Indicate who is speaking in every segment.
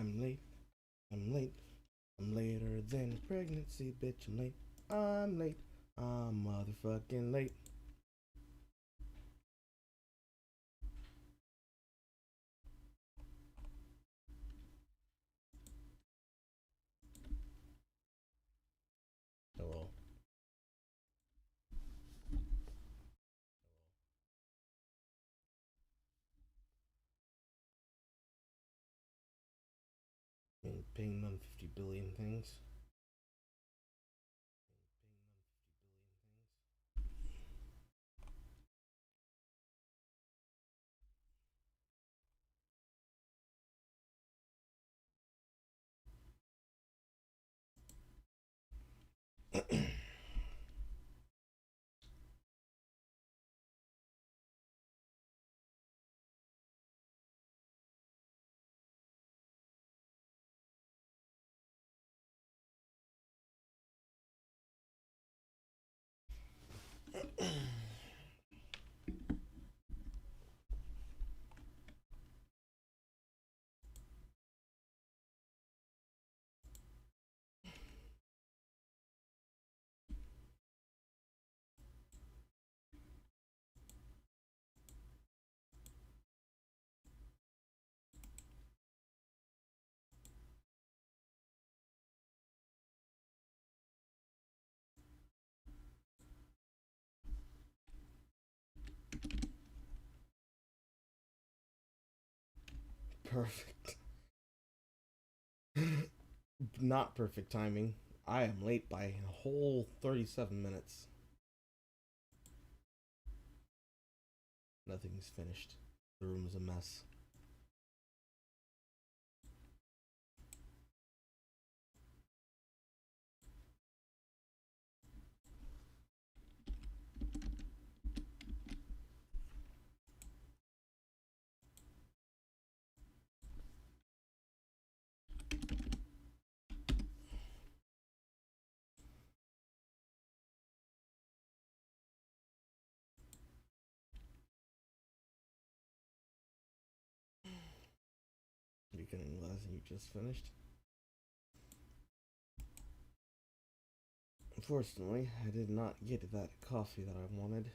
Speaker 1: I'm late. I'm late. I'm later than pregnancy, bitch. I'm late. I'm late. I'm motherfucking late. Hello. I mean, paying none 50 billion things. Perfect. Not perfect timing. I am late by a whole 37 minutes. Nothing's finished. The room is a mess. You can realize you just finished. Unfortunately, I did not get that coffee that I wanted.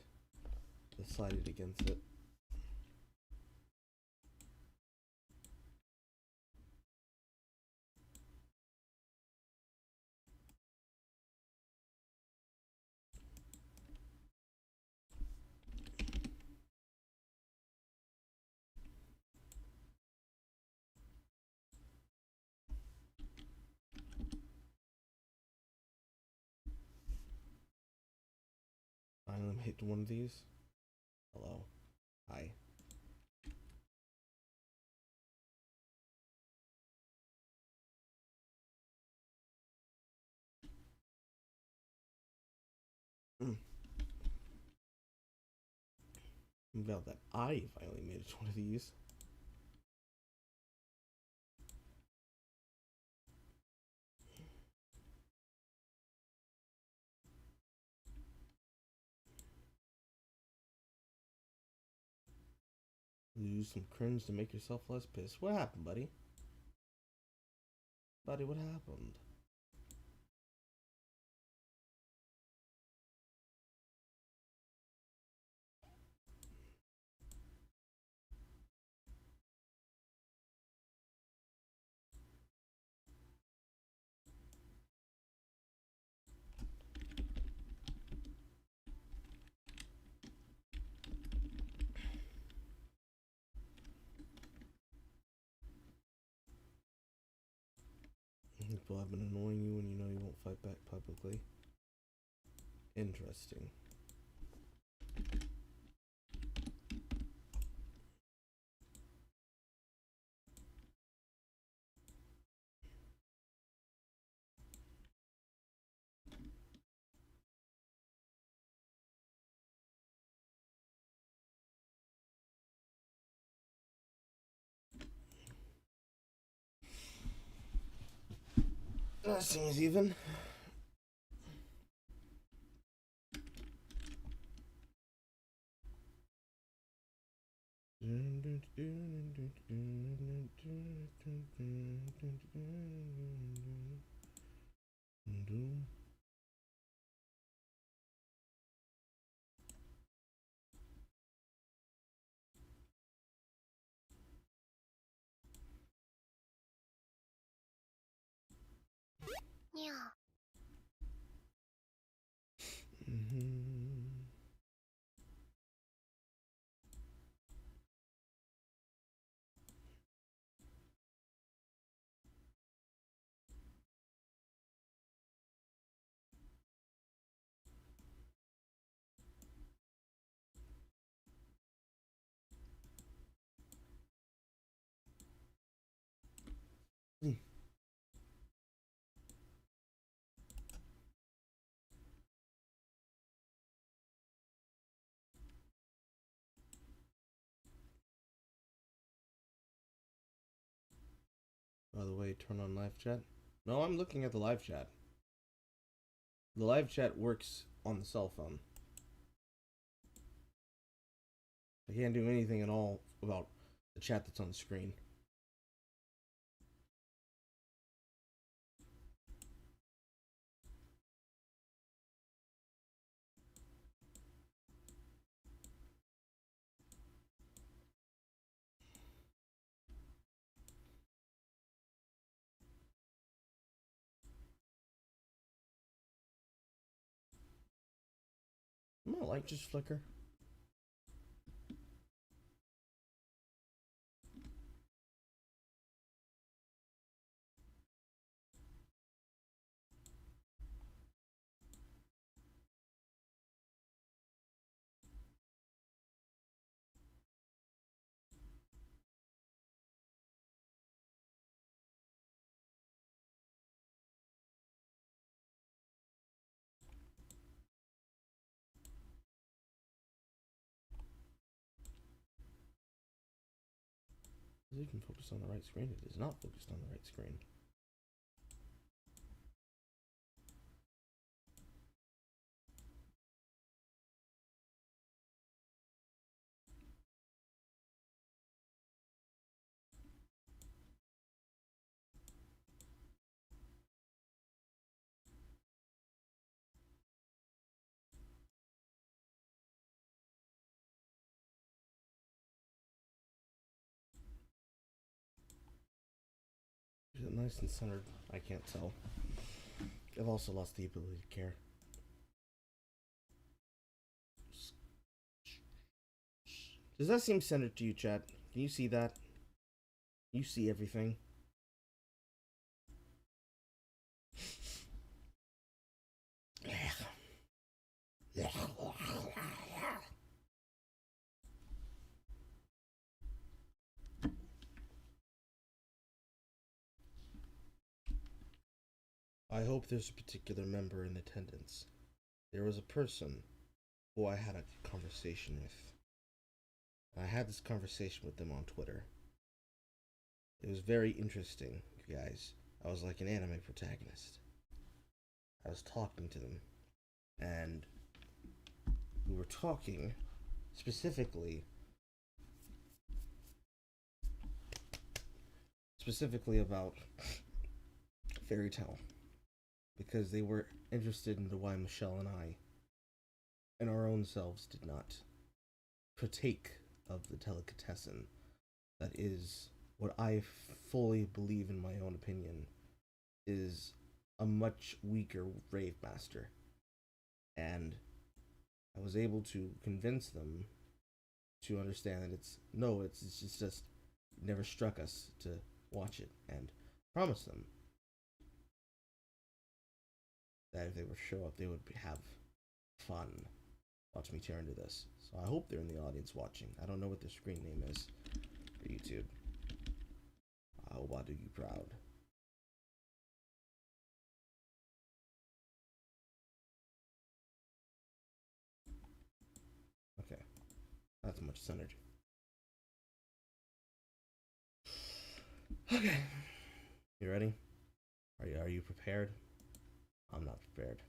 Speaker 1: Decided against it. Finally hit one of these. Hello. Hi. I'm glad that I finally made it to one of these. Use some cringe to make yourself less pissed. What happened, buddy? Buddy, what happened? People have been annoying you and you know you won't fight back publicly. Interesting. That seems even.
Speaker 2: Yeah.
Speaker 1: By the way, turn on live chat. No, I'm looking at the live chat. The live chat works on the cell phone. I can't do anything at all about the chat that's on the screen. My light just flicker. Is it even focused on the right screen? It is not focused on the right screen. Is it nice and centered? I can't tell. I've also lost the ability to care. Does that seem centered to you, chat? Can you see that? You see everything. I hope there's a particular member in attendance. There was a person who I had a conversation with. I had this conversation with them on Twitter. It was very interesting, you guys. I was like an anime protagonist. I was talking to them, and we were talking specifically about Fairy Tale, because they were interested into why Michelle and I, in our own selves, did not partake of the delicatessen that is what I fully believe, in my own opinion, is a much weaker rave master. And I was able to convince them to understand that it's just never struck us to watch it, and promise them that if they were to show up, they would have fun. Watch me turn to this. So I hope they're in the audience watching. I don't know what their screen name is for YouTube. I hope I do you proud. Okay, that's much centered. Okay, you ready? Are you prepared? I'm not prepared.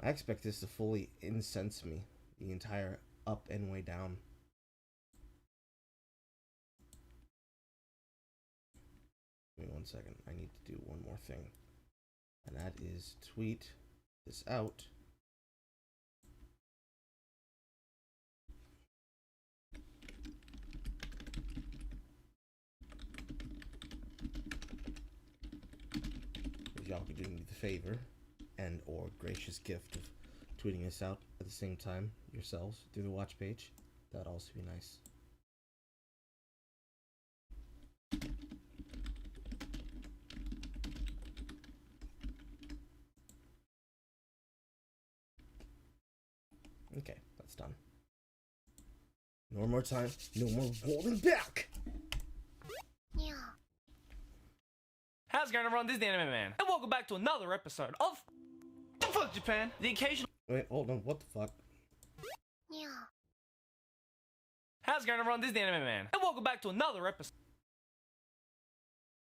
Speaker 1: I expect this to fully incense me the entire up and way down. second. I need to do one more thing. And that is tweet this out. If y'all could do me the favor and or gracious gift of tweeting this out at the same time yourselves through the watch page, that'd also be nice. Okay, that's done. No more time, no more holding back!
Speaker 2: Yeah.
Speaker 3: How's it going, everyone? This is TheAnimeMan, and welcome back to another episode of The Fuck Japan, the occasional...
Speaker 1: Wait, hold on, what the fuck?
Speaker 2: Yeah.
Speaker 3: How's it going, everyone? This is TheAnimeMan, and welcome back to another episode...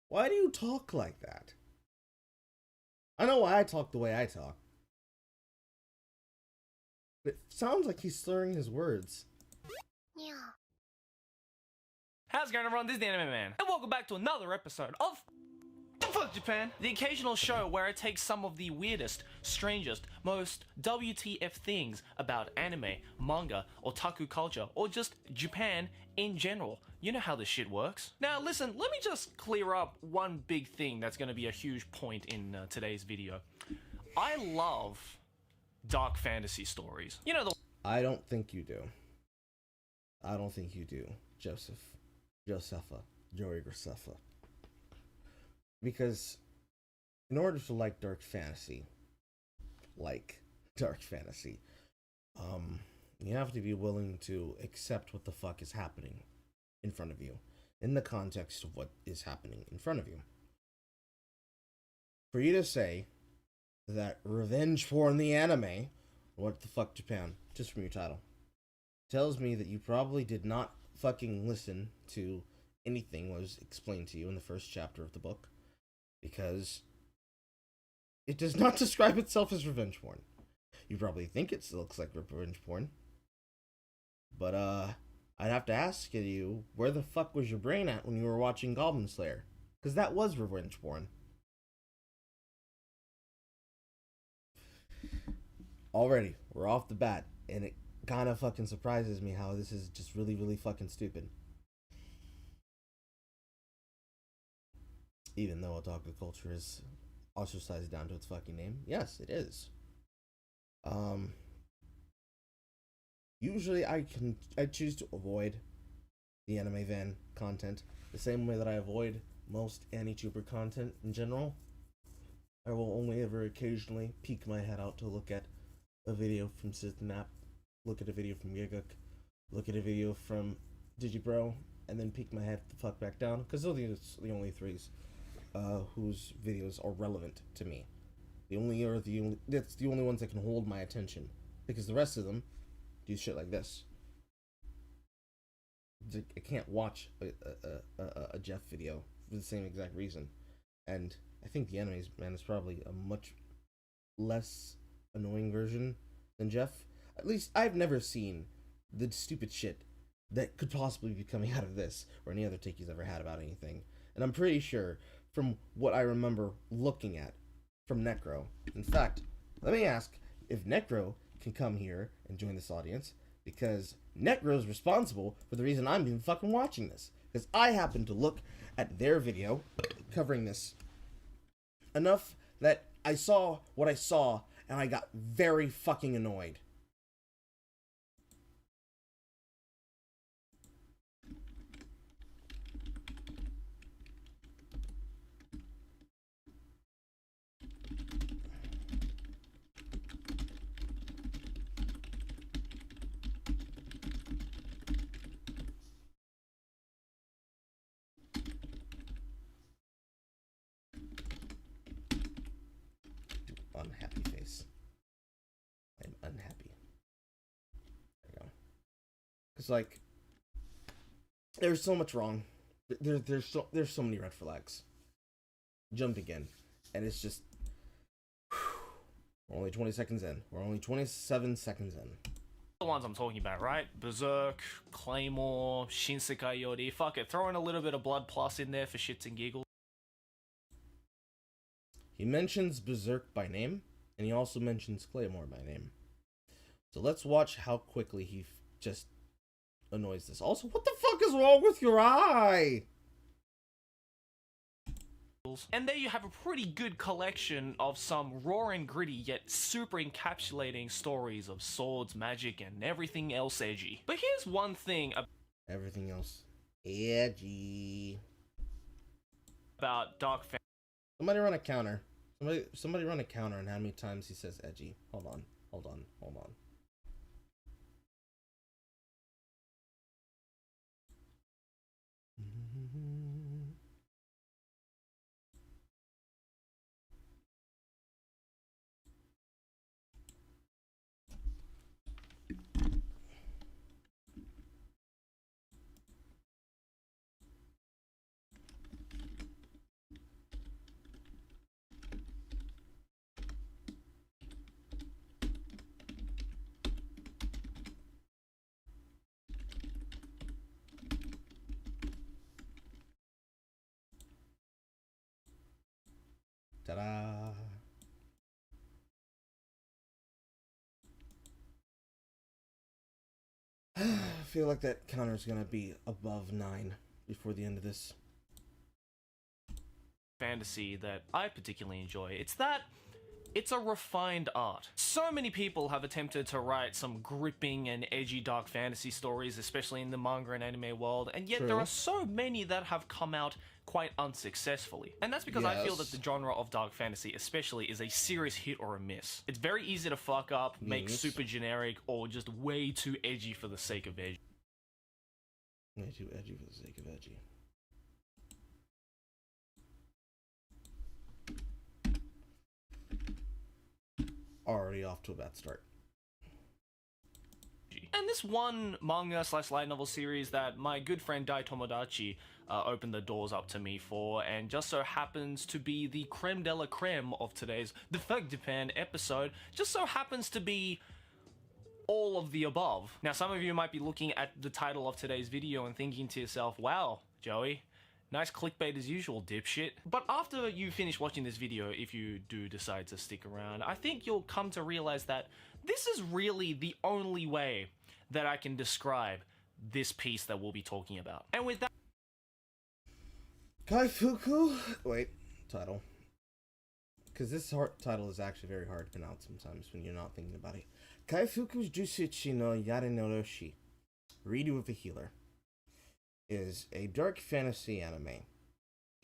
Speaker 1: Why do you talk like that? I know why I talk the way I talk. It sounds like he's slurring his words.
Speaker 2: Yeah.
Speaker 3: How's it going, everyone? This is TheAnimeMan, and welcome back to another episode of The Fuck Japan, the occasional show where I take some of the weirdest, strangest, most WTF things about anime, manga, otaku culture, or just Japan in general. You know how this shit works. Now listen, let me just clear up one big thing that's going to be a huge point in today's video. I love dark fantasy stories. You know the...
Speaker 1: I don't think you do. I don't think you do, Josepha, Joey Graceffa. Because in order to like dark fantasy, you have to be willing to accept what the fuck is happening in front of you, in the context of what is happening in front of you. For you to say that revenge porn the anime, what the fuck Japan, just from your title, tells me that you probably did not fucking listen to anything that was explained to you in the first chapter of the book, because it does not describe itself as revenge porn. You probably think it looks like revenge porn, but I'd have to ask you, where the fuck was your brain at when you were watching Goblin Slayer? Because that was revenge porn. Already, we're off the bat, and it kind of fucking surprises me how this is just really, really fucking stupid. Even though otaku culture is ostracized down to its fucking name. Yes, it is. Usually I choose to avoid the anime van content the same way that I avoid most anti-tuber content in general. I will only ever occasionally peek my head out to look at a video from SystemApp, look at a video from Giguk, look at a video from Digibro, and then peek my head the fuck back down, because those are the only threes whose videos are relevant to me. That's the only ones that can hold my attention, because the rest of them do shit like this. I can't watch a Jeff video for the same exact reason, and I think TheAnimeMan is probably a much less annoying version than Jeff. At least I've never seen the stupid shit that could possibly be coming out of this or any other take he's ever had about anything. And I'm pretty sure, from what I remember looking at from Necro. In fact, let me ask if Necro can come here and join this audience, because Necro's responsible for the reason I'm even fucking watching this. Because I happened to look at their video covering this enough that I saw what I saw and I got very fucking annoyed. Unhappy face. I'm unhappy. There you go. Because, like, there's so much wrong. There's so many red flags. Jumped again. And it's just... We're only 20 seconds in. We're only 27 seconds in.
Speaker 3: The ones I'm talking about, right? Berserk, Claymore, Shinsekai Yori. Fuck it, throw in a little bit of Blood Plus in there for shits and giggles.
Speaker 1: He mentions Berserk by name, and he also mentions Claymore by name. So let's watch how quickly he just annoys this. Also, what the fuck is wrong with your eye?
Speaker 3: And there you have a pretty good collection of some raw and gritty yet super encapsulating stories of swords, magic, and everything else edgy. But here's one thing
Speaker 1: Everything else edgy.
Speaker 3: about Dark Fantasy.
Speaker 1: Somebody run a counter. Somebody run a counter on how many times he says edgy. Hold on. Ta-da! I feel like that counter's gonna be above 9 before the end of this.
Speaker 3: Fantasy that I particularly enjoy. It's a refined art. So many people have attempted to write some gripping and edgy dark fantasy stories, especially in the manga and anime world, and yet
Speaker 1: True.
Speaker 3: there are so many that have come out quite unsuccessfully. And that's because I feel that the genre of dark fantasy especially is a serious hit or a miss. It's very easy to fuck up, make super generic, or just way too edgy for the sake of edgy.
Speaker 1: Way too edgy for the sake of edgy. Already off to a bad start.
Speaker 3: And this one manga / light novel series that my good friend Dai Tomodachi opened the doors up to me for, and just so happens to be the creme de la creme of today's The Fuck Japan episode, just so happens to be all of the above. Now, some of you might be looking at the title of today's video and thinking to yourself, wow, Joey, nice clickbait as usual, dipshit. But after you finish watching this video, if you do decide to stick around, I think you'll come to realize that this is really the only way that I can describe this piece that we'll be talking about. And with that...
Speaker 1: Kaifuku? Wait, title. Because this title is actually very hard to pronounce sometimes when you're not thinking about it. Kaifuku Jutsushi no Yarinaoshi, Redo of a Healer, is a dark fantasy anime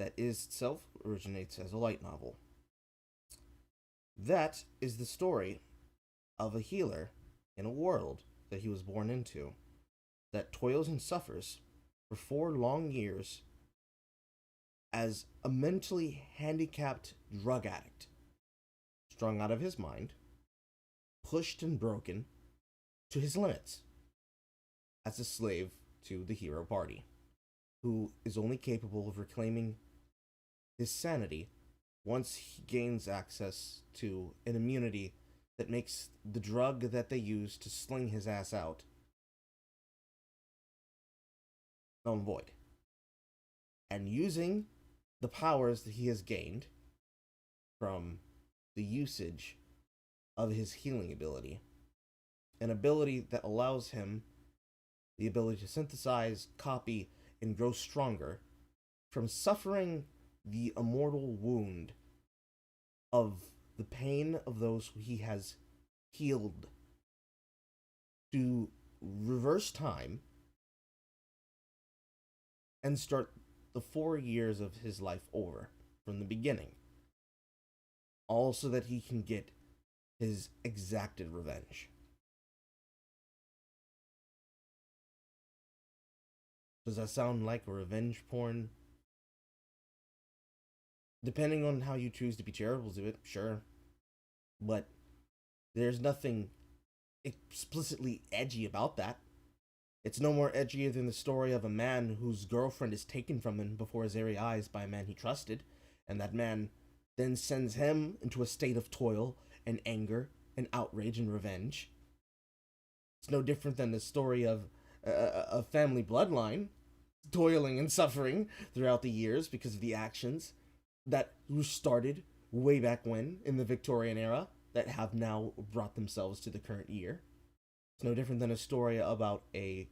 Speaker 1: that itself originates as a light novel. That is the story of a healer in a world that he was born into, that toils and suffers for 4 long years as a mentally handicapped drug addict, strung out of his mind, pushed and broken to his limits, as a slave to the hero party, who is only capable of reclaiming his sanity once he gains access to an immunity that makes the drug that they use to sling his ass out null and void. And using the powers that he has gained from the usage of his healing ability, an ability that allows him the ability to synthesize, copy, and grow stronger from suffering the immortal wound of the pain of those who he has healed, to reverse time and start the 4 years of his life over from the beginning, all so that he can get his exacted revenge. Does that sound like a revenge porn? Depending on how you choose to be charitable to it, sure. But there's nothing explicitly edgy about that. It's no more edgy than the story of a man whose girlfriend is taken from him before his very eyes by a man he trusted, and that man then sends him into a state of toil and anger and outrage and revenge. It's no different than the story of a family bloodline toiling and suffering throughout the years because of the actions that were started way back when in the Victorian era that have now brought themselves to the current year. It's no different than a story about a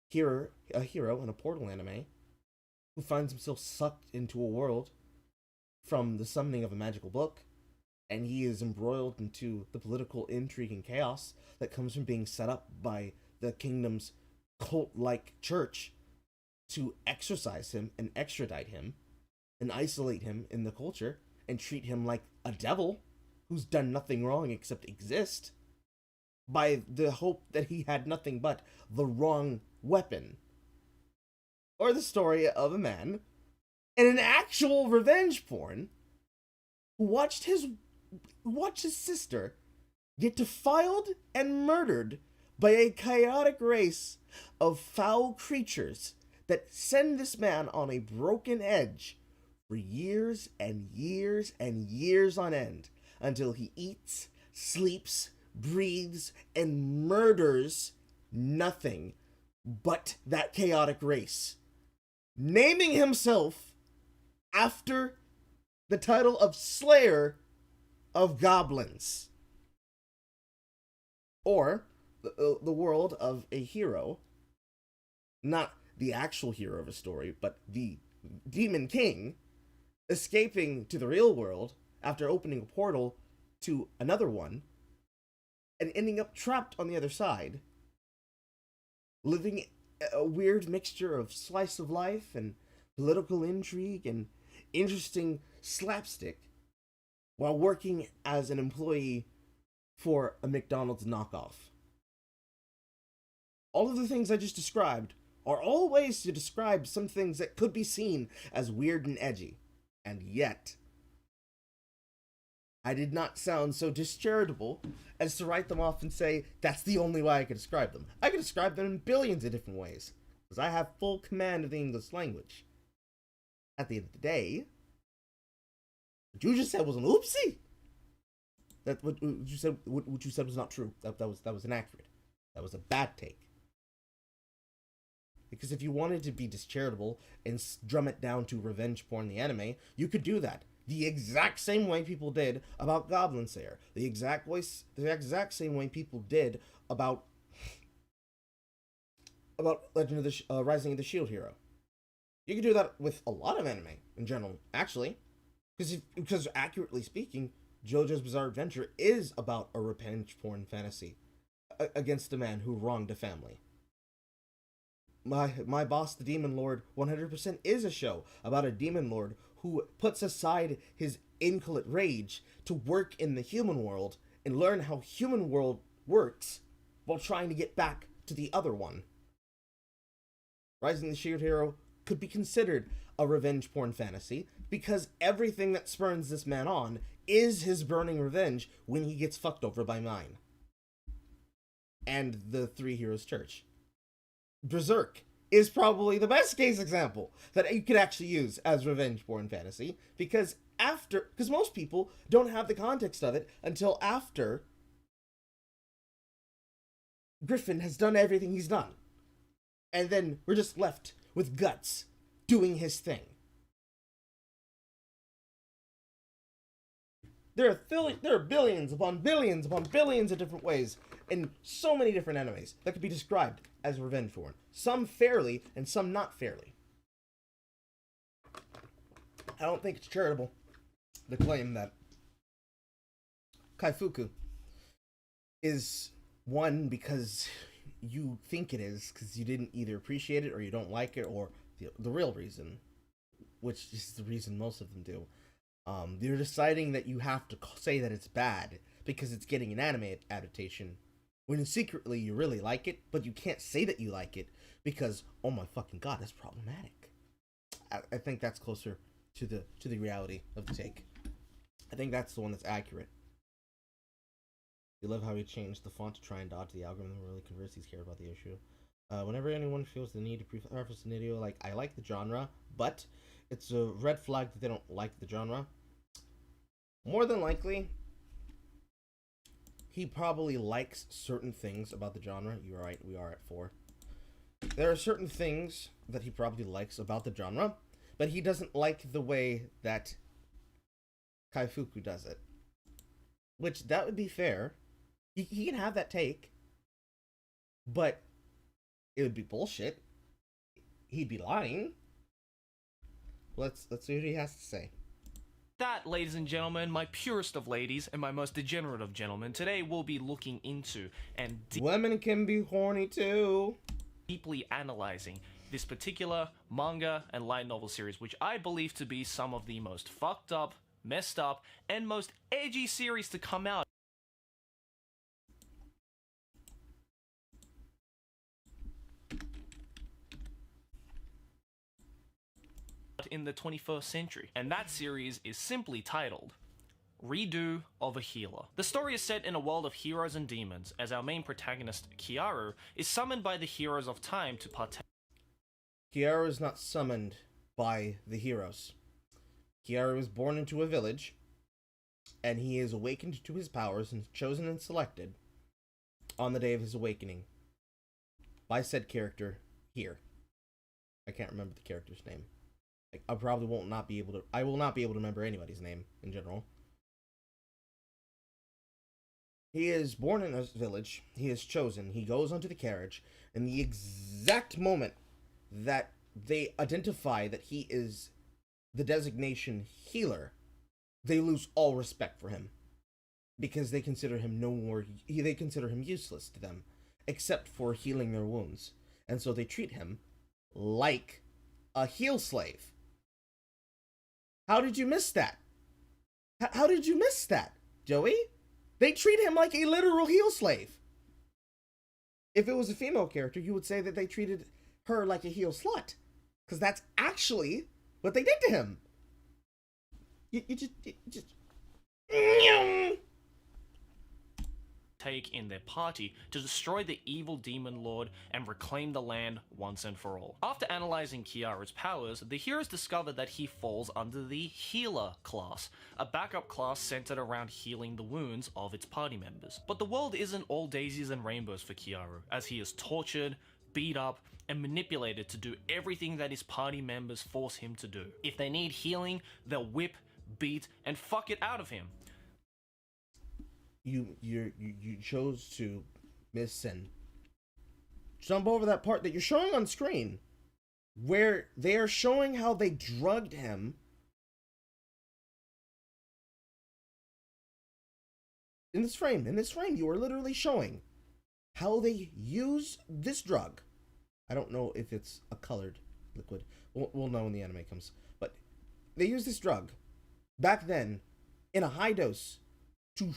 Speaker 1: hero in a Portal anime who finds himself sucked into a world from the summoning of a magical book, and he is embroiled into the political intrigue and chaos that comes from being set up by the kingdom's cult-like church to exorcise him and extradite him and isolate him in the culture and treat him like a devil who's done nothing wrong except exist, by the hope that he had nothing but the wrong weapon. Or the story of a man in an actual revenge porn who watched his sister get defiled and murdered by a chaotic race of foul creatures that send this man on a broken edge for years and years and years on end, until he eats, sleeps, breathes, and murders nothing but that chaotic race, naming himself after the title of Slayer of Goblins. Or the world of a hero, not the actual hero of a story, but the Demon King, escaping to the real world after opening a portal to another one, and ending up trapped on the other side, living a weird mixture of slice of life and political intrigue and interesting slapstick while working as an employee for a McDonald's knockoff. All of the things I just described are all ways to describe some things that could be seen as weird and edgy. And yet, I did not sound so discharitable as to write them off and say that's the only way I could describe them. I could describe them in billions of different ways, because I have full command of the English language. At the end of the day, what you just said was an oopsie. That what you said was not true. That was inaccurate. That was a bad take. Because if you wanted to be discharitable and drum it down to revenge porn the anime, you could do that the exact same way people did about Goblin Slayer. The exact same way people did about Legend of the Rising of the Shield Hero. You could do that with a lot of anime in general, actually, because accurately speaking, JoJo's Bizarre Adventure is about a revenge porn fantasy against a man who wronged a family. My Boss, the Demon Lord, 100% is a show about a demon lord who puts aside his inculate rage to work in the human world and learn how human world works while trying to get back to the other one. Rising the Shield Hero could be considered a revenge porn fantasy because everything that spurns this man on is his burning revenge when he gets fucked over by mine and the Three Heroes Church. Berserk is probably the best case example that you could actually use as revenge porn fantasy, because most people don't have the context of it until after Griffin has done everything he's done, and then we're just left with Guts doing his thing. There are billions upon billions upon billions of different ways in so many different animes that could be described as revenge porn. Some fairly and some not fairly. I don't think it's charitable to claim that Kaifuku is one because you think it is, because you didn't either appreciate it or you don't like it, or the real reason, which is the reason most of them do. You're deciding that you have to say that it's bad because it's getting an anime adaptation, when secretly you really like it, but you can't say that you like it because, oh my fucking god, it's problematic. I think that's closer to the reality of the take. I think that's the one that's accurate. You love how he changed the font to try and dodge the algorithm and really convince he's cared about the issue. Whenever anyone feels the need to preface an video like, I like the genre, but it's a red flag that they don't like the genre, more than likely, he probably likes certain things about the genre. You're right, we are at 4. There are certain things that he probably likes about the genre, but he doesn't like the way that Kaifuku does it. Which, that would be fair. He can have that take. But it would be bullshit. He'd be lying. Let's see what he has to say.
Speaker 3: That, ladies and gentlemen, my purest of ladies and my most degenerate of gentlemen, today we'll be looking into and
Speaker 1: Women can be horny too.
Speaker 3: Deeply analyzing this particular manga and light novel series, which I believe to be some of the most fucked up, messed up, and most edgy series to come out in the 21st century. And that series is simply titled Redo of a Healer. The story is set in a world of heroes and demons, as our main protagonist, Kiaru, is summoned by the heroes of time to partake.
Speaker 1: Kiaru is not summoned by the heroes. Kiaru is born into a village, and he is awakened to his powers and chosen and selected on the day of his awakening by said character here. I can't remember the character's name. I probably will not be able to remember anybody's name in general. He is born in a village. He is chosen. He goes onto the carriage. And the exact moment that they identify that he is the designation healer, they lose all respect for him. Because they consider him they consider him useless to them, except for healing their wounds. And so they treat him like a heal slave. How did you miss that? How did you miss that, Joey? They treat him like a literal heal slave. If it was a female character, you would say that they treated her like a heal slut. Because that's actually what they did to him. You just...
Speaker 3: Take in their party to destroy the evil demon lord and reclaim the land once and for all. After analyzing Kiaru's powers, the heroes discover that he falls under the healer class, a backup class centered around healing the wounds of its party members. But the world isn't all daisies and rainbows for Kiaru, as he is tortured, beat up, and manipulated to do everything that his party members force him to do. If they need healing, they'll whip, beat, and fuck it out of him.
Speaker 1: You chose to miss and jump over that part that you're showing on screen, where they are showing how they drugged him. In this frame, you are literally showing how they use this drug. I don't know if it's a colored liquid. We'll know when the anime comes. But they use this drug back then in a high dose to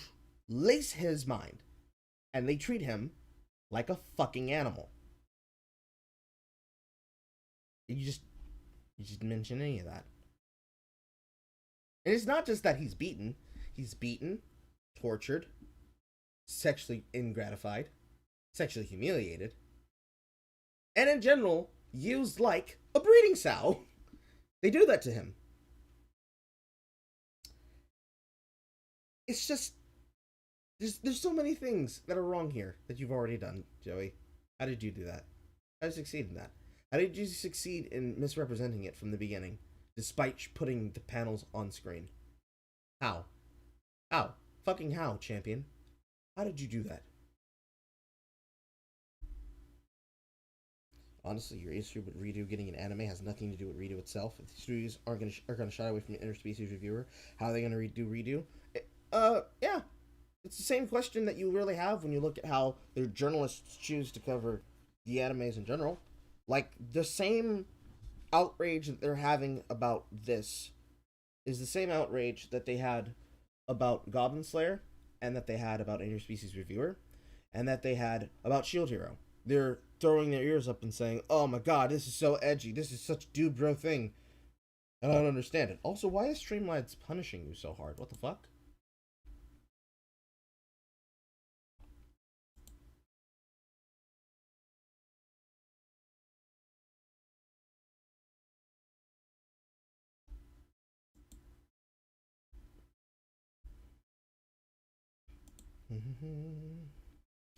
Speaker 1: lace his mind, and they treat him like a fucking animal. You just didn't mention any of that. And it's not just that he's beaten, tortured, sexually ingratified, sexually humiliated, and in general used like a breeding sow. They do that to him. It's just There's so many things that are wrong here that you've already done, Joey. How did you do that? How did you succeed in that? How did you succeed in misrepresenting it from the beginning, despite putting the panels on screen? How? How? Fucking how, champion? How did you do that? Honestly, your issue with Redo getting an anime has nothing to do with Redo itself. If the studios are gonna shy away from an interspecies reviewer, how are they gonna redo Redo? Yeah. It's the same question that you really have when you look at how the journalists choose to cover the animes in general. Like, the same outrage that they're having about this is the same outrage that they had about Goblin Slayer, and that they had about Interspecies Reviewer, and that they had about Shield Hero. They're throwing their ears up and saying, oh my god, this is so edgy, this is such a dude bro thing. I don't understand it. Also, why is Streamlabs punishing you so hard? What the fuck?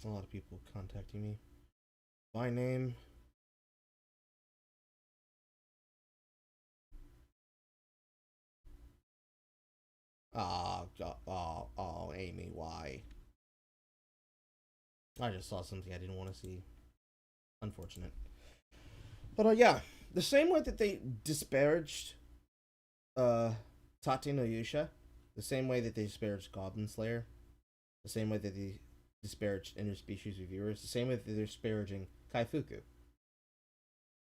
Speaker 1: A lot of people contacting me by name. Amy, why? I just saw something I didn't want to see. Unfortunate. But yeah, the same way that they disparaged Tate no Yusha, the same way that they disparaged Goblin Slayer, the same way that they disparaged interspecies reviewers, the same way that they're disparaging Kaifuku.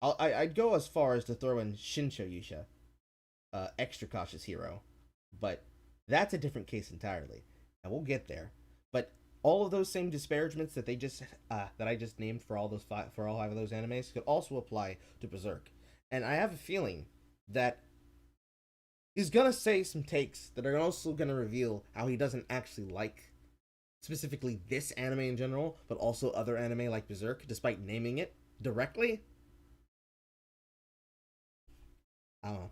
Speaker 1: I'd go as far as to throw in Shinsho Yusha, extra cautious hero, but that's a different case entirely, and we'll get there. But all of those same disparagements that I just named for all five of those animes could also apply to Berserk, and I have a feeling that he's gonna say some takes that are also gonna reveal how he doesn't actually like specifically this anime in general, but also other anime like Berserk, despite naming it directly. I don't know.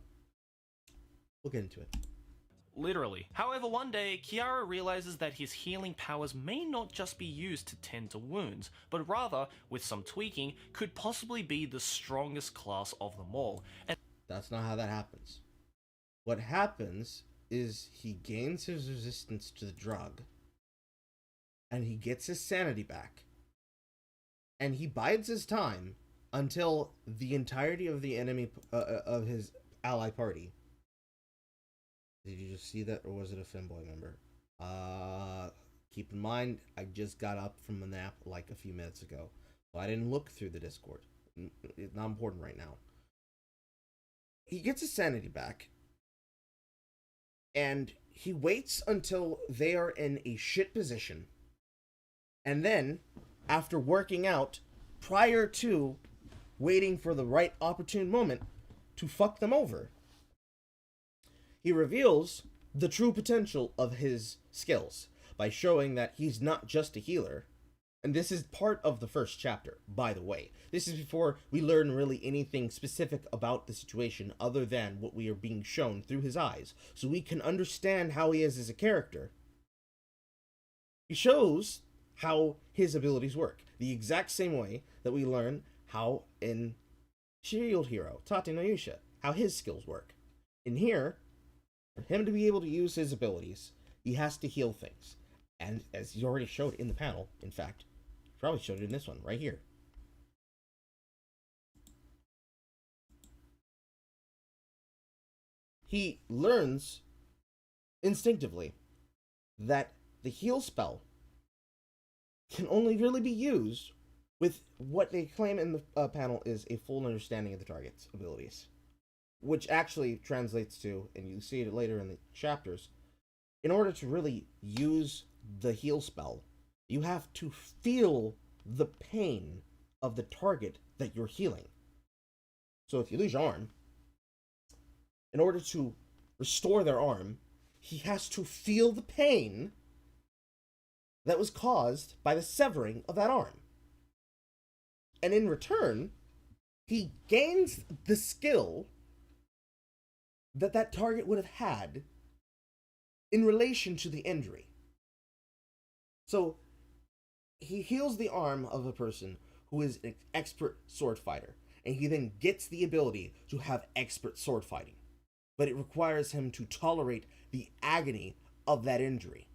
Speaker 1: We'll get into it.
Speaker 3: Literally. However, one day, Kiara realizes that his healing powers may not just be used to tend to wounds, but rather, with some tweaking, could possibly be the strongest class of them all. And
Speaker 1: that's not how that happens. What happens is he gains his resistance to the drug, and he gets his sanity back, and he bides his time until the entirety of the enemy of his ally party. Did you just see that, or was it a Femboy member? Keep in mind, I just got up from a nap like a few minutes ago, so I didn't look through the Discord. It's not important right now. He gets his sanity back, and he waits until they are in a shit position, and then, after working out, prior to waiting for the right opportune moment to fuck them over, he reveals the true potential of his skills by showing that he's not just a healer. And this is part of the first chapter, by the way. This is before we learn really anything specific about the situation other than what we are being shown through his eyes, so we can understand how he is as a character. He shows how his abilities work, the exact same way that we learn how in Shield Hero, Tate no Yusha, how his skills work. In here, for him to be able to use his abilities, he has to heal things. And as he already showed in the panel, in fact, he probably showed it in this one, right here. He learns instinctively that the heal spell can only really be used with what they claim in the panel is a full understanding of the target's abilities. Which actually translates to, and you see it later in the chapters, in order to really use the heal spell, you have to feel the pain of the target that you're healing. So if you lose your arm, in order to restore their arm, he has to feel the pain that was caused by the severing of that arm. And in return, he gains the skill that target would have had in relation to the injury. So, he heals the arm of a person who is an expert sword fighter, and he then gets the ability to have expert sword fighting. But it requires him to tolerate the agony of that injury.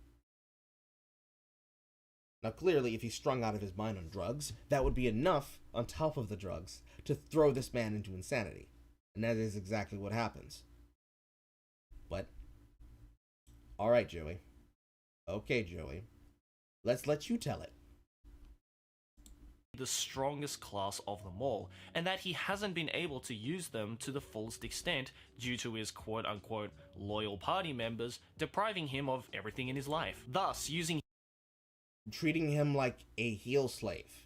Speaker 1: Now, clearly, if he's strung out of his mind on drugs, that would be enough, on top of the drugs, to throw this man into insanity. And that is exactly what happens. But, alright, Joey. Okay, Joey. Let's let you tell it.
Speaker 3: The strongest class of them all, and that he hasn't been able to use them to the fullest extent due to his quote-unquote loyal party members depriving him of everything in his life, thus
Speaker 1: treating him like a heal slave.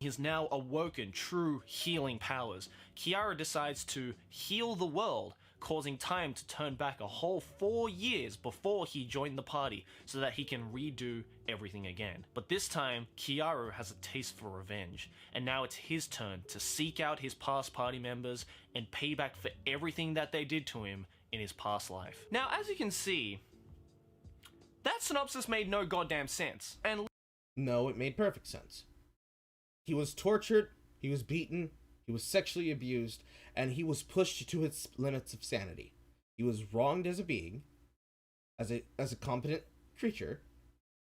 Speaker 3: His now awoken true healing powers. Kiara decides to heal the world, causing time to turn back a whole 4 years before he joined the party so that he can redo everything again. But this time, Kiara has a taste for revenge, and now it's his turn to seek out his past party members and pay back for everything that they did to him in his past life. Now, as you can see, that synopsis made no goddamn sense. And
Speaker 1: no, it made perfect sense. He was tortured, he was beaten, he was sexually abused, and he was pushed to its limits of sanity. He was wronged as a being, as a competent creature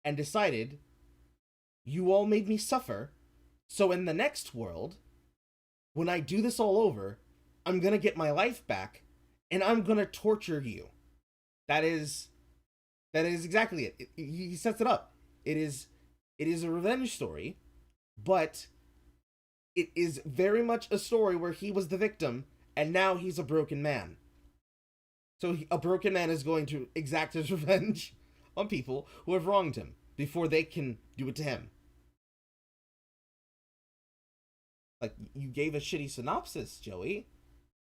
Speaker 1: and decided, you all made me suffer, so in the next world, when I do this all over, I'm gonna get my life back, and I'm gonna torture you. That is exactly it. He sets it up. It is a revenge story, but it is very much a story where he was the victim, and now he's a broken man. So a broken man is going to exact his revenge on people who have wronged him before they can do it to him. Like, you gave a shitty synopsis, Joey.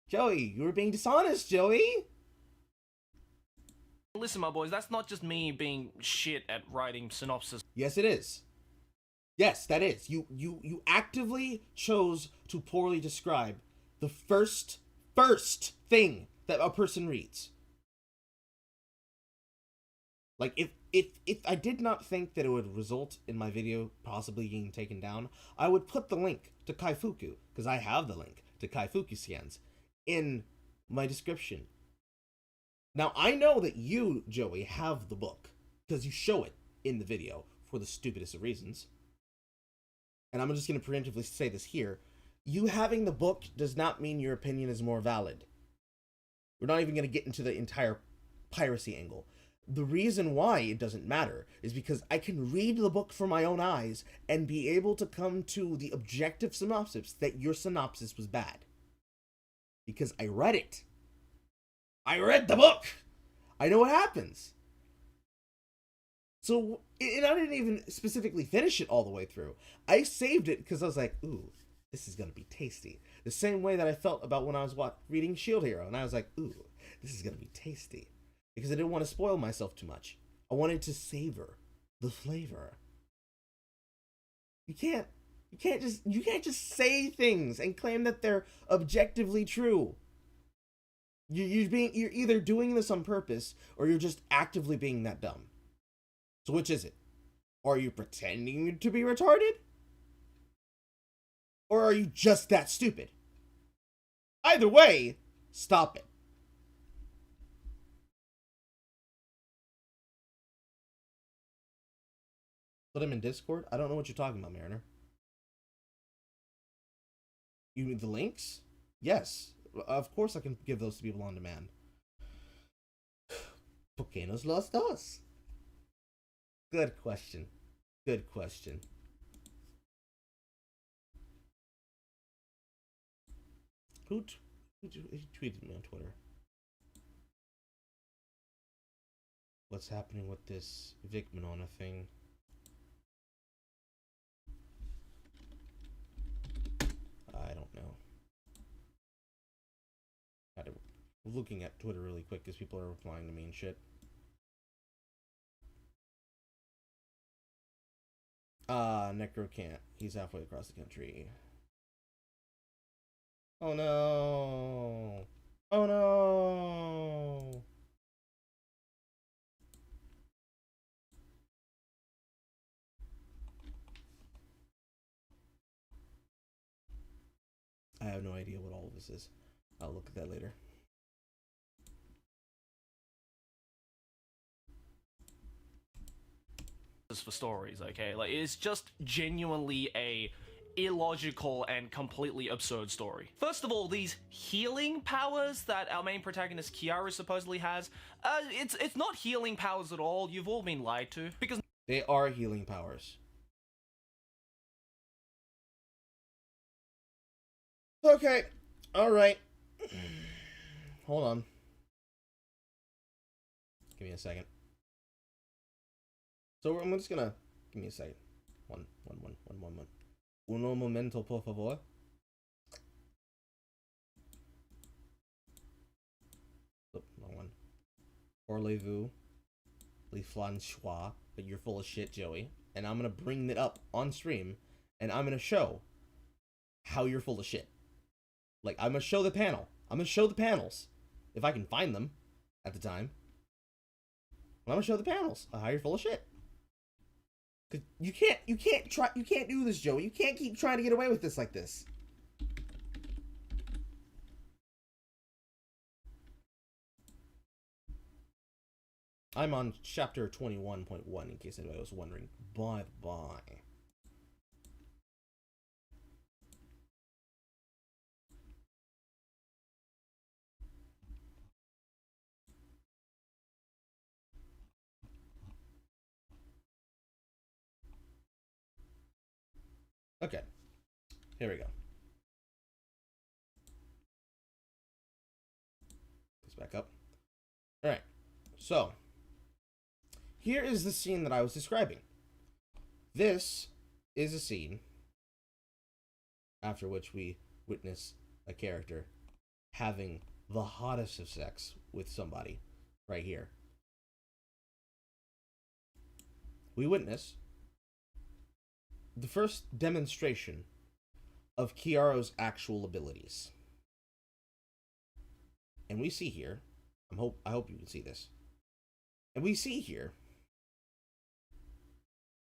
Speaker 1: Joey, you were being dishonest, Joey.
Speaker 3: Listen, my boys, that's not just me being shit at writing synopsis.
Speaker 1: Yes, it is. Yes, that is. You actively chose to poorly describe the first thing that a person reads. Like, if I did not think that it would result in my video possibly getting taken down, I would put the link to Kaifuku, because I have the link to Kaifuku scans, in my description. Now, I know that you, Joey, have the book, because you show it in the video for the stupidest of reasons. And I'm just going to preemptively say this here. You having the book does not mean your opinion is more valid. We're not even going to get into the entire piracy angle. The reason why it doesn't matter is because I can read the book for my own eyes and be able to come to the objective synopsis that your synopsis was bad. Because I read it. I read the book. I know what happens. So, and I didn't even specifically finish it all the way through. I saved it because I was like, ooh, this is going to be tasty. The same way that I felt about when I was reading Shield Hero. And I was like, ooh, this is going to be tasty. Because I didn't want to spoil myself too much. I wanted to savor the flavor. You can't just say things and claim that they're objectively true. You're either doing this on purpose or you're just actively being that dumb. So which is it? Are you pretending to be retarded? Or are you just that stupid? Either way, stop it. Put him in Discord? I don't know what you're talking about, Mariner. You mean the links? Yes. Of course I can give those to people on demand. ¿Por qué nos los dos? Good question. Good question. Who tweeted me on Twitter? What's happening with this Vic Manona thing? I don't know. Looking at Twitter really quick because people are replying to me and shit. Necro can't. He's halfway across the country. Oh no! Oh no! I have no idea what all of this is. I'll look at that later.
Speaker 3: For stories, okay? Like, it's just genuinely a illogical and completely absurd story. First of all, these healing powers that our main protagonist Kiara supposedly has, it's not healing powers at all. You've all been lied to, because
Speaker 1: they are healing powers. Okay, alright. Hold on. Give me a second. So I'm just gonna... Give me a second. One. Uno momento, por favor. Oh, wrong one. Parlez-vous. Le Francois. But you're full of shit, Joey. And I'm gonna bring it up on stream. And I'm gonna show how you're full of shit. Like, I'm gonna show the panel. I'm gonna show the panels. If I can find them at the time. I'm gonna show the panels of how you're full of shit. Cause you can't do this, Joey. You can't keep trying to get away with this like this. I'm on chapter 21.1, in case anybody was wondering. Bye. Okay, here we go. This back up. Alright, so here is the scene that I was describing. This is a scene after which we witness a character having the hottest of sex with somebody right here. We witness the first demonstration of Kiaro's actual abilities. And we see here, I hope you can see this. And we see here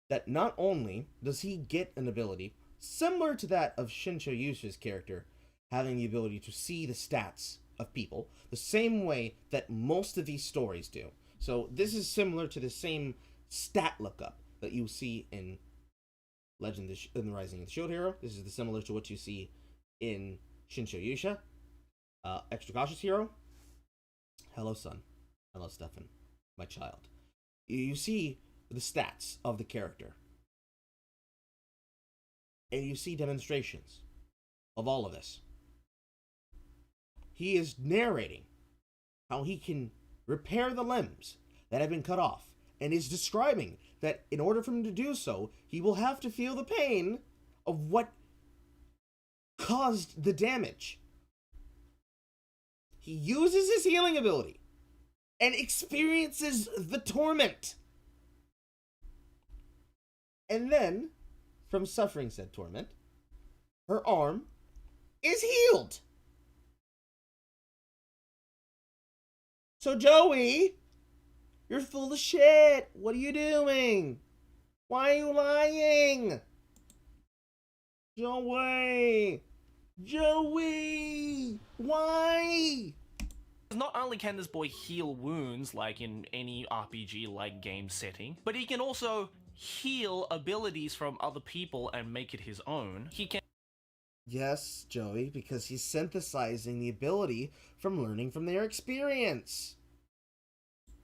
Speaker 1: that not only does he get an ability similar to that of Shincho Yusha's character, having the ability to see the stats of people, the same way that most of these stories do. So this is similar to the same stat lookup that you see in in the Rising of the Shield Hero. This is similar to what you see in Shincho Yusha. Extra Cautious Hero. Hello, son. Hello, Stefan. My child. You see the stats of the character. And you see demonstrations of all of this. He is narrating how he can repair the limbs that have been cut off, and is describing that in order for him to do so, he will have to feel the pain of what caused the damage. He uses his healing ability and experiences the torment. And then, from suffering said torment, her arm is healed. So Joey, you're full of shit. What are you doing? Why are you lying? Joey! Why?
Speaker 3: Not only can this boy heal wounds like in any RPG-like game setting, but he can also heal abilities from other people and make it his own. He can...
Speaker 1: Yes, Joey, because he's synthesizing the ability from learning from their experience.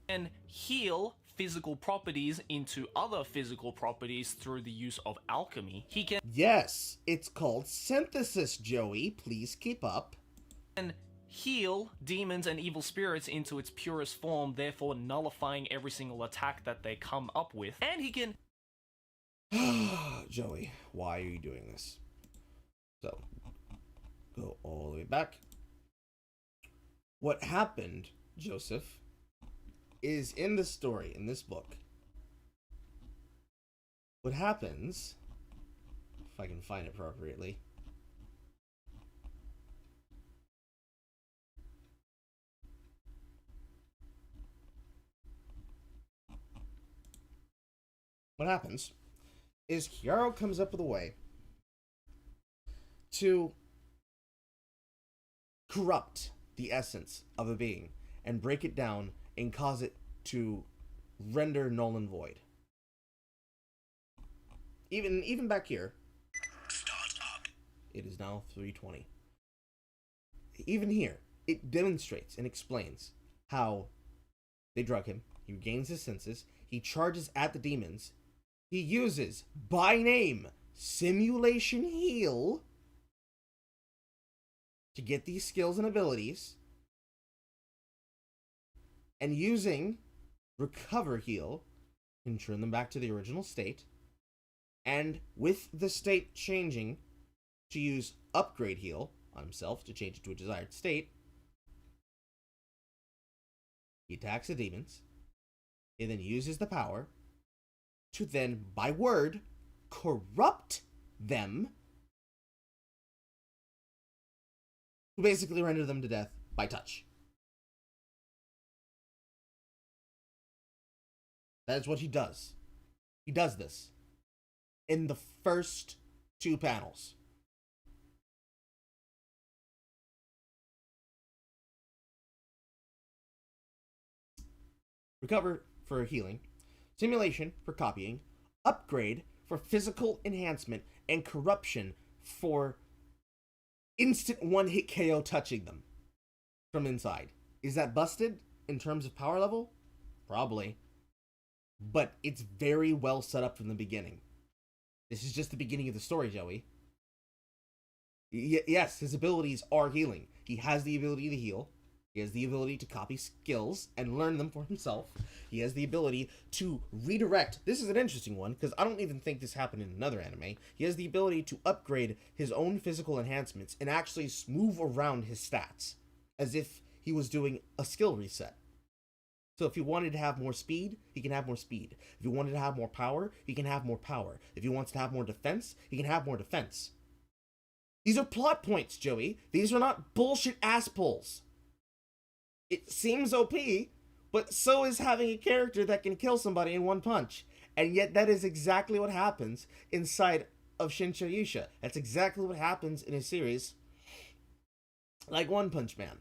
Speaker 3: And heal physical properties into other physical properties through the use of alchemy. He can...
Speaker 1: Yes, it's called synthesis, Joey. Please keep up.
Speaker 3: And heal demons and evil spirits into its purest form, therefore nullifying every single attack that they come up with. And he can...
Speaker 1: Joey, why are you doing this? So, go all the way back. What happened, Joseph, is in the story, in this book. What happens, if I can find it appropriately, what happens is Kiaro comes up with a way to corrupt the essence of a being and break it down and cause it to render null and void. Even back here, start up. It is now 3:20. Even here, it demonstrates and explains how they drug him. He regains his senses. He charges at the demons. He uses, by name, Simulation Heal to get these skills and abilities. And using Recover Heal can turn them back to the original state. And with the state changing, to use Upgrade Heal on himself to change it to a desired state. He attacks the demons. He then uses the power to then, by word, corrupt them. To basically render them to death by touch. That is what he does. He does this in the first 2 panels. Recover for healing, simulation for copying, upgrade for physical enhancement, and corruption for instant one-hit KO touching them from inside. Is that busted in terms of power level? Probably. But it's very well set up from the beginning. This is just the beginning of the story, Joey. Yes, his abilities are healing. He has the ability to heal. He has the ability to copy skills and learn them for himself. He has the ability to redirect. This is an interesting one, because I don't even think this happened in another anime. He has the ability to upgrade his own physical enhancements and actually move around his stats, as if he was doing a skill reset. So if he wanted to have more speed, he can have more speed. If he wanted to have more power, he can have more power. If he wants to have more defense, he can have more defense. These are plot points, Joey. These are not bullshit ass pulls. It seems OP, but so is having a character that can kill somebody in one punch. And yet that is exactly what happens inside of Shinsho Yusha. That's exactly what happens in a series like One Punch Man.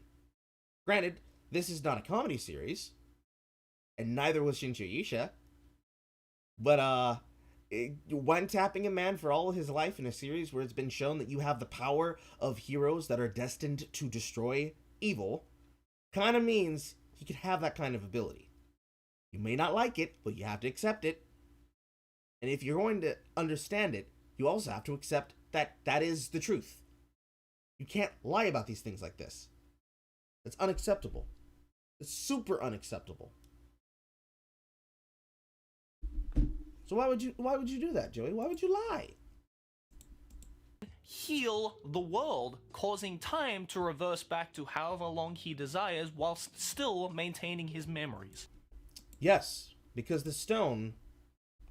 Speaker 1: Granted, this is not a comedy series, and neither was Shinsho Yusha, but one-tapping a man for all of his life in a series where it's been shown that you have the power of heroes that are destined to destroy evil kind of means he could have that kind of ability. You may not like it, but you have to accept it. And if you're going to understand it, you also have to accept that that is the truth. You can't lie about these things like this. It's unacceptable. It's super unacceptable. So why would you do that, Joey? Why would you lie?
Speaker 3: Heal the world, causing time to reverse back to however long he desires whilst still maintaining his memories.
Speaker 1: Yes, because the stone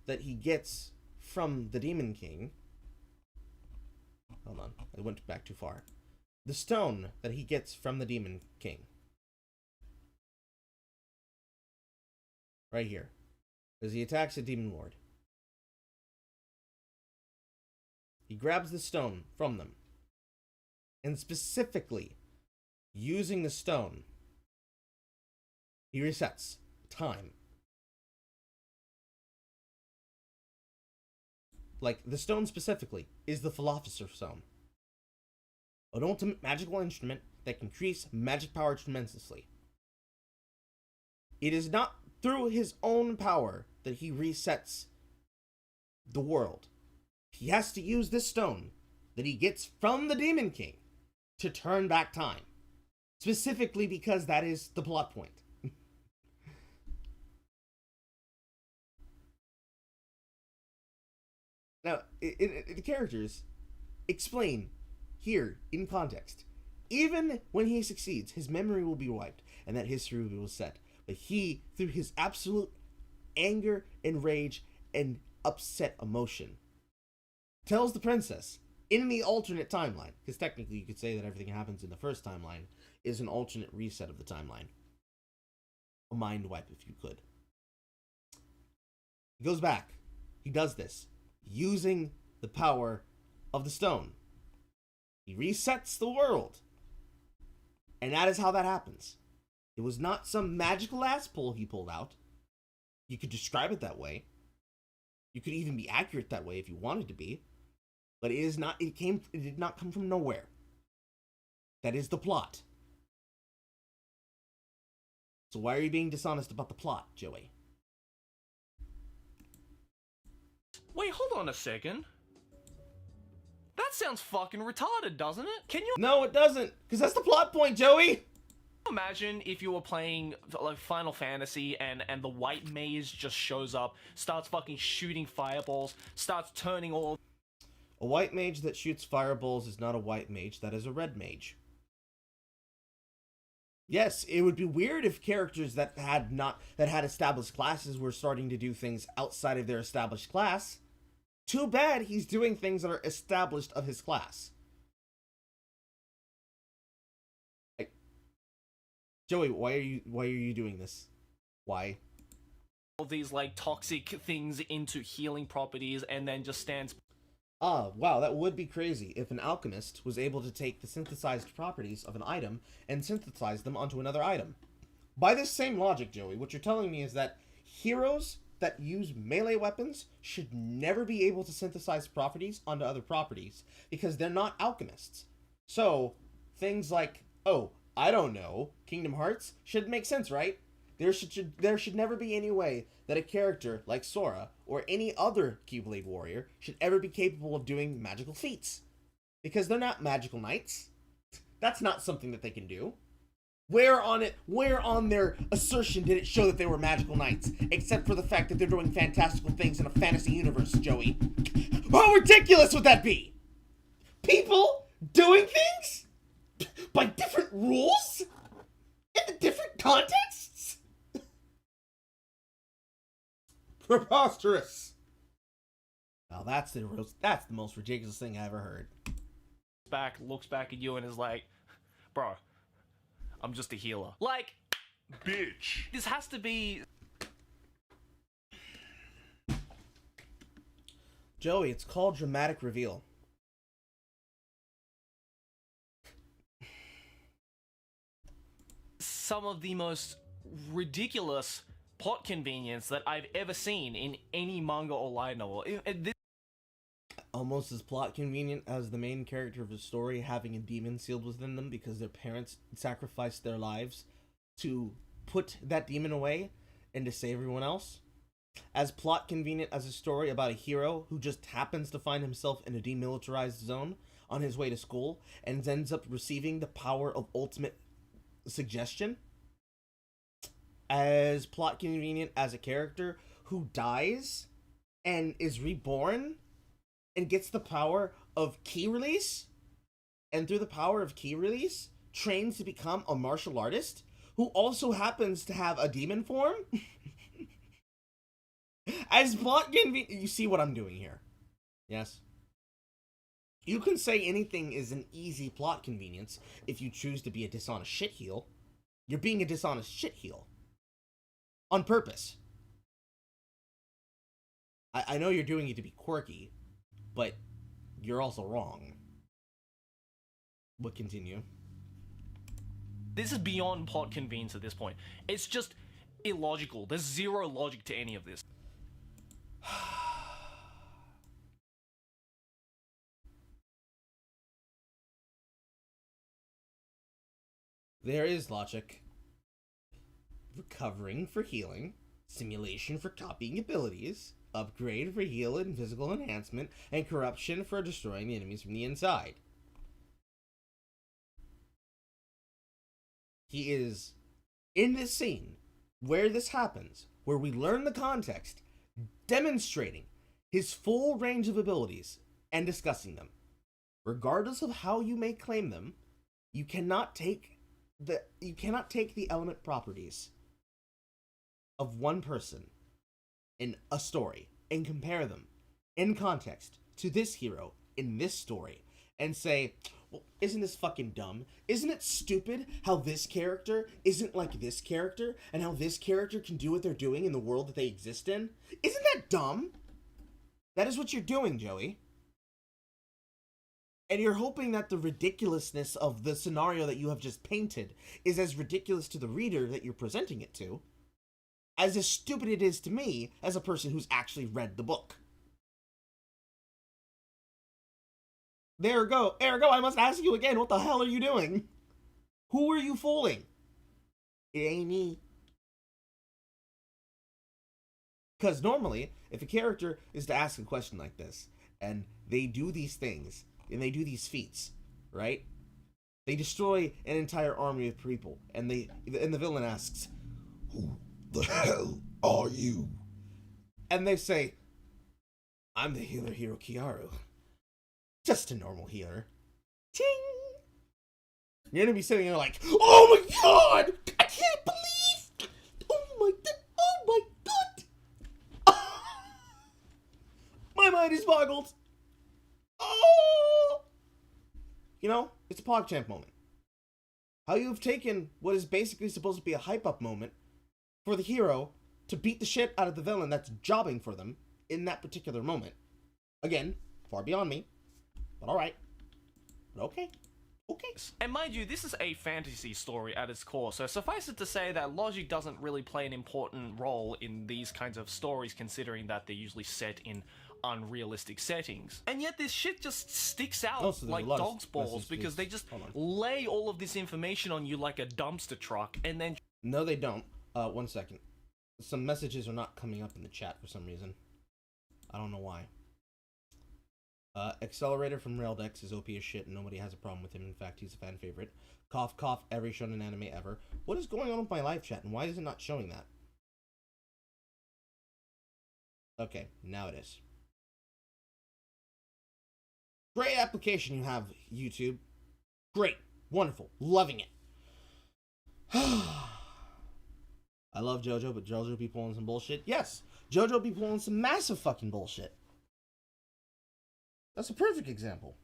Speaker 1: that he gets from the Demon King... Hold on, I went back too far. The stone that he gets from the Demon King. Right here. As he attacks a Demon Lord. He grabs the stone from them. And specifically, using the stone, he resets time. Like, the stone specifically is the Philosopher's Stone. An ultimate magical instrument that can increase magic power tremendously. It is not through his own power that he resets the world. He has to use this stone that he gets from the Demon King to turn back time. Specifically because that is the plot point. Now, the characters explain here in context. Even when he succeeds, his memory will be wiped and that history will be set. But he, through his absolute anger and rage and upset emotion, tells the princess in the alternate timeline, because technically you could say that everything happens in the first timeline, is an alternate reset of the timeline. A mind wipe, if you could. He goes back. He does this using the power of the stone. He resets the world. And that is how that happens. It was not some magical ass pull he pulled out. You could describe it that way. You could even be accurate that way if you wanted to be. But it is not, it did not come from nowhere. That is the plot. So why are you being dishonest about the plot, Joey?
Speaker 3: Wait, hold on a second. That sounds fucking retarded, doesn't it? Can you
Speaker 1: No, it doesn't, because that's the plot point, Joey!
Speaker 3: imagine if you were playing like Final Fantasy and the white mage just shows up, starts fucking shooting fireballs, starts turning all...
Speaker 1: A white mage that shoots fireballs is not a white mage, that is a red mage. Yes, it would be weird if characters that had established classes were starting to do things outside of their established class. Too bad he's doing things that are established of his class. Joey, why are you doing this? Why?
Speaker 3: all these like toxic things into healing properties and then just stands...
Speaker 1: Ah, wow, that would be crazy if an alchemist was able to take the synthesized properties of an item and synthesize them onto another item. By this same logic, Joey, what you're telling me is that heroes that use melee weapons should never be able to synthesize properties onto other properties because they're not alchemists. So, things like, oh, I don't know, Kingdom Hearts should make sense, right? There should never be any way that a character like Sora or any other Keyblade warrior should ever be capable of doing magical feats. Because they're not magical knights. That's not something that they can do. Where on their assertion did it show that they were magical knights? Except for the fact that they're doing fantastical things in a fantasy universe, Joey. How ridiculous would that be? People doing things? By different rules? In different contexts? Preposterous. Now that's the most ridiculous thing I ever heard.
Speaker 3: Looks back at you and is like, bro, I'm just a healer. Like, bitch. This has to be...
Speaker 1: Joey, it's called dramatic reveal.
Speaker 3: Some of the most ridiculous plot convenience that I've ever seen in any manga or light novel.
Speaker 1: Almost as plot convenient as the main character of the story having a demon sealed within them because their parents sacrificed their lives to put that demon away and to save everyone else. As plot convenient as a story about a hero who just happens to find himself in a demilitarized zone on his way to school and ends up receiving the power of ultimate suggestion. As plot convenient as a character who dies and is reborn and gets the power of key release, and through the power of key release, trains to become a martial artist, who also happens to have a demon form. As plot convenient, you see what I'm doing here. Yes? You can say anything is an easy plot convenience if you choose to be a dishonest shitheel. You're being a dishonest shitheel. On purpose. I know you're doing it to be quirky, but you're also wrong. But continue.
Speaker 3: This is beyond plot convenience at this point. It's just illogical. There's zero logic to any of this.
Speaker 1: There is logic. Recovering for healing, simulation for copying abilities, upgrade for heal and physical enhancement, and corruption for destroying the enemies from the inside. He is in this scene where this happens, where we learn the context, demonstrating his full range of abilities and discussing them. Regardless of how you may claim them, you cannot take the element properties of one person in a story and compare them in context to this hero in this story and say, well, isn't this fucking dumb? Isn't it stupid how this character isn't like this character and how this character can do what they're doing in the world that they exist in? Isn't that dumb? That is what you're doing, Joey. And you're hoping that the ridiculousness of the scenario that you have just painted is as ridiculous to the reader that you're presenting it to as stupid it is to me as a person who's actually read the book. Ergo, I must ask you again, what the hell are you doing? Who are you fooling? It ain't me. Because normally, if a character is to ask a question like this, and they do these things, and they do these feats, right? They destroy an entire army of people, and the villain asks, "Who the hell are you?" And they say, "I'm the healer hero Kiaru. Just a normal healer." Ting! You're gonna be sitting there like, "Oh my god! I can't believe! Oh my god! My mind is boggled! Oh!" You know, it's a PogChamp moment. How you have taken what is basically supposed to be a hype-up moment for the hero to beat the shit out of the villain that's jobbing for them in that particular moment. Again, far beyond me, but alright. But okay. Okay.
Speaker 3: And mind you, this is a fantasy story at its core, so suffice it to say that logic doesn't really play an important role in these kinds of stories, considering that they're usually set in unrealistic settings. And yet this shit just sticks out
Speaker 1: Also, there's
Speaker 3: like
Speaker 1: a lot of
Speaker 3: dog's balls because they just
Speaker 1: Hold on.
Speaker 3: lay all of this information on you like a dumpster truck and then...
Speaker 1: No, they don't. 1 second. Some messages are not coming up in the chat for some reason. I don't know why. Accelerator from Raildex is OP as shit and nobody has a problem with him. In fact, he's a fan favorite. Cough, cough, every shonen anime ever. What is going on with my live chat and why is it not showing that? Okay, now it is. Great application you have, YouTube. Great. Wonderful. Loving it. I love JoJo, but JoJo be pulling some bullshit. Yes, JoJo be pulling some massive fucking bullshit. That's a perfect example.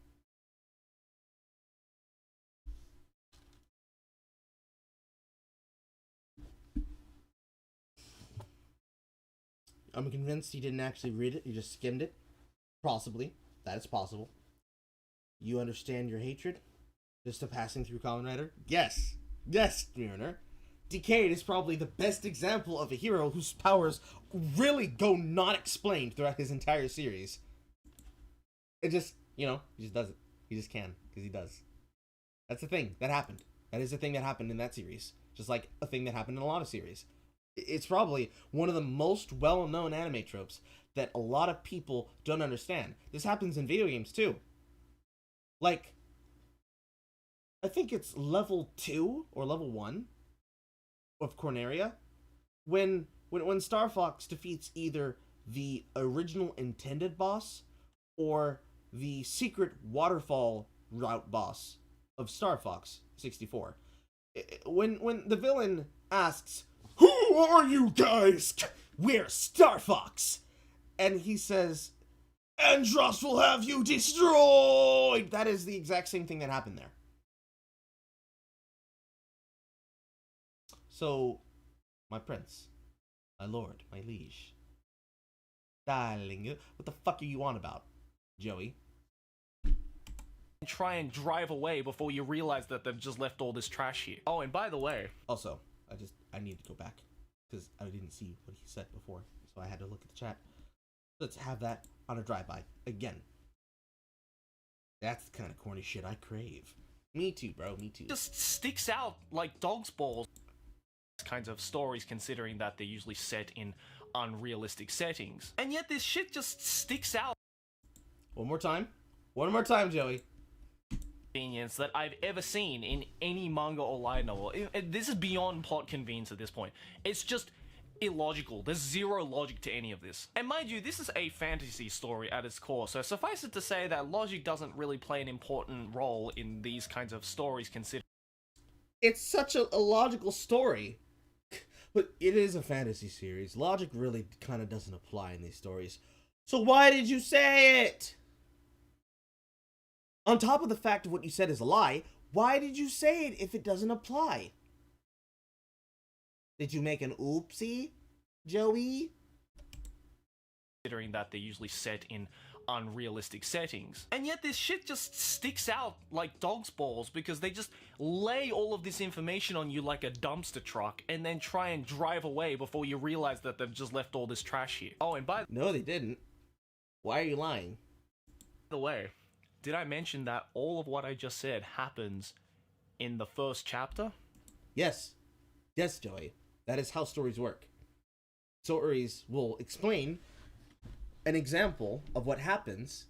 Speaker 1: I'm convinced he didn't actually read it. He just skimmed it. Possibly. That is possible. You understand your hatred? Just a passing through Kamen Rider? Yes. Yes, Mariner. Decade is probably the best example of a hero whose powers really go not explained throughout his entire series. It just, you know, he just does it. He just can, because he does. That's the thing that happened. That is a thing that happened in that series. Just like a thing that happened in a lot of series. It's probably one of the most well-known anime tropes that a lot of people don't understand. This happens in video games too. Like, I think it's level 2 or level 1 of Corneria, when Star Fox defeats either the original intended boss or the secret waterfall route boss of Star Fox 64. When the villain asks, "Who are you guys? We're Star Fox," and he says, "Andros will have you destroyed." That is the exact same thing that happened there. So, my prince, my lord, my liege, darling, what the fuck are you on about, Joey?
Speaker 3: Try and drive away before you realize that they've just left all this trash here. Oh, and by the way...
Speaker 1: Also, I need to go back, because I didn't see what he said before, so I had to look at the chat. Let's have that on a drive-by, again. That's the kind of corny shit I crave. Me too, bro, me too.
Speaker 3: Just sticks out like dog's balls. Kinds of stories, considering that they're usually set in unrealistic settings. And yet this shit just sticks out.
Speaker 1: One more time, Joey.
Speaker 3: Convenience that I've ever seen in any manga or light novel. This is beyond plot convenience at this point. It's just illogical. There's zero logic to any of this. And mind you, this is a fantasy story at its core, so suffice it to say that logic doesn't really play an important role in these kinds of stories, considering
Speaker 1: it's such a logical story. But it is a fantasy series. Logic really kind of doesn't apply in these stories. So why did you say it? On top of the fact of what you said is a lie, why did you say it if it doesn't apply? Did you make an oopsie, Joey?
Speaker 3: Considering that they're usually set in unrealistic settings. And yet this shit just sticks out like dog's balls because they just lay all of this information on you like a dumpster truck and then try and drive away before you realize that they've just left all this trash here. Oh, and by
Speaker 1: No, they didn't. Why are you lying?
Speaker 3: the way, did I mention that all of what I just said happens in the first chapter?
Speaker 1: Yes. Yes, Joey. That is how stories work. Stories will explain an example of what happens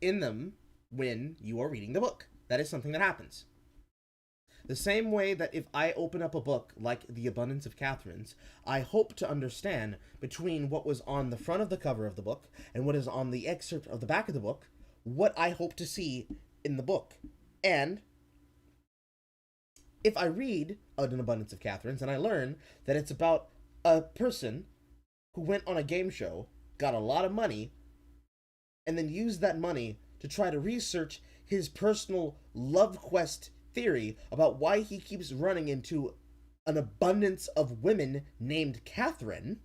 Speaker 1: in them when you are reading the book. That is something that happens. The same way that if I open up a book like The Abundance of Catherines, I hope to understand between what was on the front of the cover of the book and what is on the excerpt of the back of the book, what I hope to see in the book. And if I read An Abundance of Catherines and I learn that it's about a person who went on a game show, got a lot of money, and then used that money to try to research his personal love quest theory about why he keeps running into an abundance of women named Catherine,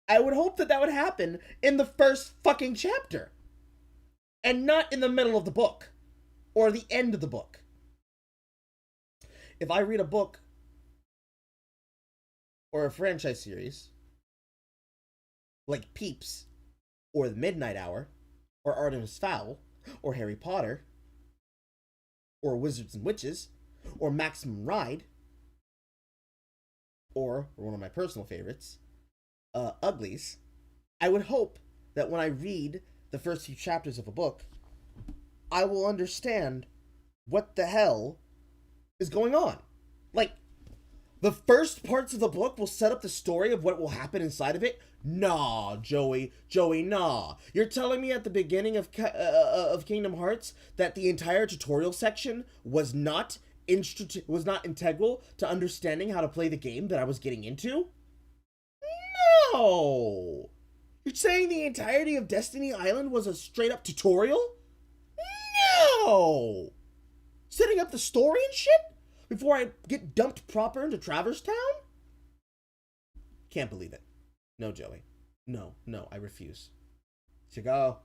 Speaker 1: I would hope that that would happen in the first fucking chapter. And not in the middle of the book. Or the end of the book. if I read a book or a franchise series like Peeps or The Midnight Hour or Artemis Fowl or Harry Potter or Wizards and Witches or Maximum Ride or one of my personal favorites, Uglies, I would hope that when I read the first few chapters of a book, I will understand what the hell is going on. Like, the first parts of the book will set up the story of what will happen inside of it. Nah, Joey, nah. You're telling me at the beginning of Kingdom Hearts that the entire tutorial section was not integral to understanding how to play the game that I was getting into? No! You're saying the entirety of Destiny Island was a straight-up tutorial? No! Setting up the story and shit? Before I get dumped proper into Traverse Town? Can't believe it. No, Joey. No, I refuse. Chigayo.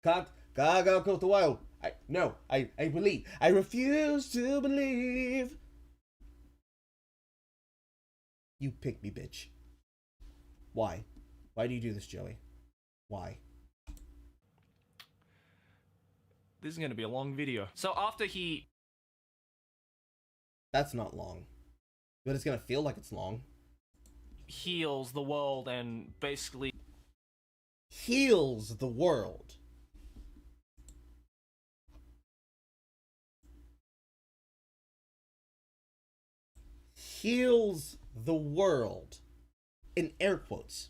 Speaker 1: Gaga go to wild. I believe. I refuse to believe. You pick me, bitch. Why? Why do you do this, Joey? Why?
Speaker 3: This is gonna be a long video. So after he...
Speaker 1: That's not long. But it's gonna feel like it's long.
Speaker 3: heals the world and basically...
Speaker 1: Heals the world. Heals the world. In air quotes.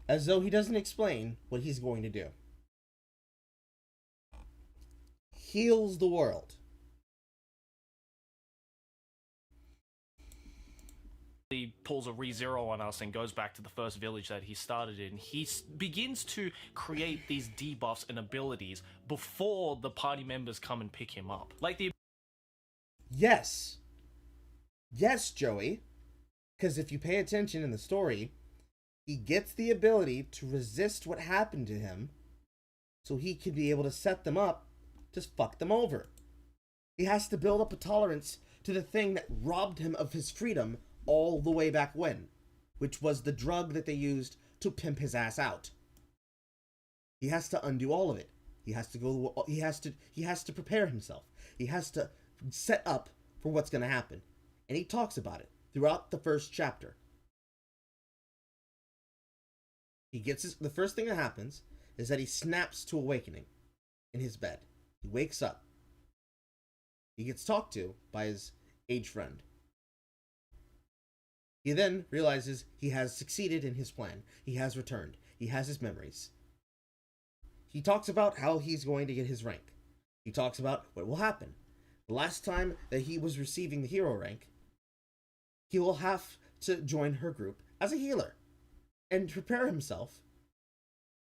Speaker 1: As though he doesn't explain what he's going to do. Heals the world.
Speaker 3: He pulls a ReZero on us and goes back to the first village that he started in. He begins to create these debuffs and abilities before the party members come and pick him up. Like the...
Speaker 1: Yes. Yes, Joey. Because if you pay attention in the story, he gets the ability to resist what happened to him so he can be able to set them up to fuck them over. He has to build up a tolerance to the thing that robbed him of his freedom all the way back when, which was the drug that they used to pimp his ass out. He has to undo all of it. He has to go, he has to prepare himself. He has to set up for what's going to happen. And he talks about it throughout the first chapter. He gets the first thing that happens is that he snaps to awakening in his bed. He wakes up. He gets talked to by his age friend. He then realizes he has succeeded in his plan. He has returned. He has his memories. He talks about how he's going to get his rank. He talks about what will happen. The last time that he was receiving the hero rank, he will have to join her group as a healer and prepare himself.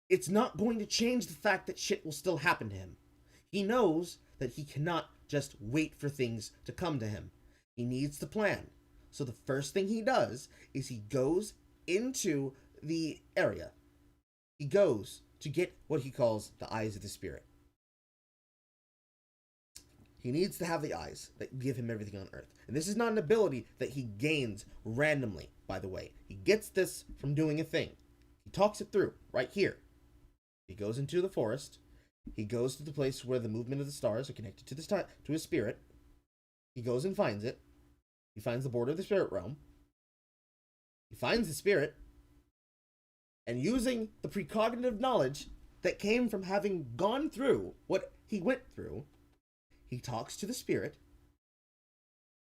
Speaker 1: It's not going to change the fact that shit will still happen to him. He knows that he cannot just wait for things to come to him. He needs to plan. So the first thing he does is he goes into the area. He goes to get what he calls the eyes of the spirit. He needs to have the eyes that give him everything on Earth. And this is not an ability that he gains randomly, by the way. He gets this from doing a thing. He talks it through right here. He goes into the forest. He goes to the place where the movement of the stars are connected to his spirit. He goes and finds it. He finds the border of the spirit realm. He finds the spirit. And using the precognitive knowledge that came from having gone through what he went through, he talks to the spirit.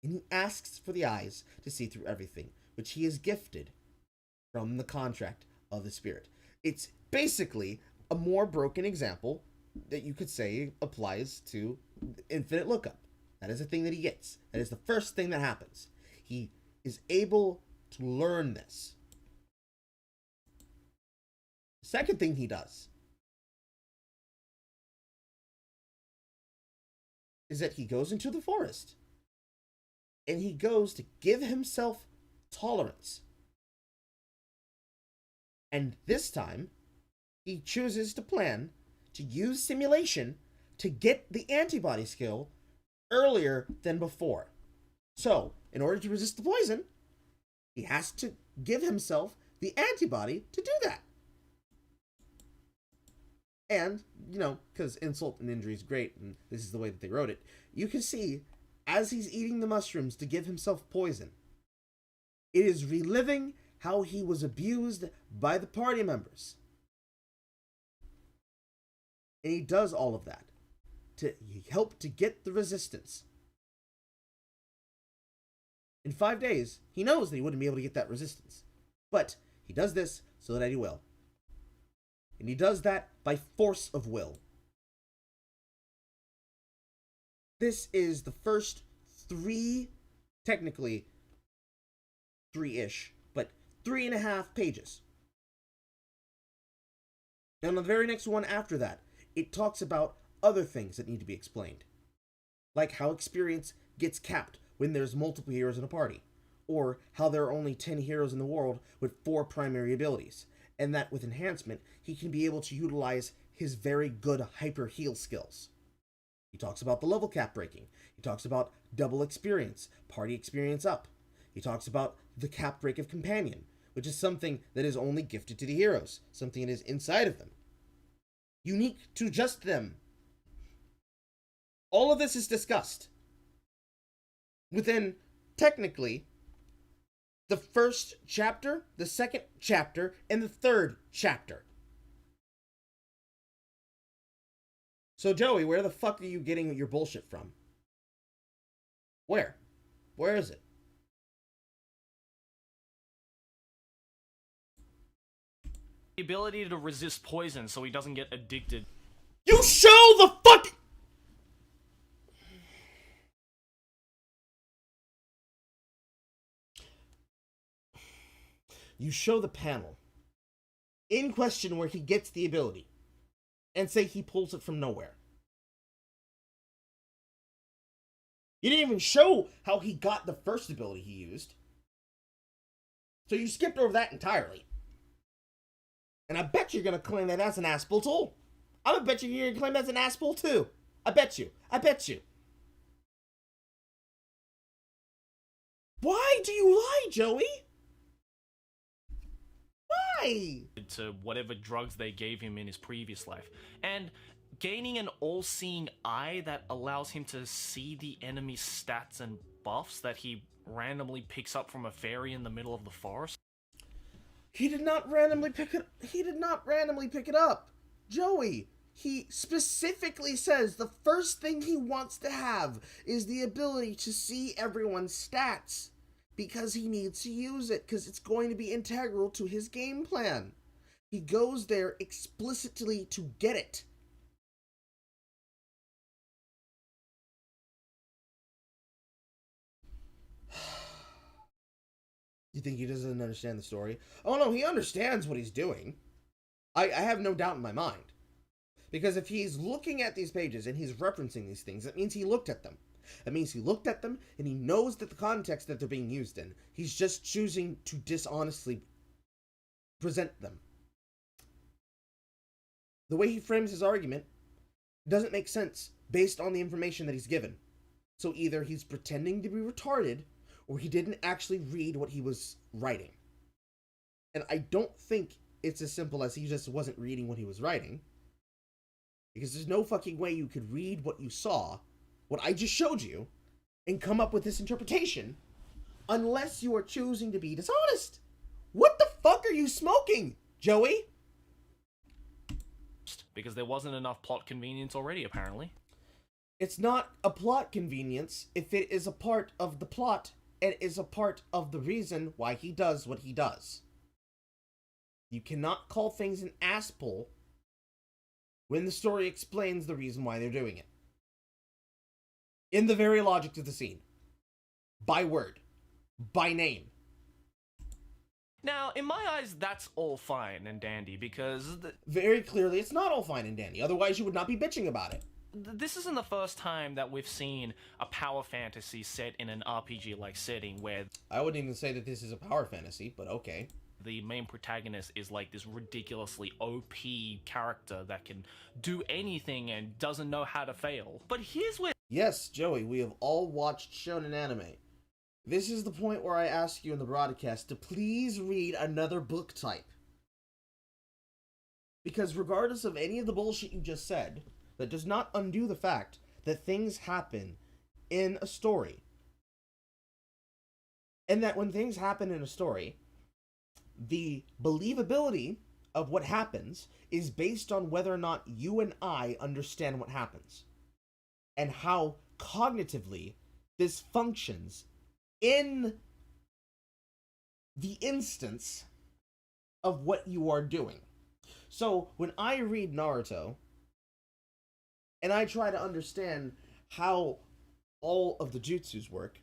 Speaker 1: And he asks for the eyes to see through everything, which he is gifted from the contract of the spirit. It's basically a more broken example that you could say applies to infinite lookup. That is the thing that he gets. That is the first thing that happens. He is able to learn this. The second thing he does is that he goes into the forest and he goes to give himself tolerance. And this time, he chooses to plan to use simulation to get the antibody skill earlier than before. So, in order to resist the poison, he has to give himself the antibody to do that. And, because insult and injury is great, and this is the way that they wrote it, you can see, as he's eating the mushrooms to give himself poison, it is reliving how he was abused by the party members. And he does all of that to help to get the resistance. In 5 days, he knows that he wouldn't be able to get that resistance. But he does this so that he will. And he does that by force of will. This is the first technically 3-ish, but 3.5 pages. And on the very next one after that, it talks about other things that need to be explained. Like how experience gets capped when there's multiple heroes in a party. Or how there are only 10 heroes in the world with 4 primary abilities. And that with enhancement, he can be able to utilize his very good hyper heal skills. He talks about the level cap breaking. He talks about double experience, party experience up. He talks about the cap break of companion, which is something that is only gifted to the heroes, something that is inside of them, unique to just them. All of this is discussed within, technically, the first chapter, the second chapter, and the third chapter. So, Joey, where the fuck are you getting your bullshit from? Where? Where is it?
Speaker 3: The ability to resist poison so he doesn't get addicted.
Speaker 1: You show the fuck... You show the panel in question where he gets the ability and say he pulls it from nowhere. You didn't even show how he got the first ability he used. So you skipped over that entirely. And I bet you're going to claim that that's an Aspel tool. I'm going to bet you're going to claim that's an Aspel too. I bet you. I bet you. Why do you lie, Joey? Why?
Speaker 3: To whatever drugs they gave him in his previous life. And gaining an all-seeing eye that allows him to see the enemy's stats and buffs that he randomly picks up from a fairy in the middle of the forest.
Speaker 1: He did not randomly pick it. He did not randomly pick it up. Joey, he specifically says the first thing he wants to have is the ability to see everyone's stats. Because he needs to use it, because it's going to be integral to his game plan. He goes there explicitly to get it. You think he doesn't understand the story? Oh no, he understands what he's doing. I have no doubt in my mind. Because if he's looking at these pages and he's referencing these things, that means he looked at them. That means he looked at them and he knows that the context that they're being used in. He's just choosing to dishonestly present them. The way he frames his argument doesn't make sense based on the information that he's given. So either he's pretending to be retarded or he didn't actually read what he was writing. And I don't think it's as simple as he just wasn't reading what he was writing. Because there's no fucking way you could read what you saw, what I just showed you, and come up with this interpretation unless you are choosing to be dishonest. What the fuck are you smoking, Joey?
Speaker 3: Because there wasn't enough plot convenience already, apparently.
Speaker 1: It's not a plot convenience if it is a part of the plot and is a part of the reason why he does what he does. You cannot call things an ass-pull when the story explains the reason why they're doing it. In the very logic of the scene. By word. By name.
Speaker 3: Now, in my eyes, that's all fine and dandy, because...
Speaker 1: Very clearly, it's not all fine and dandy. Otherwise, you would not be bitching about it.
Speaker 3: This isn't the first time that we've seen a power fantasy set in an RPG-like setting where...
Speaker 1: I wouldn't even say that this is a power fantasy, but okay.
Speaker 3: The main protagonist is like this ridiculously OP character that can do anything and doesn't know how to fail. But here's where...
Speaker 1: Yes, Joey, we have all watched shonen anime. This is the point where I ask you in the broadcast to please read another book type. Because regardless of any of the bullshit you just said, that does not undo the fact that things happen in a story. And that when things happen in a story, the believability of what happens is based on whether or not you and I understand what happens. And how cognitively this functions in the instance of what you are doing. So when I read Naruto, and I try to understand how all of the jutsus work,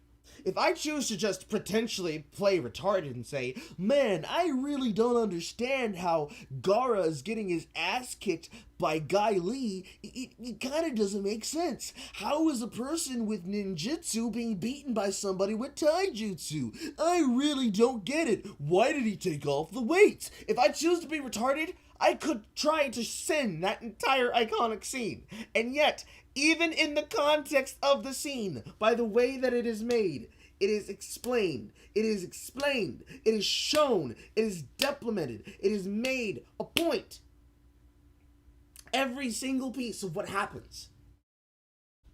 Speaker 1: if I choose to just potentially play retarded and say, man, I really don't understand how Gaara is getting his ass kicked by Guy Lee, it kind of doesn't make sense. How is a person with ninjutsu being beaten by somebody with taijutsu? I really don't get it. Why did he take off the weights? If I choose to be retarded, I could try to send that entire iconic scene. And yet, even in the context of the scene, by the way that it is made, it is explained, it is shown, it is deplemented, it is made a point. Every single piece of what happens,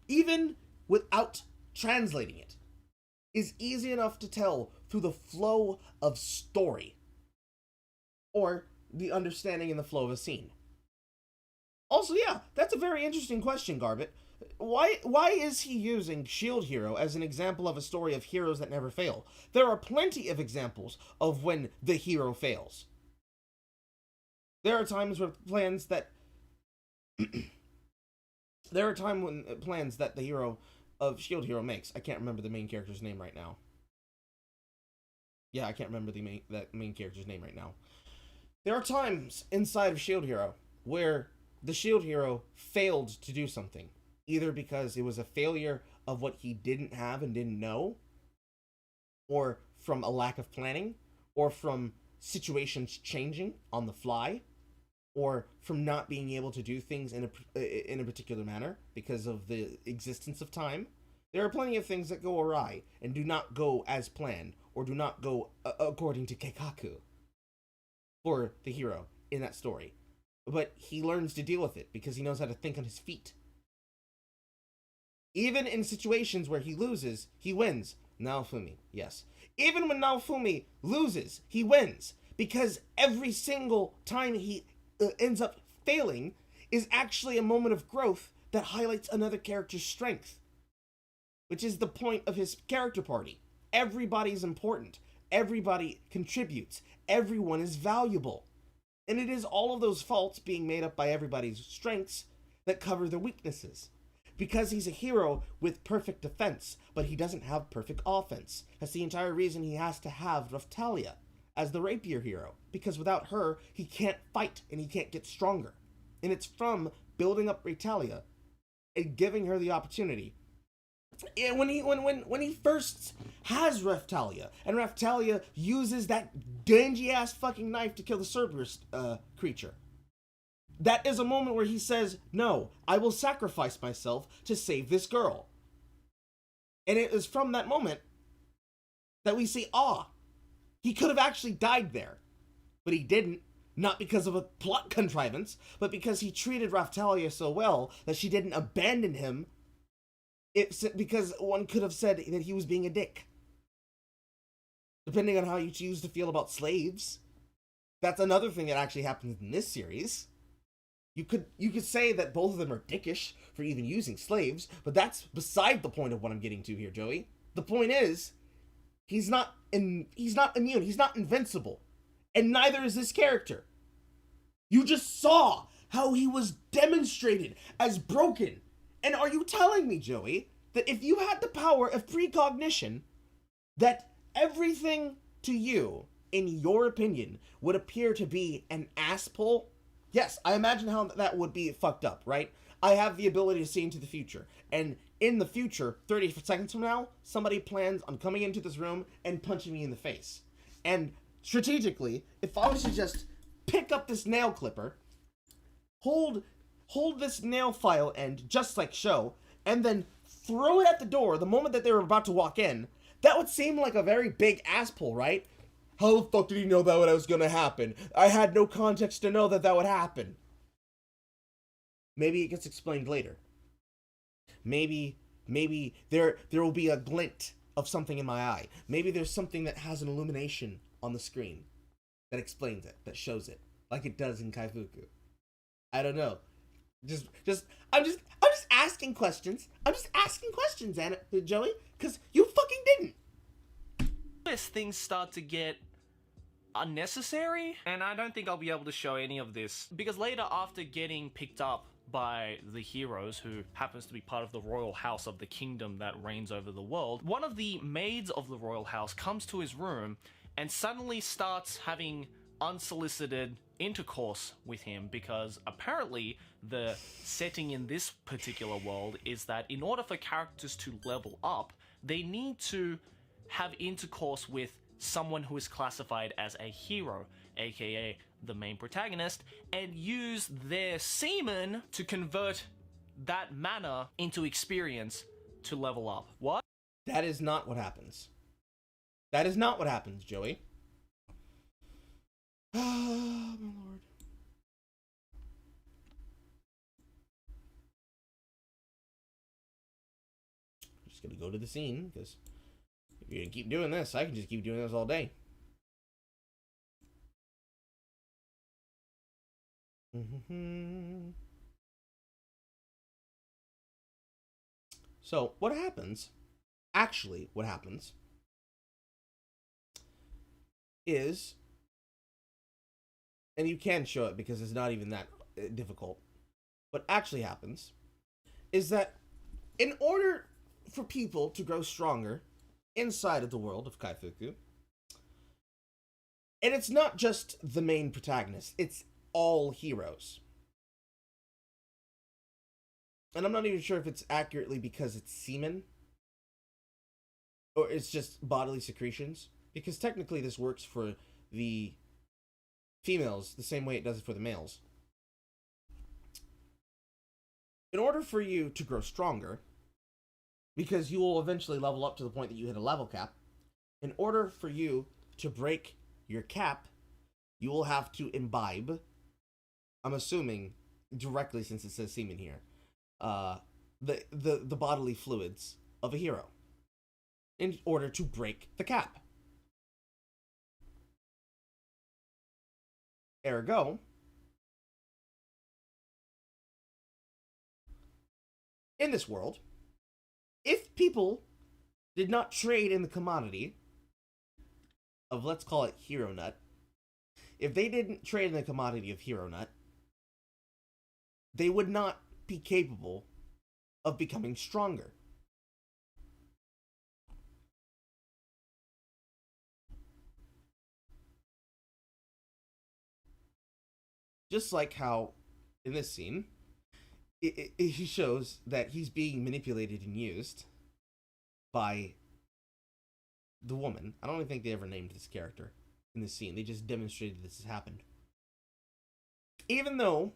Speaker 1: even without translating it, is easy enough to tell through the flow of story, or the understanding in the flow of a scene. Also, yeah, that's a very interesting question, Garbett. Why is he using Shield Hero as an example of a story of heroes that never fail? There are plenty of examples of when the hero fails. There are times where plans that... there are times when plans that the hero of Shield Hero makes. I can't remember the main character's name right now. Yeah, I can't remember that main character's name right now. There are times inside of Shield Hero where the Shield Hero failed to do something, either because it was a failure of what he didn't have and didn't know, or from a lack of planning, or from situations changing on the fly, or from not being able to do things in a particular manner because of the existence of time. There are plenty of things that go awry and do not go as planned, or do not go according to Keikaku for the hero in that story. But he learns to deal with it because he knows how to think on his feet. Even in situations where he loses, he wins. Naofumi, yes. Even when Naofumi loses, he wins. Because every single time he ends up failing is actually a moment of growth that highlights another character's strength. Which is the point of his character party. Everybody's important. Everybody contributes. Everyone is valuable. And it is all of those faults being made up by everybody's strengths that cover their weaknesses. Because he's a hero with perfect defense, but he doesn't have perfect offense. That's the entire reason he has to have Raphtalia as the rapier hero. Because without her, he can't fight and he can't get stronger. And it's from building up Raphtalia and giving her the opportunity. And when he first has Raphtalia, and Raphtalia uses that dingy ass fucking knife to kill the Cerberus creature, that is a moment where he says, no, I will sacrifice myself to save this girl. And it is from that moment that we see, he could have actually died there, but he didn't. Not because of a plot contrivance, but because he treated Raphtalia so well that she didn't abandon him. It's because one could have said that he was being a dick. Depending on how you choose to feel about slaves. That's another thing that actually happens in this series. You could say that both of them are dickish for even using slaves, but that's beside the point of what I'm getting to here, Joey. The point is, he's not immune, he's not invincible, and neither is this character. You just saw how he was demonstrated as broken. And are you telling me, Joey, that if you had the power of precognition, that everything to you, in your opinion, would appear to be an ass pull? Yes, I imagine how that would be fucked up, right? I have the ability to see into the future. And in the future, 30 seconds from now, somebody plans on coming into this room and punching me in the face. And strategically, if I was to just pick up this nail clipper, hold this nail file end just like show, and then throw it at the door the moment that they were about to walk in, that would seem like a very big ass pull, right? How the fuck did he know that was gonna happen? I had no context to know that that would happen. Maybe it gets explained later. Maybe there will be a glint of something in my eye. Maybe there's something that has an illumination on the screen that explains it, that shows it, like it does in Kaifuku. I don't know. I'm just asking questions. I'm just asking questions, Anna, Joey, because you fucking didn't.
Speaker 3: Things start to get unnecessary, and I don't think I'll be able to show any of this, because later, after getting picked up by the heroes, who happens to be part of the royal house of the kingdom that reigns over the world, one of the maids of the royal house comes to his room and suddenly starts having unsolicited intercourse with him, because apparently the setting in this particular world is that in order for characters to level up, they need to have intercourse with someone who is classified as a hero, aka the main protagonist, and use their semen to convert that mana into experience to level up. What?
Speaker 1: That is not what happens. That is not what happens, Joey. Oh, my lord. I'm just gonna go to the scene, because if you're gonna keep doing this, I can just keep doing this all day. So, what happens, actually, what happens, is, and you can show it because it's not even that difficult, what actually happens is that in order for people to grow stronger inside of the world of Kaifuku, and it's not just the main protagonist, it's all heroes. And I'm not even sure if it's accurately because it's semen, or it's just bodily secretions, because technically this works for the females the same way it does it for the males. In order for you to grow stronger, because you will eventually level up to the point that you hit a level cap, in order for you to break your cap, you will have to imbibe, I'm assuming directly since it says semen here, the bodily fluids of a hero in order to break the cap. Ergo, in this world, if people did not trade in the commodity of, let's call it Hero Nut, if they didn't trade in the commodity of Hero Nut, they would not be capable of becoming stronger. Just like how, in this scene, he shows that he's being manipulated and used by the woman. I don't even think they ever named this character in this scene. They just demonstrated this has happened. Even though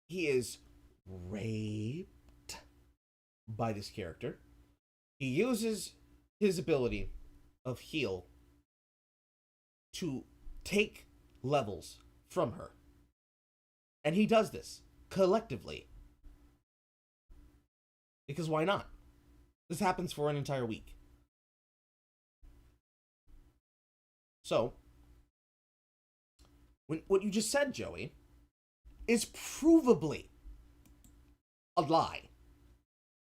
Speaker 1: he is raped by this character, he uses his ability of heal to take levels from her. And he does this collectively. Because why not? This happens for an entire week. So, what you just said, Joey, is provably a lie.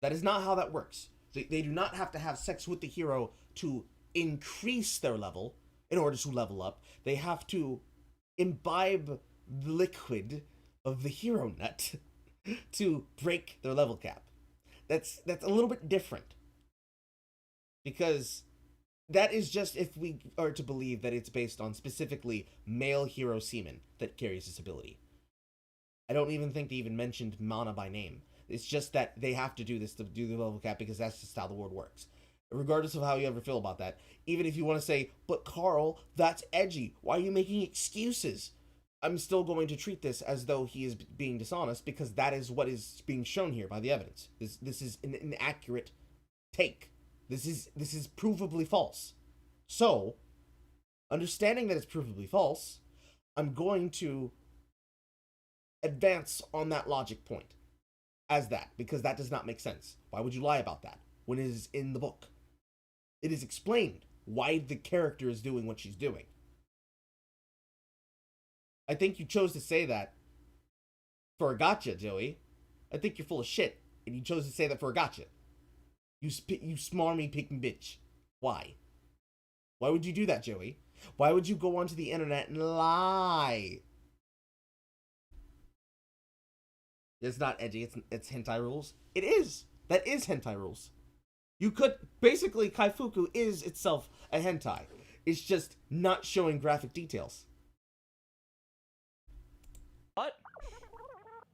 Speaker 1: That is not how that works. They do not have to have sex with the hero to increase their level in order to level up. They have to imbibe the liquid of the hero nut to break their level cap. That's a little bit different. Because that is just if we are to believe that it's based on specifically male hero semen that carries this ability. I don't even think they even mentioned mana by name. It's just that they have to do this to do the level cap because that's just how the world works. Regardless of how you ever feel about that. Even if you want to say, but Carl, that's edgy. Why are you making excuses? I'm still going to treat this as though he is being dishonest because that is what is being shown here by the evidence. This is an inaccurate take. This is provably false. So, understanding that it's provably false, I'm going to advance on that logic point as that, because that does not make sense. Why would you lie about that when it is in the book? It is explained why the character is doing what she's doing. I think you chose to say that for a gotcha, Joey. I think you're full of shit, and you chose to say that for a gotcha. You smarmy picking bitch. Why? Why would you do that, Joey? Why would you go onto the internet and lie? It's not edgy, it's hentai rules. It is. That is hentai rules. You could, basically, Kaifuku is itself a hentai. It's just not showing graphic details.
Speaker 3: What?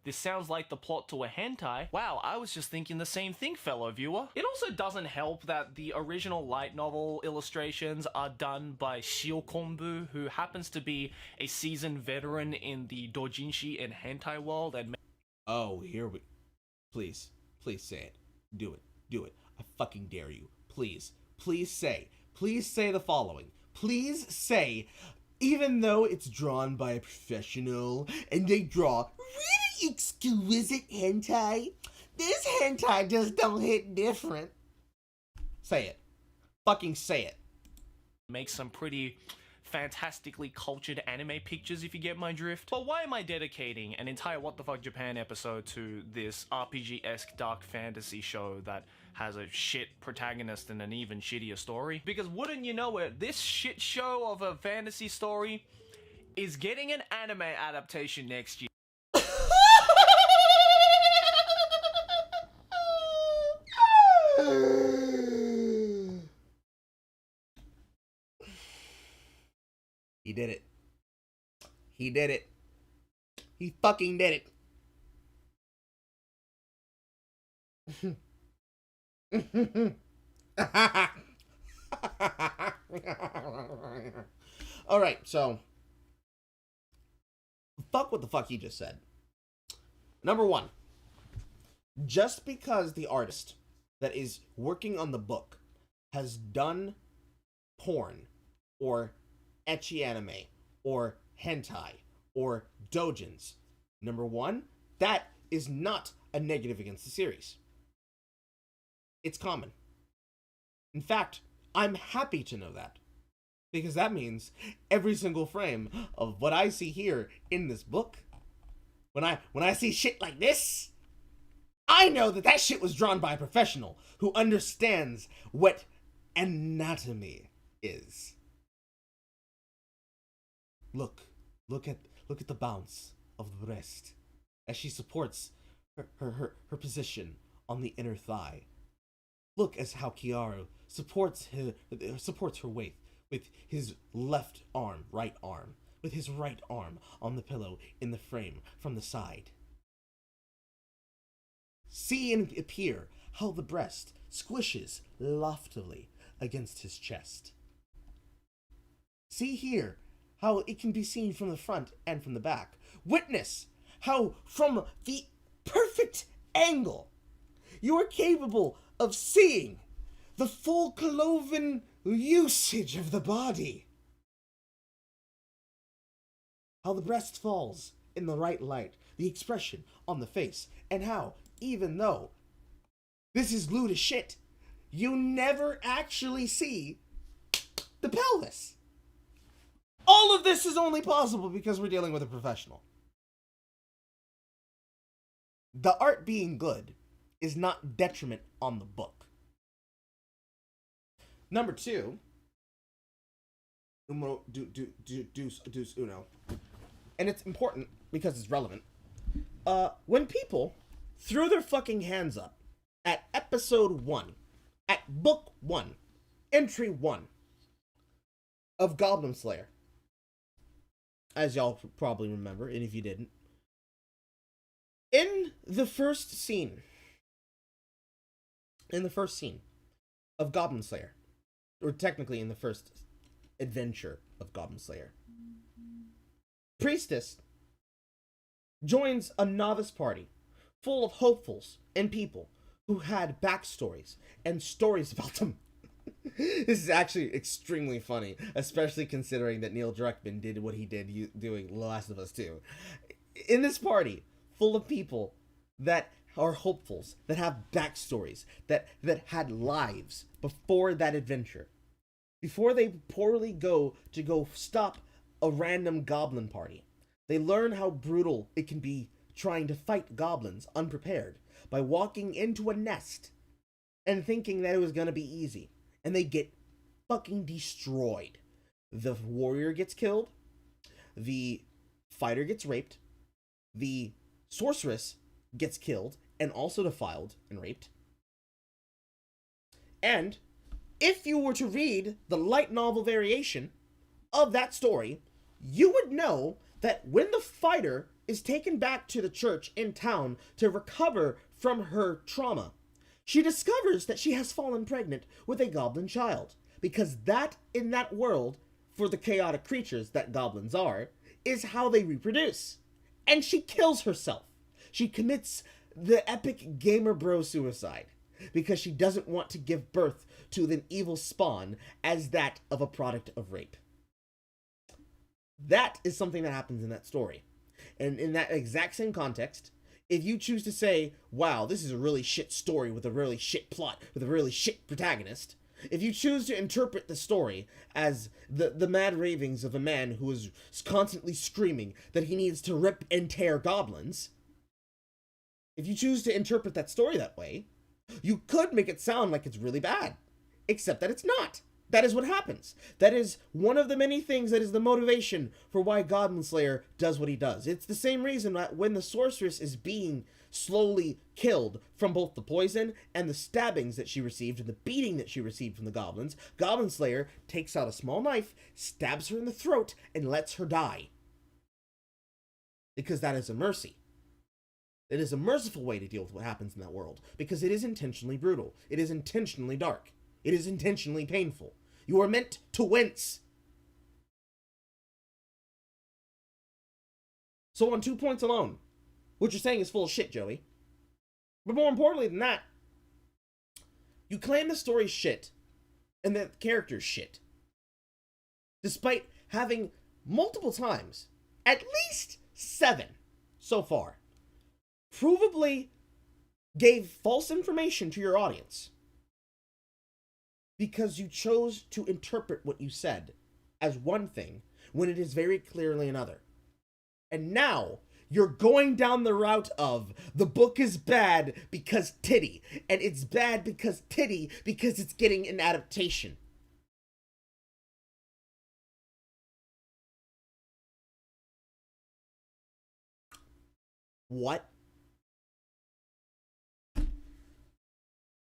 Speaker 3: This sounds like the plot to a hentai. Wow, I was just thinking the same thing, fellow viewer. It also doesn't help that the original light novel illustrations are done by Shiokombu, who happens to be a seasoned veteran in the doujinshi and hentai world. And
Speaker 1: oh, here we... Please say it. Do it. I fucking dare you. Please say the following. Please say, even though it's drawn by a professional and they draw really exquisite hentai, this hentai just don't hit different. Say it. Fucking say it.
Speaker 3: make some pretty fantastically cultured anime pictures, if you get my drift. But why am I dedicating an entire What the Fuck Japan episode to this RPG-esque dark fantasy show that has a shit protagonist and an even shittier story? Because wouldn't you know it, this shit show of a fantasy story is getting an anime adaptation next year.
Speaker 1: He did it. He did it. He fucking did it. Alright, so fuck what the fuck he just said. Number one, just because the artist that is working on the book has done porn or ecchi anime or hentai or doujins, number one, that is not a negative against the series. It's common. In fact, I'm happy to know that, because that means every single frame of what I see here in this book, when I see shit like this, I know that that shit was drawn by a professional who understands what anatomy is. Look at the bounce of the breast as she supports her position on the inner thigh. Look as how Kiaru supports her weight with his left arm, right arm, with his right arm on the pillow in the frame from the side. See and appear how the breast squishes loftily against his chest. See here how it can be seen from the front and from the back. Witness how from the perfect angle you are capable of seeing the full cloven usage of the body. How the breast falls in the right light, the expression on the face, and how, even though this is lewd as shit, you never actually see the pelvis. All of this is only possible because we're dealing with a professional. The art being good is not detriment on the book. Number two, uno, deuce uno. And it's important because it's relevant. When people threw their fucking hands up at episode 1, at book 1, entry 1 of Goblin Slayer, as y'all probably remember, and if you didn't, in the first scene of Goblin Slayer, or technically in the first adventure of Goblin Slayer, Priestess joins a novice party full of hopefuls and people who had backstories and stories about them. This is actually extremely funny, especially considering that Neil Druckmann did what he did doing Last of Us 2. In this party, full of people that are hopefuls, that have backstories, that had lives before that adventure, before they poorly go stop a random goblin party, they learn how brutal it can be trying to fight goblins unprepared by walking into a nest and thinking that it was gonna be easy. And they get fucking destroyed. The warrior gets killed. The fighter gets raped. The sorceress gets killed and also defiled and raped. And if you were to read the light novel variation of that story, you would know that when the fighter is taken back to the church in town to recover from her trauma, she discovers that she has fallen pregnant with a goblin child, because that, in that world, for the chaotic creatures that goblins are, is how they reproduce. And she kills herself. She commits the epic gamer bro suicide, because she doesn't want to give birth to an evil spawn as that of a product of rape. That is something that happens in that story. And in that exact same context, if you choose to say, wow, this is a really shit story with a really shit plot, with a really shit protagonist, if you choose to interpret the story as the mad ravings of a man who is constantly screaming that he needs to rip and tear goblins, if you choose to interpret that story that way, you could make it sound like it's really bad. Except that it's not. That is what happens. That is one of the many things that is the motivation for why Goblin Slayer does what he does. It's the same reason that when the sorceress is being slowly killed from both the poison and the stabbings that she received and the beating that she received from the goblins, Goblin Slayer takes out a small knife, stabs her in the throat, and lets her die. Because that is a mercy. It is a merciful way to deal with what happens in that world, because it is intentionally brutal. It is intentionally dark. It is intentionally painful. You are meant to wince. So on 2 points alone, what you're saying is full of shit, Joey. But more importantly than that, you claim the story's shit and that the character's shit, despite having multiple times, at least 7 so far, provably gave false information to your audience. Because you chose to interpret what you said as one thing when it is very clearly another. And now you're going down the route of the book is bad because titty, and it's bad because titty because it's getting an adaptation. What?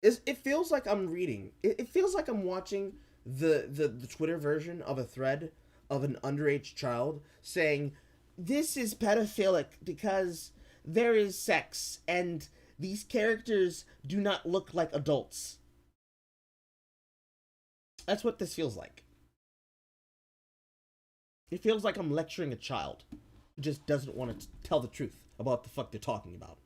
Speaker 1: It feels like I'm reading. It feels like I'm watching the Twitter version of a thread of an underage child saying, this is pedophilic because there is sex and these characters do not look like adults. That's what this feels like. It feels like I'm lecturing a child who just doesn't want to tell the truth about what the fuck they're talking about.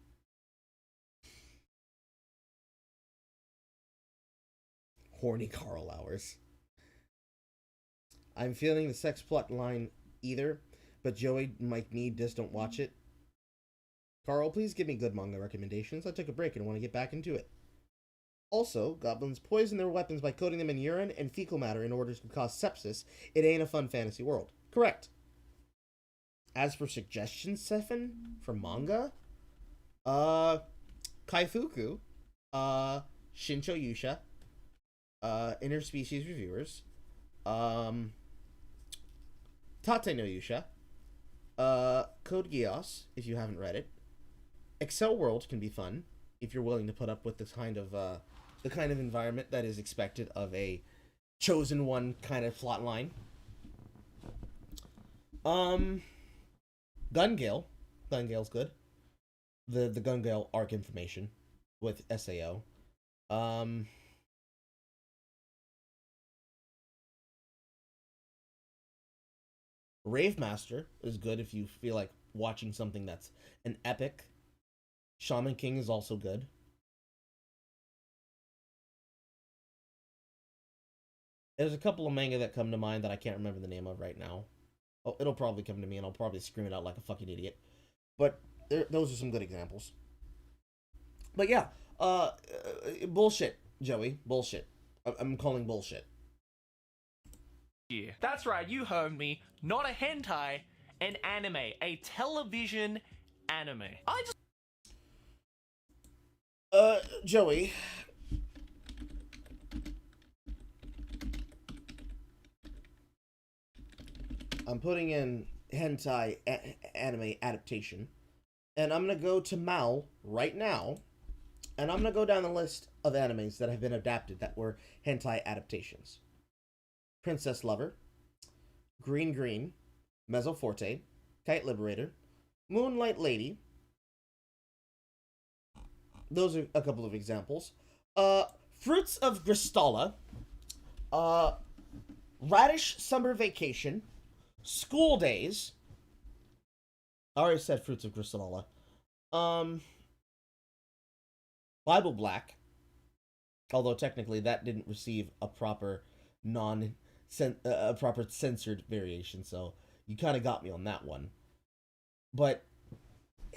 Speaker 1: Horny Carl hours. I'm feeling the sex plot line either, but Joey might need just don't watch it. Carl, please give me good manga recommendations. I took a break and want to get back into it. Also, goblins poison their weapons by coating them in urine and fecal matter in order to cause sepsis. It ain't a fun fantasy world. Correct. As for suggestions, Stefan, for manga, Kaifuku, Shincho Yusha, Interspecies Reviewers, Tate no Yusha, Code Geass, if you haven't read it. Excel World can be fun if you're willing to put up with this kind of the kind of environment that is expected of a chosen one kind of plot line. Gun Gale. Gun Gale's good. The Gun Gale arc information with SAO. Rave Master is good if you feel like watching something that's an epic. Shaman King is also good. There's a couple of manga that come to mind that I can't remember the name of right now. Oh, it'll probably come to me, and I'll probably scream it out like a fucking idiot. But those are some good examples. But yeah, bullshit, Joey. Bullshit. I'm calling bullshit.
Speaker 3: Yeah. That's right, you heard me. Not a hentai, an anime. A television anime.
Speaker 1: Joey. I'm putting in hentai anime adaptation. And I'm going to go to Mal right now. And I'm going to go down the list of animes that have been adapted that were hentai adaptations. Princess Lover, Green Green, Mezzoforte, Kite Liberator, Moonlight Lady. Those are a couple of examples. Fruits of Gristala, Radish Summer Vacation, School Days. I already said Fruits of Gristala. Bible Black. Although technically that didn't receive a proper proper censored variation, so you kind of got me on that one. But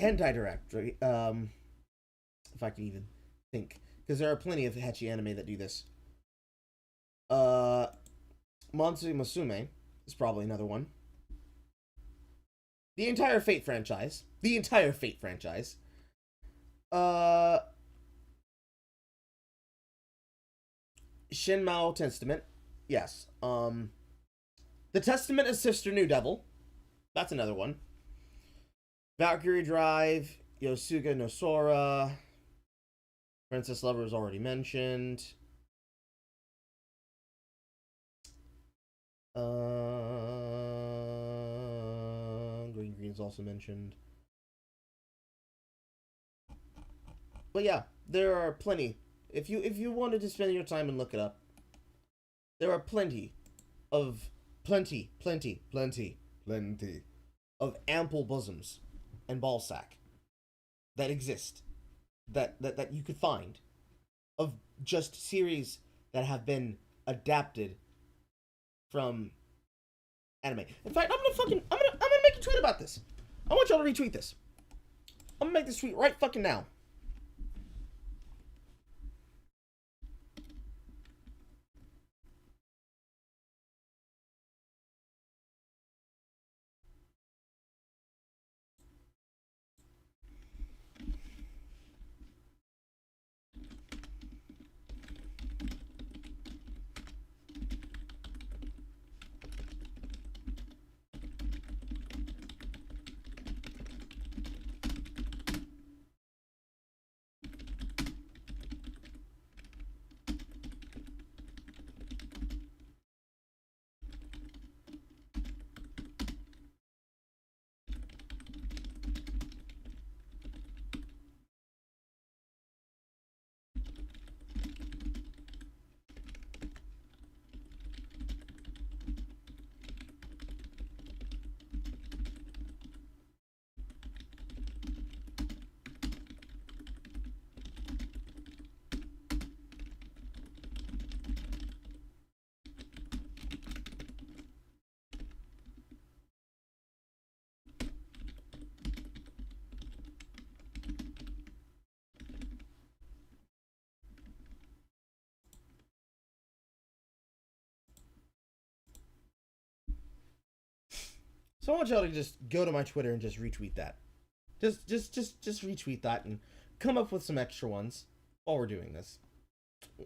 Speaker 1: hentai directory, if I can even think, because there are plenty of ecchi anime that do this. Mansui Musume is probably another one. The entire Fate franchise. Shinmao Testament. Yes. The Testament of Sister New Devil. That's another one. Valkyrie Drive. Yosuga no Sora. Princess Lover was already mentioned. Green Green's also mentioned. But yeah, there are plenty. If you wanted to spend your time and look it up, there are plenty of ample bosoms and ballsack that exist that you could find of just series that have been adapted from anime. In fact, I'm gonna make a tweet about this. I want y'all to retweet this. I'm gonna make this tweet right fucking now. So I want y'all to just go to my Twitter and just retweet that. Just retweet that and come up with some extra ones while we're doing this.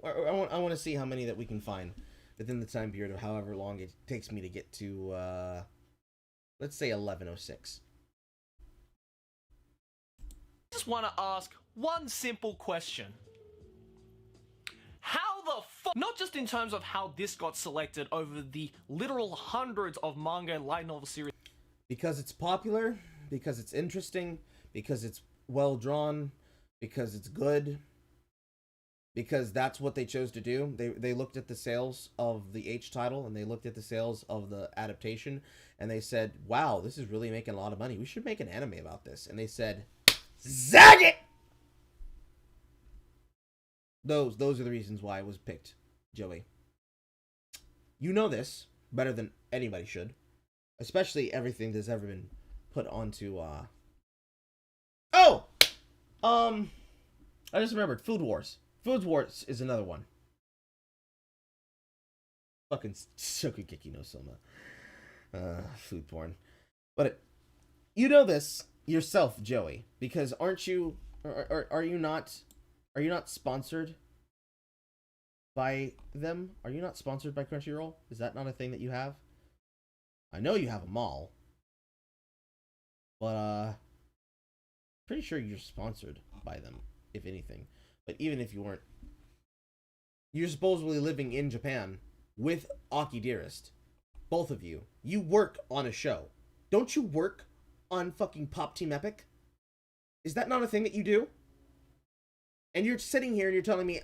Speaker 1: I want to see how many that we can find within the time period of however long it takes me to get to, let's say 11:06.
Speaker 3: I just want to ask one simple question. How the fuck? Not just in terms of how this got selected over the literal hundreds of manga and light novel series.
Speaker 1: Because it's popular, because it's interesting, because it's well drawn, because it's good, because that's what they chose to do. They looked at the sales of the H title and they looked at the sales of the adaptation and they said, wow, this is really making a lot of money. We should make an anime about this. And they said, zag it! Those are the reasons why it was picked, Joey. You know this better than anybody should. Especially everything that's ever been put onto, Oh! I just remembered. Food Wars. Food Wars is another one. Fucking Shokugeki no Soma. Food porn. But you know this yourself, Joey, because aren't you... Are you not sponsored by them? Are you not sponsored by Crunchyroll? Is that not a thing that you have? I know you have a mall, but pretty sure you're sponsored by them, if anything. But even if you weren't, you're supposedly living in Japan with Aki Dearest. Both of you. You work on a show. Don't you work on fucking Pop Team Epic? Is that not a thing that you do? And you're sitting here and you're telling me,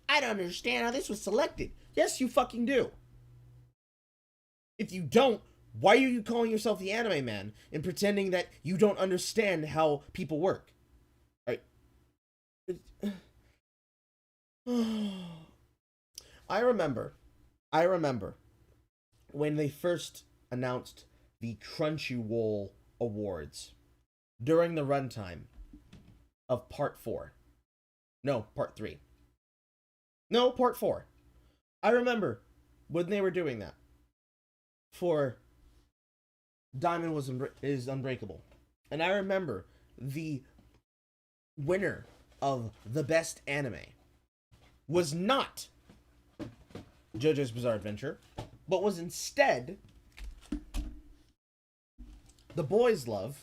Speaker 1: I don't understand how this was selected. Yes, you fucking do. If you don't, why are you calling yourself the Anime Man and pretending that you don't understand how people work? Right? I remember when they first announced the Crunchyroll Awards during the runtime of Part 4. No, Part 3. No, Part 4. I remember when they were doing that for Diamond is Unbreakable. And I remember the winner of the best anime was not JoJo's Bizarre Adventure, but was instead the boys' love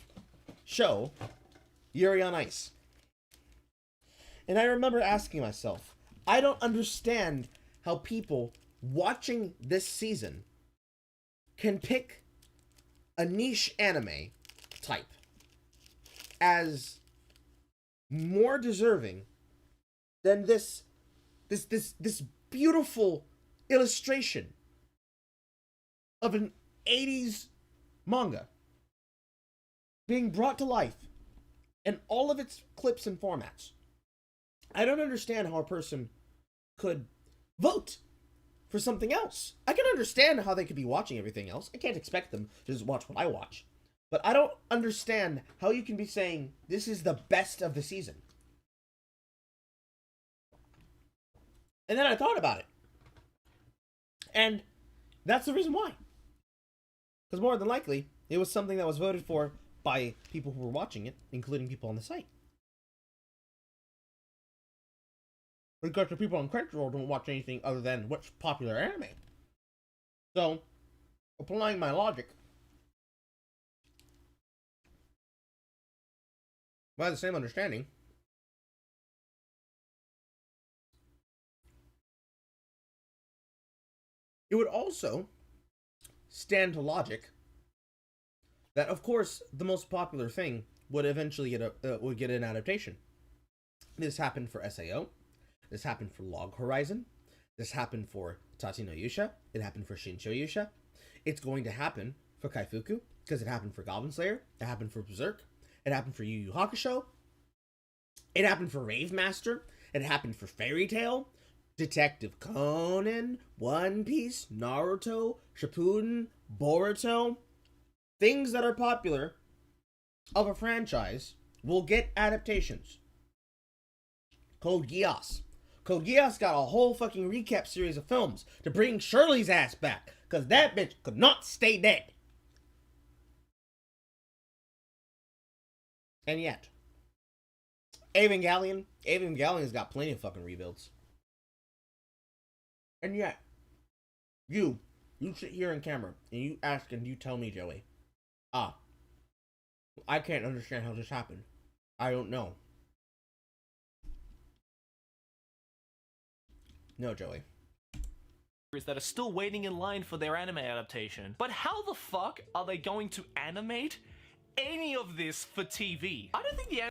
Speaker 1: show, Yuri on Ice. And I remember asking myself, I don't understand how people watching this season can pick a niche anime type as more deserving than this beautiful illustration of an 80s manga being brought to life in all of its clips and formats. I don't understand how a person could vote for something else. I can understand how they could be watching everything else. I can't expect them to just watch what I watch. But I don't understand how you can be saying this is the best of the season. And then I thought about it. And that's the reason why. Because more than likely, it was something that was voted for by people who were watching it, including people on the site. Because the people on Crunchyroll don't watch anything other than what's popular anime. So, applying my logic, by the same understanding, it would also stand to logic that, of course, the most popular thing would eventually get an adaptation. This happened for SAO. This happened for Log Horizon. This happened for Tati no Yusha. It happened for Shincho Yusha. It's going to happen for Kaifuku, because it happened for Goblin Slayer. It happened for Berserk. It happened for Yu Yu Hakusho. It happened for Rave Master. It happened for Fairy Tail, Detective Conan, One Piece, Naruto, Shippuden, Boruto. Things that are popular of a franchise will get adaptations. Code Geass. Code Geass got a whole fucking recap series of films to bring Shirley's ass back, because that bitch could not stay dead. And yet, Evangelion's got plenty of fucking rebuilds. And yet, you sit here in camera, and you ask and you tell me, Joey, I can't understand how this happened. I don't know. No, Joey.
Speaker 3: That are still waiting in line for their anime adaptation. But how the fuck are they going to animate any of this for TV? I don't think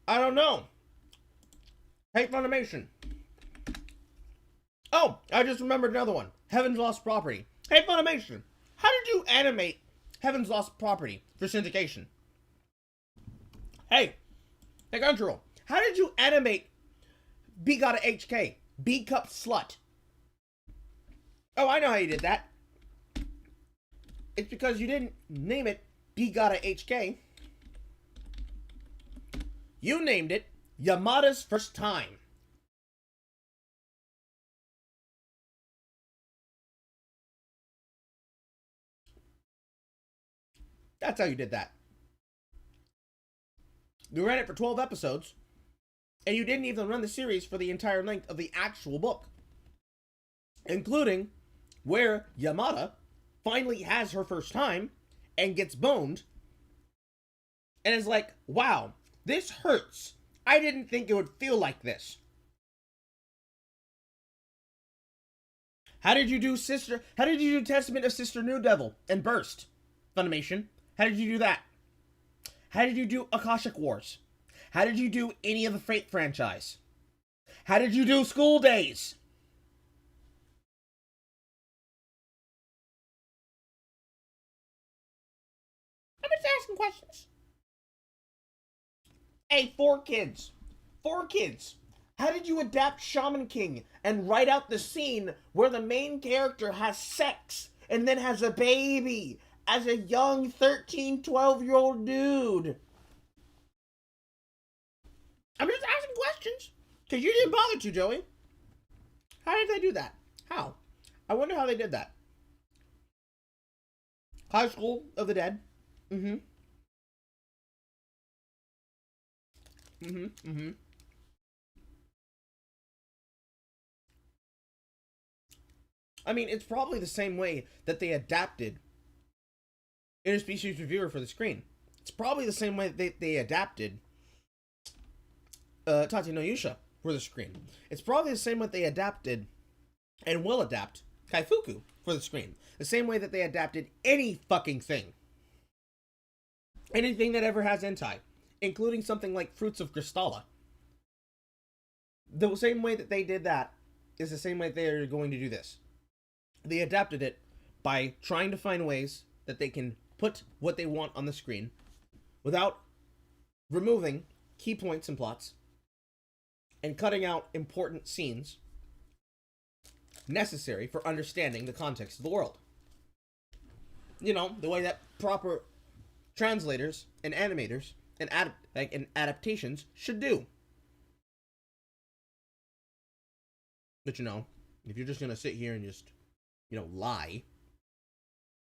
Speaker 1: I don't know. Hate Funimation. Oh, I just remembered another one. Heaven's Lost Property. Hate Funimation. How did you animate Heaven's Lost Property for syndication? Hey Crunchyroll. How did you animate B Gotta HK? B Cup Slut Oh, I know how you did that. It's because you didn't name it Bigata HK. You named it Yamada's First Time. That's how you did that. You ran it for 12 episodes, and you didn't even run the series for the entire length of the actual book, including where Yamada finally has her first time and gets boned and is like, wow, this hurts. I didn't think it would feel like this. How did you do Testament of Sister New Devil and Burst, Funimation? How did you do that? How did you do Akashic Wars? How did you do any of the Fate franchise? How did you do School Days? I'm just asking questions. Hey, 4 kids. 4 kids. How did you adapt Shaman King and write out the scene where the main character has sex and then has a baby as a young 13, 12-year-old dude? I'm just asking questions. Because you didn't bother to, Joey. How did they do that? How? I wonder how they did that. High School of the Dead. Mm-hmm. Mm-hmm. Mm-hmm. I mean, it's probably the same way that they adapted Interspecies Reviewer for the screen. It's probably the same way that they adapted Tate no Yusha for the screen. It's probably the same way they adapted and will adapt Kaifuku for the screen. The same way that they adapted any fucking thing. Anything that ever has hentai, including something like Fruits of Crystalla. The same way that they did that is the same way they're going to do this. They adapted it by trying to find ways that they can put what they want on the screen without removing key points and plots and cutting out important scenes necessary for understanding the context of the world. You know, the way that proper translators and animators and adaptations should do. But you know, if you're just gonna sit here and just, you know, lie,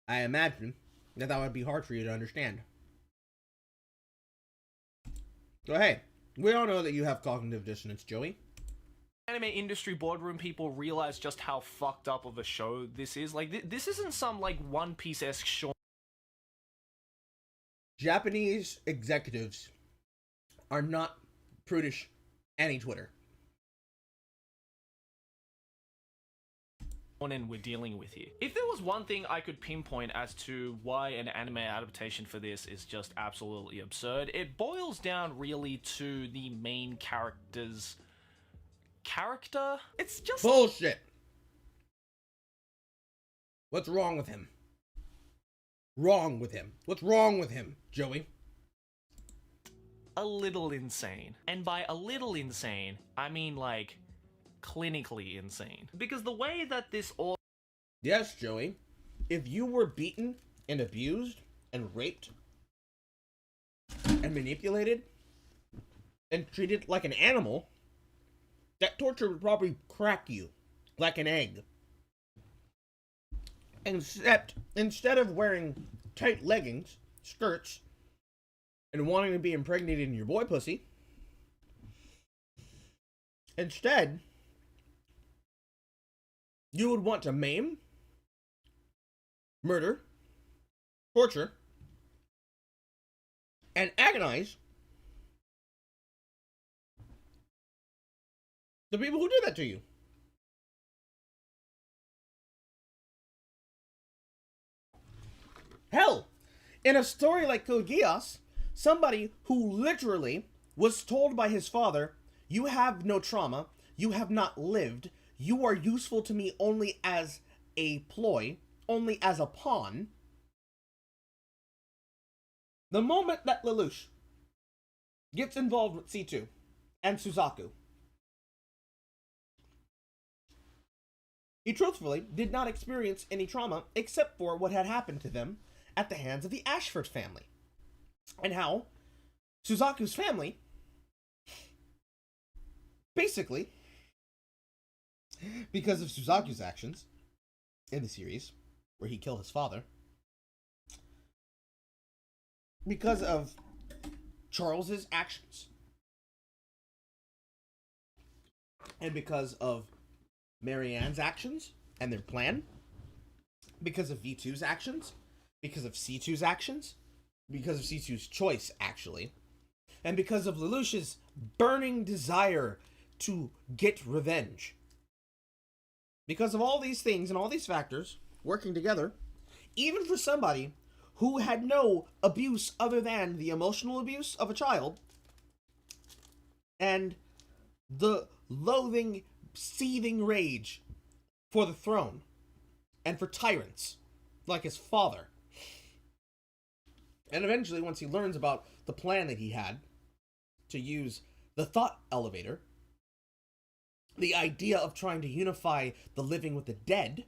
Speaker 1: I imagine that would be hard for you to understand. So hey, we all know that you have cognitive dissonance, Joey.
Speaker 3: Anime industry boardroom people realize just how fucked up of a show this is. Like, this isn't some, like, One Piece-esque show.
Speaker 1: Japanese executives are not prudish anti-Twitter.
Speaker 3: And we're dealing with here. If there was one thing I could pinpoint as to why an anime adaptation for this is just absolutely absurd, it boils down really to the main character's character. It's just
Speaker 1: bullshit. What's wrong with him? Wrong with him? What's wrong with him, Joey?
Speaker 3: A little insane. And by a little insane, I mean like clinically insane. Because the way that this all...
Speaker 1: Yes, Joey. If you were beaten and abused and raped and manipulated and treated like an animal, that torture would probably crack you like an egg. Except, instead of wearing tight leggings, skirts, and wanting to be impregnated in your boy pussy, instead, you would want to maim, murder, torture, and agonize the people who did that to you. Hell, in a story like Code Geass, somebody who literally was told by his father, you have no trauma, you have not lived, you are useful to me only as a ploy, only as a pawn. The moment that Lelouch gets involved with C2 and Suzaku, He truthfully did not experience any trauma except for what had happened to them at the hands of the Ashford family, and how Suzaku's family basically, because of Suzaku's actions in the series, where he killed his father, because of Charles's actions, and because of Marianne's actions and their plan, because of V2's actions, because of C2's actions, because of C2's choice, actually, and because of Lelouch's burning desire to get revenge. Because of all these things and all these factors working together, even for somebody who had no abuse other than the emotional abuse of a child and the loathing, seething rage for the throne and for tyrants like his father. And eventually, once he learns about the plan that he had to use the thought elevator, the idea of trying to unify the living with the dead,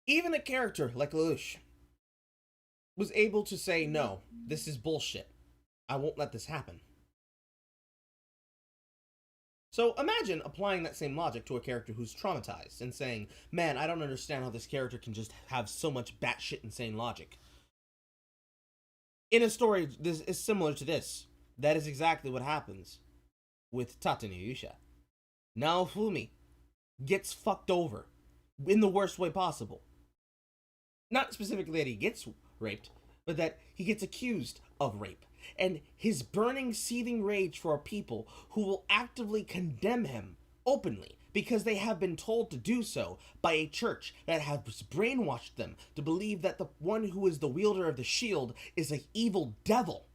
Speaker 1: even a character like Lelouch was able to say, no, this is bullshit. I won't let this happen. So imagine applying that same logic to a character who's traumatized and saying, man, I don't understand how this character can just have so much batshit insane logic. In a story this is similar to this, that is exactly what happens with Tatani Yusha. Naofumi gets fucked over in the worst way possible. Not specifically that he gets raped, but that he gets accused of rape. And his burning, seething rage for a people who will actively condemn him openly because they have been told to do so by a church that has brainwashed them to believe that the one who is the wielder of the shield is an evil devil.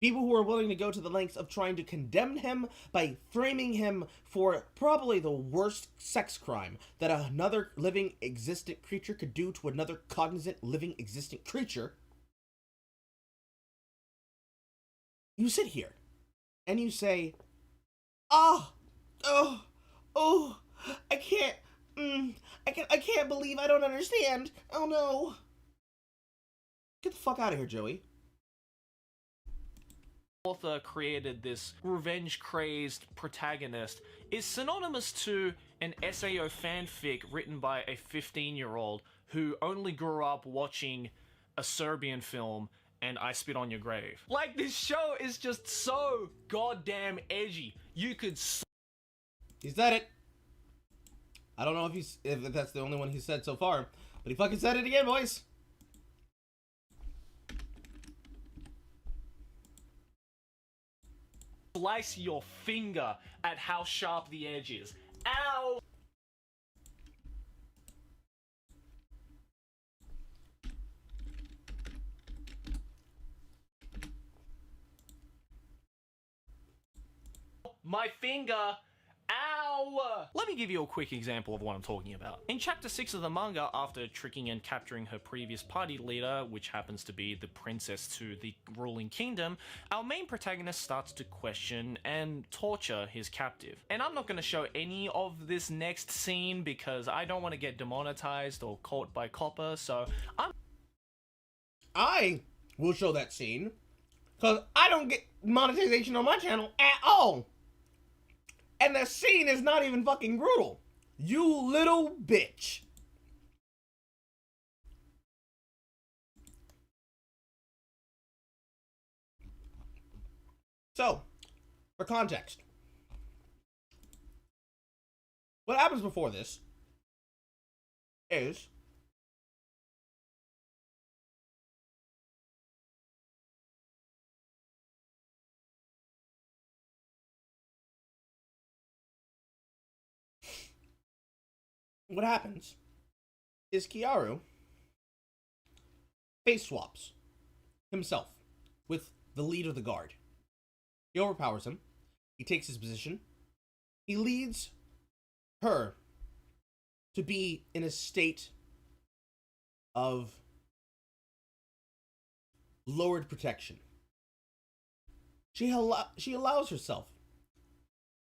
Speaker 1: People who are willing to go to the lengths of trying to condemn him by framing him for probably the worst sex crime that another living existent creature could do to another cognizant living existent creature. You sit here and you say, I can't believe I don't understand. Oh no. Get the fuck out of here, Joey.
Speaker 3: Author created this revenge-crazed protagonist is synonymous to an SAO fanfic written by a 15-year-old who only grew up watching a Serbian film and I Spit on Your Grave. Like, this show is just so goddamn edgy. You could...
Speaker 1: He said it. I don't know if that's the only one he said so far, but he fucking said it again, boys.
Speaker 3: Slice your finger at how sharp the edge is. Ow! My finger! Ow! Let me give you a quick example of what I'm talking about. In chapter 6 of the manga, after tricking and capturing her previous party leader, which happens to be the princess to the ruling kingdom, our main protagonist starts to question and torture his captive. And I'm not going to show any of this next scene because I don't want to get demonetized or caught by copper, so
Speaker 1: I will show that scene because I don't get monetization on my channel at all. And the scene is not even fucking brutal. You little bitch. So, for context, what happens before this is what happens is Kiaru face swaps himself with the leader of the guard. He overpowers him. He takes his position. He leads her to be in a state of lowered protection. She allows herself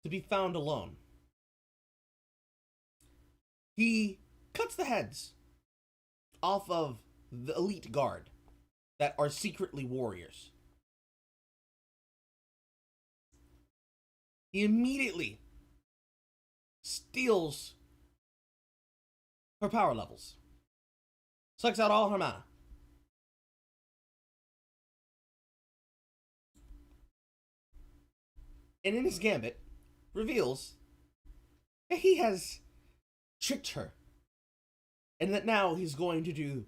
Speaker 1: to be found alone. He cuts the heads off of the elite guard that are secretly warriors. He immediately steals her power levels, sucks out all her mana. And in his gambit, reveals that he has tricked her. And that now he's going to do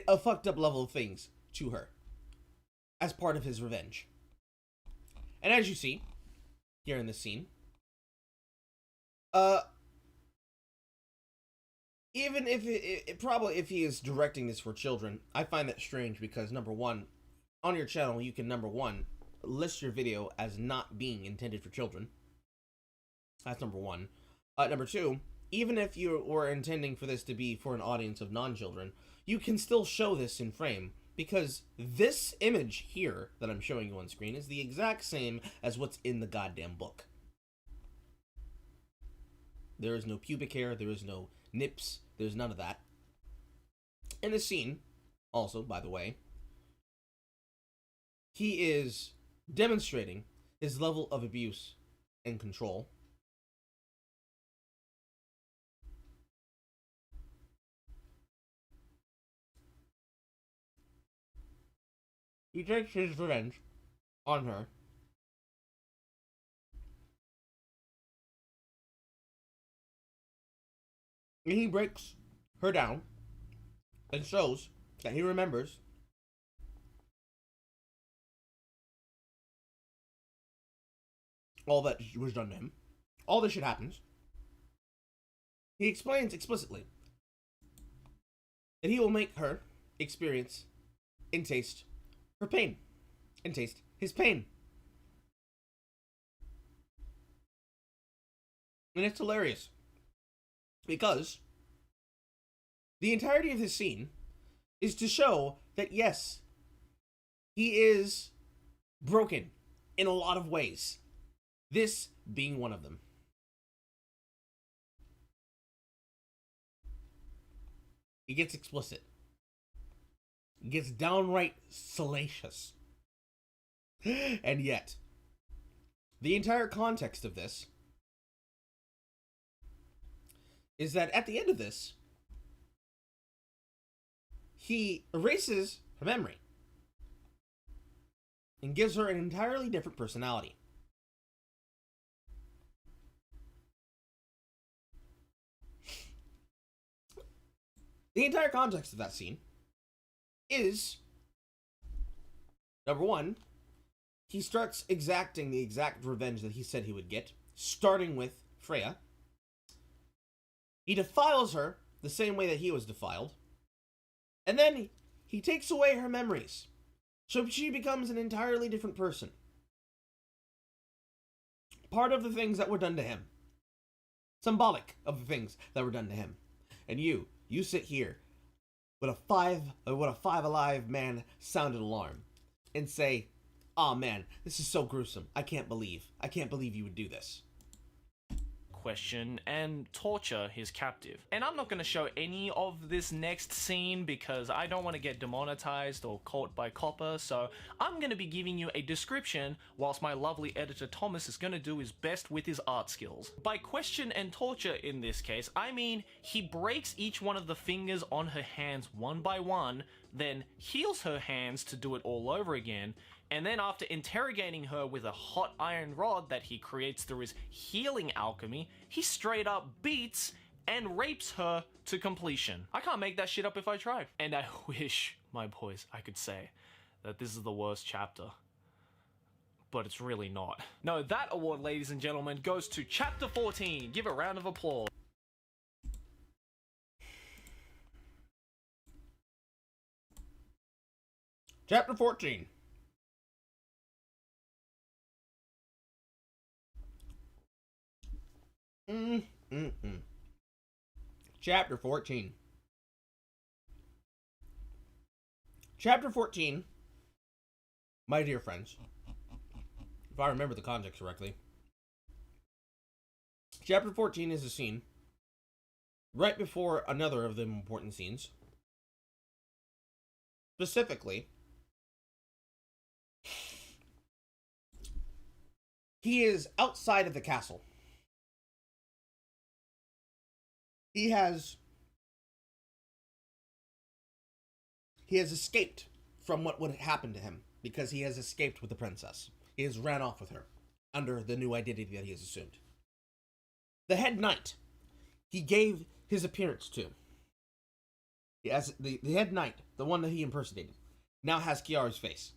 Speaker 1: a fucked up level of things to her as part of his revenge. And as you see here in this scene, even if probably if he is directing this for children, I find that strange because number one, on your channel you can number one list your video as not being intended for children. That's number one. Number two, even if you were intending for this to be for an audience of non-children, you can still show this in frame, because this image here that I'm showing you on screen is the exact same as what's in the goddamn book. There is no pubic hair, there is no nips, there's none of that. In the scene, also, by the way, he is demonstrating his level of abuse and control. He takes his revenge on her. And he breaks her down and shows that he remembers all that was done to him. All this shit happens. He explains explicitly that he will make her experience and taste her pain. And taste his pain. And it's hilarious. Because the entirety of this scene is to show that, yes, he is broken in a lot of ways. This being one of them. It gets explicit. It gets downright salacious. And yet, the entire context of this is that at the end of this, he erases her memory and gives her an entirely different personality. The entire context of that scene is, number one, he starts exacting the exact revenge that he said he would get, starting with Freya. He defiles her the same way that he was defiled. And then he takes away her memories, so she becomes an entirely different person. Part of the things that were done to him. Symbolic of the things that were done to him. And you sit here with a five alive man sounded alarm and say, "Oh man, this is so gruesome. I can't believe you would do this."
Speaker 3: Question and torture his captive. And I'm not going to show any of this next scene because I don't want to get demonetized or caught by copper, so I'm going to be giving you a description whilst my lovely editor Thomas is going to do his best with his art skills. By question and torture in this case, I mean he breaks each one of the fingers on her hands one by one, then heals her hands to do it all over again, and then after interrogating her with a hot iron rod that he creates through his healing alchemy, he straight up beats and rapes her to completion. I can't make that shit up if I try. And I wish, my boys, I could say that this is the worst chapter. But it's really not. No, that award, ladies and gentlemen, goes to Chapter 14. Give a round of applause.
Speaker 1: Chapter 14. Chapter 14. Chapter 14, my dear friends, if I remember the context correctly, Chapter 14 is a scene right before another of the important scenes. Specifically, he is outside of the castle. He has escaped from what would happen to him because he has escaped with the princess. He has ran off with her under the new identity that he has assumed. The head knight he gave his appearance to. As the head knight, the one that he impersonated, now has Kiara's face.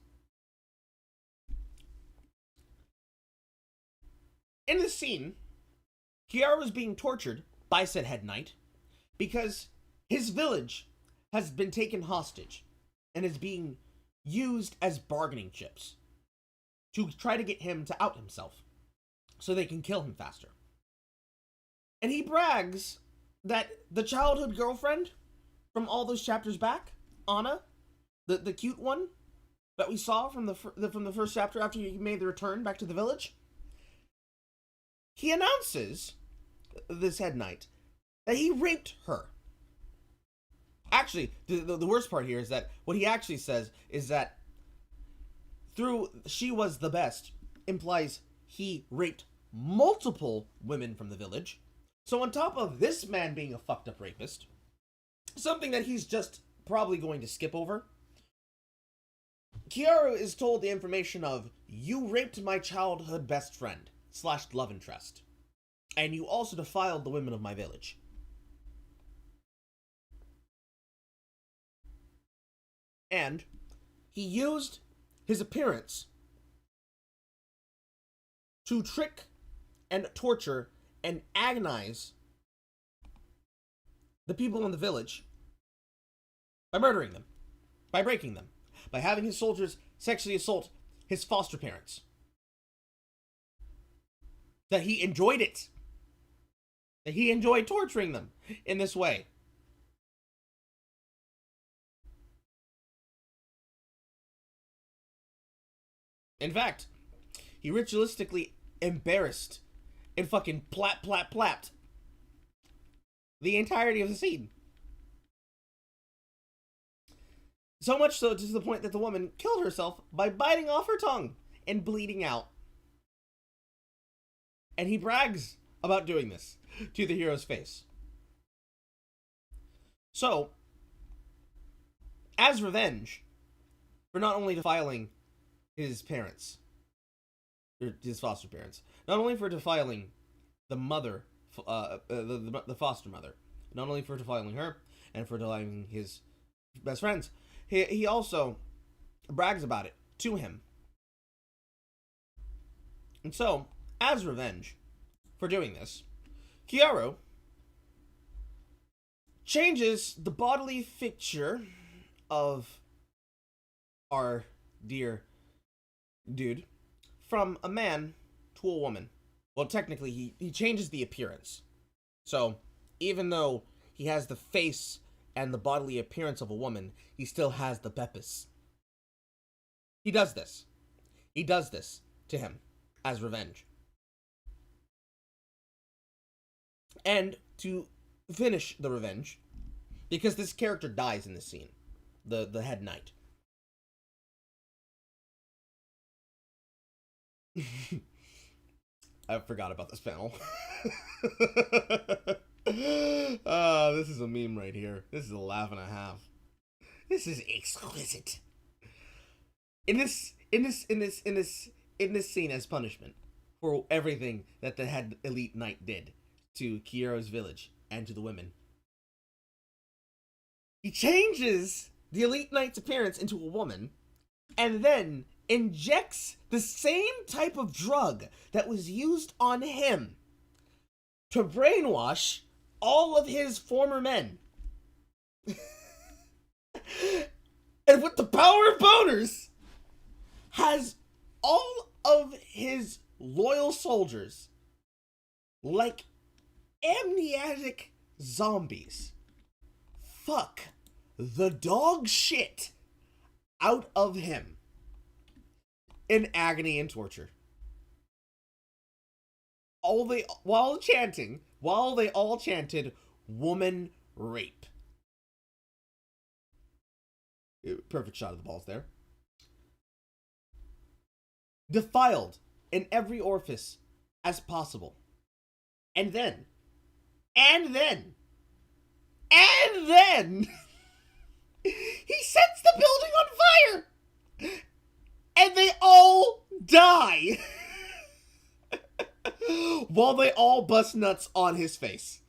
Speaker 1: In this scene, Kiara was being tortured by said head knight because his village has been taken hostage and is being used as bargaining chips to try to get him to out himself so they can kill him faster. And he brags that the childhood girlfriend from all those chapters back, Anna, the cute one that we saw from the first chapter after he made the return back to the village, he announces, this head knight, that he raped her. Actually, the worst part here is that what he actually says is that through she was the best implies he raped multiple women from the village. So on top of this man being a fucked up rapist, something that he's just probably going to skip over, Kiara is told the information of, you raped my childhood best friend / love interest, and you also defiled the women of my village. And he used his appearance to trick and torture and agonize the people in the village by murdering them, by breaking them, by having his soldiers sexually assault his foster parents. That he enjoyed it. That he enjoyed torturing them in this way. In fact, he ritualistically embarrassed and fucking plapped the entirety of the scene. So much so to the point that the woman killed herself by biting off her tongue and bleeding out. And he brags about doing this to the hero's face. So, as revenge for not only defiling his parents, or his foster parents, not only for defiling the mother, the foster mother, not only for defiling her and for defiling his best friends, he also brags about it to him. And so, as revenge for doing this, Kiara changes the bodily feature of our dear dude from a man to a woman. Well, technically, he changes the appearance. So, even though he has the face and the bodily appearance of a woman, he still has the Beppis. He does this. He does this to him as revenge. And to finish the revenge, because this character dies in this scene, the head knight. I forgot about this panel. This is a meme right here. This is a laugh and a half. This is exquisite. In this scene as punishment for everything that the head elite knight did to Kiara's village and to the women, he changes the elite knight's appearance into a woman and then injects the same type of drug that was used on him to brainwash all of his former men. And with the power of boners, has all of his loyal soldiers like amnesiac zombies fuck the dog shit out of him in agony and torture. while they all chanted woman rape. Perfect shot of the balls there. Defiled in every orifice as possible. And then he sets the building on fire. And they all die. While they all bust nuts on his face.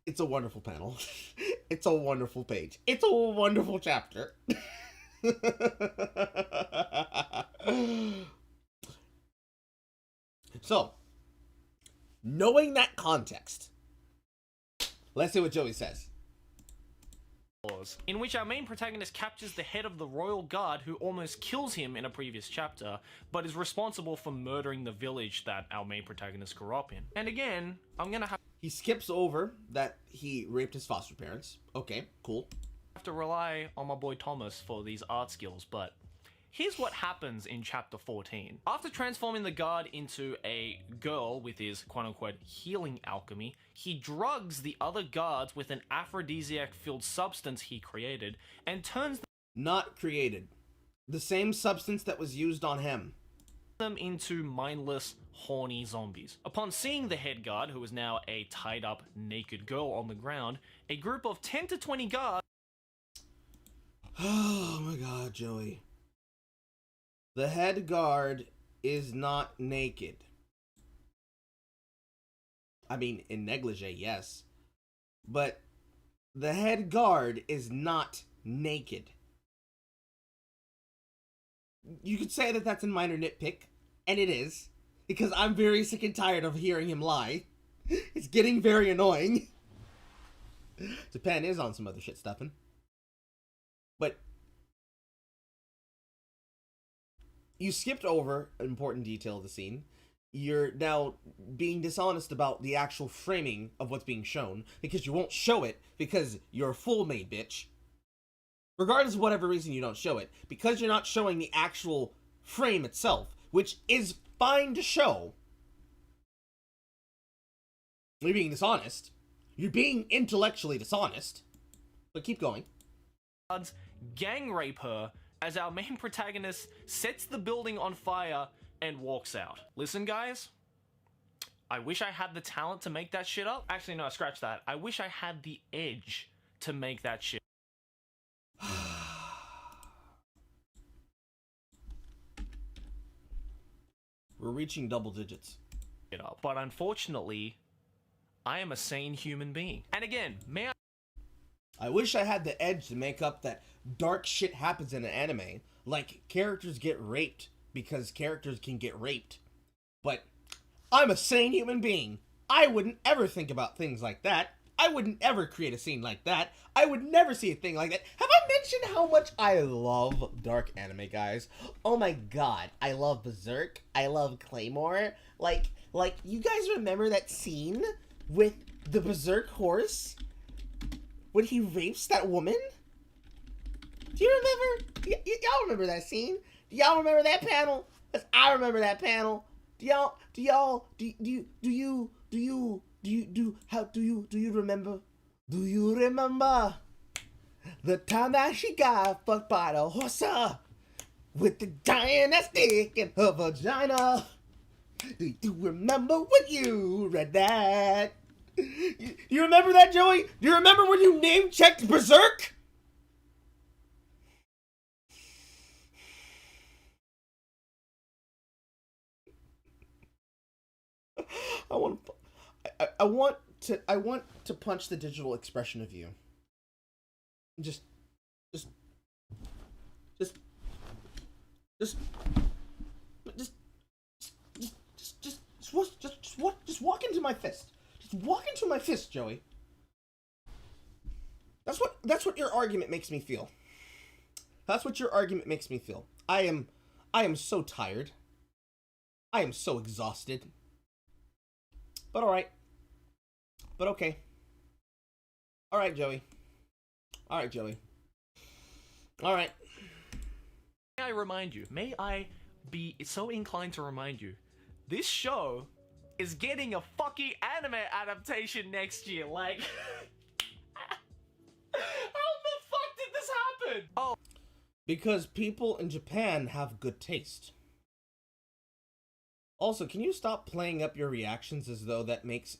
Speaker 1: It's a wonderful panel. It's a wonderful page. It's a wonderful chapter. So, knowing that context, let's see what Joey says.
Speaker 3: In which our main protagonist captures the head of the royal guard who almost kills him in a previous chapter, but is responsible for murdering the village that our main protagonist grew up in. And again, I'm gonna have
Speaker 1: He skips over that he raped his foster parents. Okay, cool.
Speaker 3: to rely on my boy Thomas for these art skills, but here's what happens in chapter 14. After transforming the guard into a girl with his quote-unquote healing alchemy, he drugs the other guards with an aphrodisiac-filled substance he created and turns
Speaker 1: Not created. The same substance that was used on him.
Speaker 3: them into mindless, horny zombies. Upon seeing the head guard, who is now a tied-up, naked girl on the ground, a group of 10 to 20 guards
Speaker 1: Oh my god, Joey. The head guard is not naked. I mean, in negligee, yes. But the head guard is not naked. You could say that that's a minor nitpick, and it is, because I'm very sick and tired of hearing him lie. It's getting very annoying. Japan is on some other shit stuffing. But you skipped over an important detail of the scene. You're now being dishonest about the actual framing of what's being shown, because you won't show it because you're a fool-made bitch. Regardless of whatever reason you don't show it, because you're not showing the actual frame itself, which is fine to show. You're being dishonest. You're being intellectually dishonest. But keep going.
Speaker 3: gang rape her as our main protagonist sets the building on fire and walks out. Listen, guys, I wish I had the talent to make that shit up. Actually, no, scratch that. I wish I had the edge to make that shit
Speaker 1: We're reaching double digits.
Speaker 3: up. But unfortunately, I am a sane human being. And again, may
Speaker 1: I wish I had the edge to make up that dark shit happens in an anime. Like, characters get raped because characters can get raped. But I'm a sane human being. I wouldn't ever think about things like that. I wouldn't ever create a scene like that. I would never see a thing like that. Have I mentioned how much I love dark anime, guys? Oh my god, I love Berserk. I love Claymore. Like, you guys remember that scene with the Berserk horse? When he rapes that woman? Do you remember? Y'all remember that scene? Do y'all remember that panel? 'Cause I remember that panel. Do you remember? Do you remember the time that she got fucked by the horse with the giant dick in her vagina? Do you remember when you read that? You remember that, Joey? Do you remember when you name-checked Berserk? I want to punch the digital expression of you. Just walk into my fist. Just walk into my fist, Joey. That's what your argument makes me feel. That's what your argument makes me feel. I am so tired. I am so exhausted. But alright. But okay. Alright, Joey. Alright, Joey. Alright.
Speaker 3: I remind you, may I be so inclined to remind you, this show is getting a fucking anime adaptation next year. Like, how the fuck did this happen? Oh,
Speaker 1: Because people in Japan have good taste. Also, can you stop playing up your reactions as though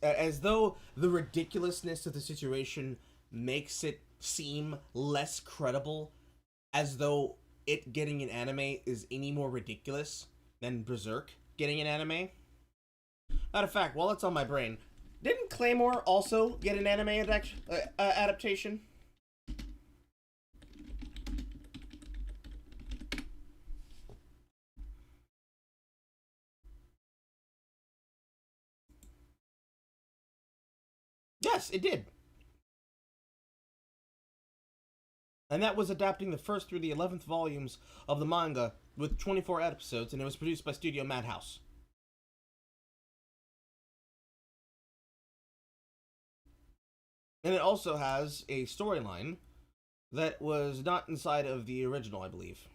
Speaker 1: as though the ridiculousness of the situation makes it seem less credible, as though it getting an anime is any more ridiculous than Berserk getting an anime? Matter of fact, while it's on my brain, didn't Claymore also get an anime adaptation? Yes, it did. And that was adapting the first through the 11th volumes of the manga with 24 episodes, and it was produced by Studio Madhouse. And it also has a storyline that was not inside of the original, I believe.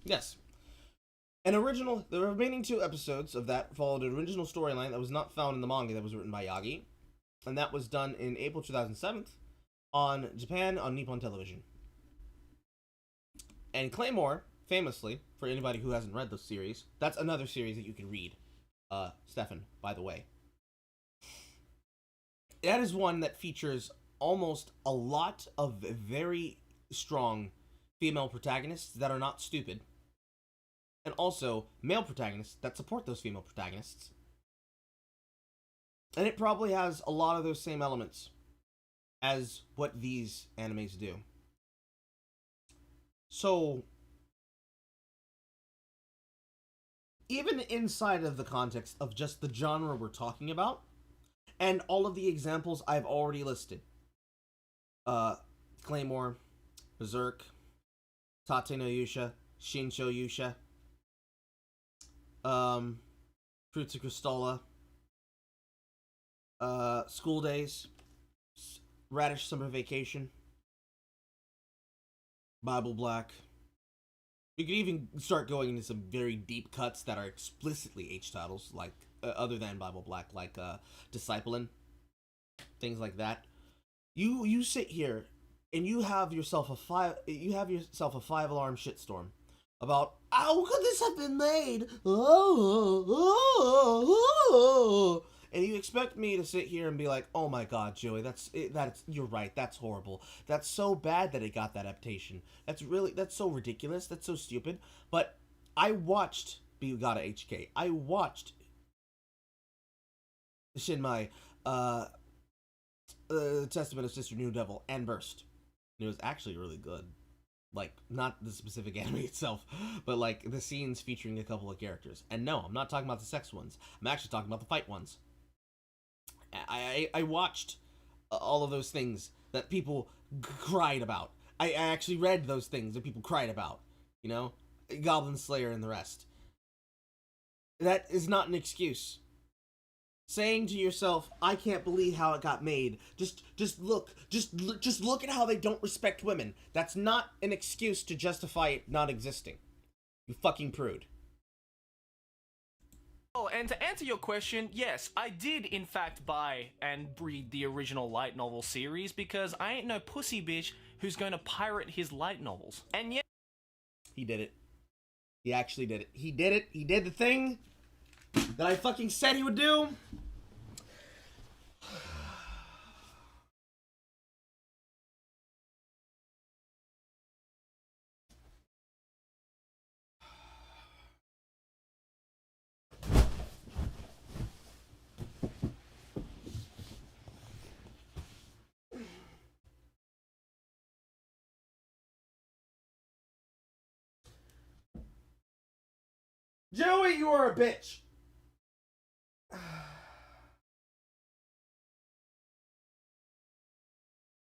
Speaker 1: Yes. The remaining 2 episodes of that followed an original storyline that was not found in the manga that was written by Yagi. And that was done in April 2007 on Nippon Television. And Claymore, famously, for anybody who hasn't read the series, that's another series that you can read. Stefan, by the way. That is one that features almost a lot of very strong female protagonists that are not stupid. And also male protagonists that support those female protagonists. And it probably has a lot of those same elements as what these animes do. So, even inside of the context of just the genre we're talking about, and all of the examples I've already listed, Claymore, Berserk, Tate no Yusha, Shinsho Yusha, Fruits of Crystalla, School Days, Radish Summer Vacation, Bible Black. You could even start going into some very deep cuts that are explicitly H titles, like other than Bible Black, like Discipline, things like that. You sit here and you have yourself a 5-alarm shitstorm about how could this have been made? And you expect me to sit here and be like, "Oh my God, Joey, that's you're right. That's horrible. That's so bad that it got that adaptation. That's so ridiculous. That's so stupid." But I watched Bugata HK. I watched Shinmai, Testament of Sister New Devil, and Burst. And it was actually really good. Like, not the specific anime itself, but like the scenes featuring a couple of characters. And no, I'm not talking about the sex ones. I'm actually talking about the fight ones. I watched all of those things that people cried about. I actually read those things that people cried about. You know? Goblin Slayer and the rest. That is not an excuse. Saying to yourself, "I can't believe how it got made. Just look at how they don't respect women." That's not an excuse to justify it not existing. You fucking prude.
Speaker 3: Oh, and to answer your question, yes, I did in fact buy and read the original light novel series because I ain't no pussy bitch who's going to pirate his light novels. And yet,
Speaker 1: he did it. He actually did it. He did it. He did the thing that I fucking said he would do. Joey, you are a bitch.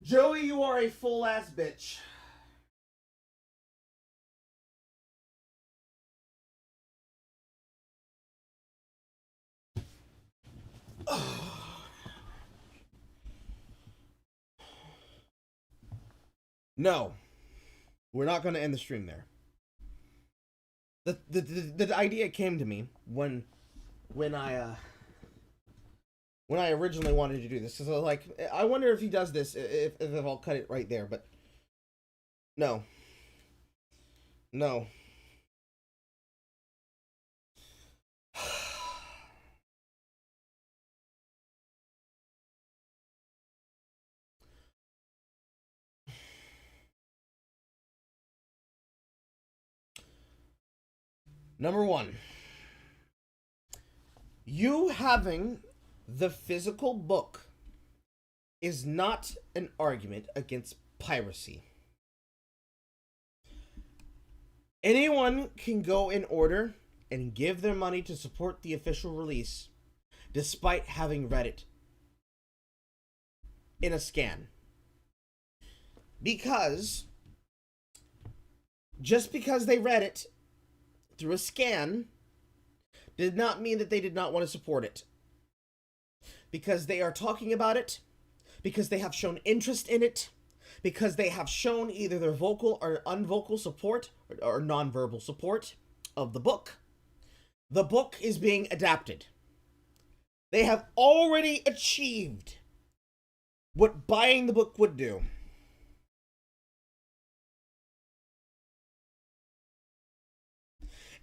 Speaker 1: Joey, you are a full-ass bitch. No, we're not going to end the stream there. The idea came to me when I originally wanted to do this, because I was like, I wonder if he does this, if I'll cut it right there, but no. Number one, you having the physical book is not an argument against piracy. Anyone can go in order and give their money to support the official release despite having read it in a scan. Because just because they read it through a scan did not mean that they did not want to support it. Because they are talking about it, because they have shown interest in it, because they have shown either their vocal or unvocal support or nonverbal support of the book. The book is being adapted. They have already achieved what buying the book would do.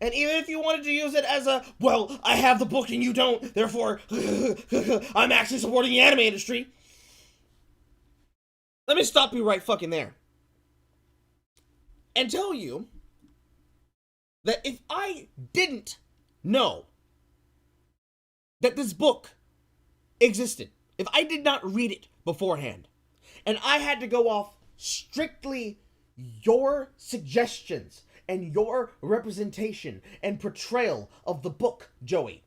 Speaker 1: And even if you wanted to use it as a, well, I have the book and you don't, therefore, I'm actually supporting the anime industry. Let me stop you right fucking there. And tell you that if I didn't know that this book existed, if I did not read it beforehand, and I had to go off strictly your suggestions and your representation and portrayal of the book, Joey,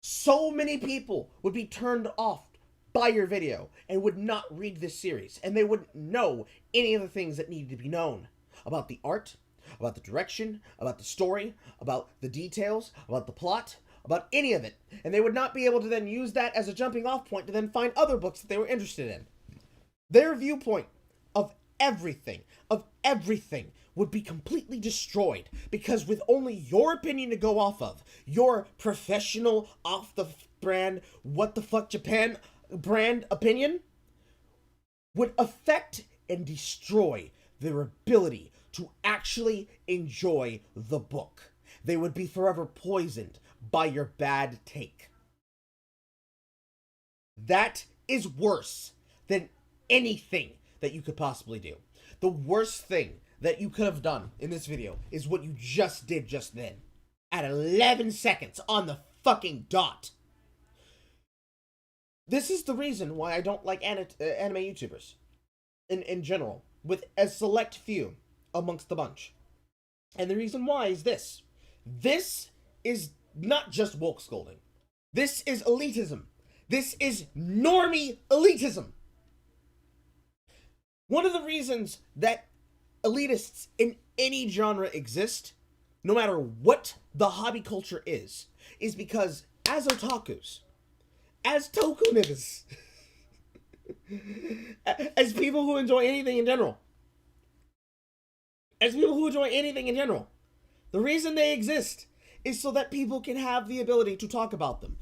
Speaker 1: so many people would be turned off by your video and would not read this series, and they wouldn't know any of the things that needed to be known about the art, about the direction, about the story, about the details, about the plot, about any of it, and they would not be able to then use that as a jumping off point to then find other books that they were interested in. Their viewpoint of everything would be completely destroyed, because with only your opinion to go off of, your professional, off the brand, what the fuck Japan brand opinion, would affect and destroy their ability to actually enjoy the book. They would be forever poisoned by your bad take. That is worse than anything that you could possibly do. The worst thing that you could have done in this video is what you just did just then. At 11 seconds on the fucking dot. This is the reason why I don't like anime YouTubers. In general. With a select few amongst the bunch. And the reason why is this. This is not just woke scolding. This is elitism. This is normie elitism. One of the reasons that elitists in any genre exist, no matter what the hobby culture is because as otakus, as toku-niggas, as people who enjoy anything in general, the reason they exist is so that people can have the ability to talk about them.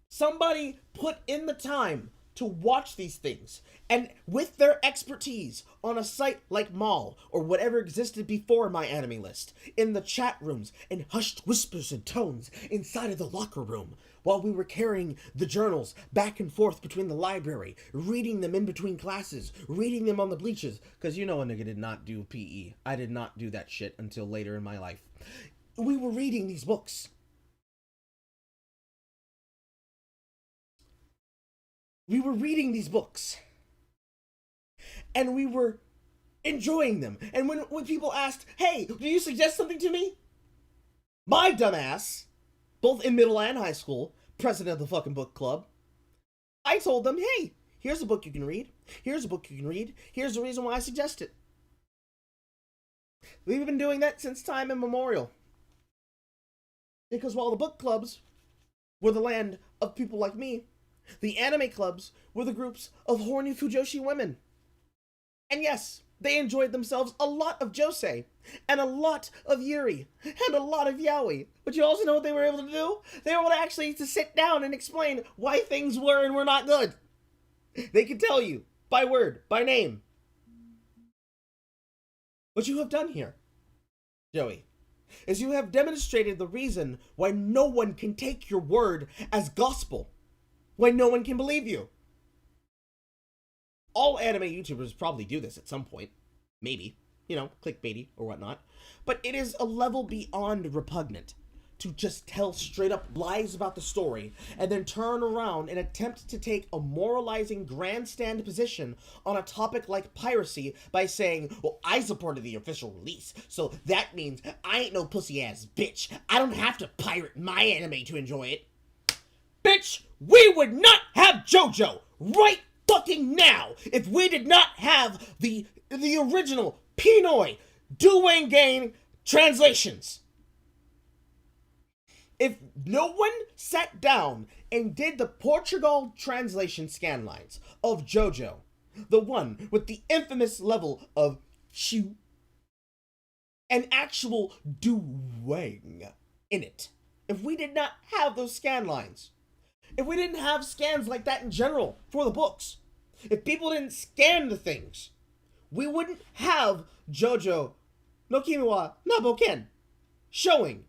Speaker 1: Somebody put in the time to watch these things, and with their expertise on a site like Mall, or whatever existed before My Anime List, in the chat rooms, in hushed whispers and tones inside of the locker room, while we were carrying the journals back and forth between the library, reading them in between classes, reading them on the bleachers, because you know a nigga did not do PE. I did not do that shit until later in my life. We were reading these books. And we were enjoying them. And when people asked, hey, do you suggest something to me? My dumbass, both in middle and high school, president of the fucking book club, I told them, hey, here's a book you can read. Here's a book you can read. Here's the reason why I suggest it. We've been doing that since time immemorial. Because while the book clubs were the land of people like me, the anime clubs were the groups of horny Fujoshi women. And yes, They enjoyed themselves a lot of josei, and a lot of yuri, and a lot of yaoi. But you also know what they were able to do? They were able to actually sit down and explain why things were and were not good. They could tell you, by word, by name. What you have done here, Joey, is you have demonstrated the reason why no one can take your word as gospel. Why no one can believe you. All anime YouTubers probably do this at some point. Maybe. Clickbaity or whatnot. But it is a level beyond repugnant to just tell straight up lies about the story and then turn around and attempt to take a moralizing grandstand position on a topic like piracy by saying, well, I supported the official release, so that means I ain't no pussy ass bitch. I don't have to pirate my anime to enjoy it. Bitch, we would not have JoJo right fucking now if we did not have the original Pinoy Debunking translations. If no one sat down and did the Portugal translation scanlines of JoJo, the one with the infamous level of Shu, an actual duang in it, if we did not have those scanlines, if we didn't have scans like that in general for the books, if people didn't scan the things, we wouldn't have JoJo no Kimi wa Naboken showing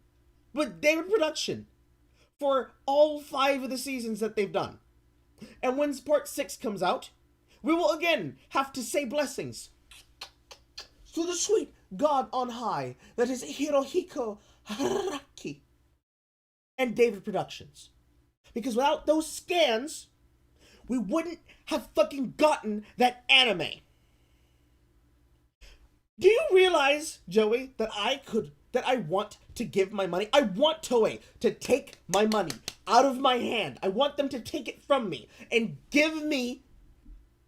Speaker 1: with David Production for all 5 of the seasons that they've done. And when part 6 comes out, we will again have to say blessings to the sweet God on high, that is Hirohiko Haraki and David Productions. Because without those scans, we wouldn't have fucking gotten that anime. Do you realize, Joey, that I want to give my money? I want Toei to take my money out of my hand. I want them to take it from me and give me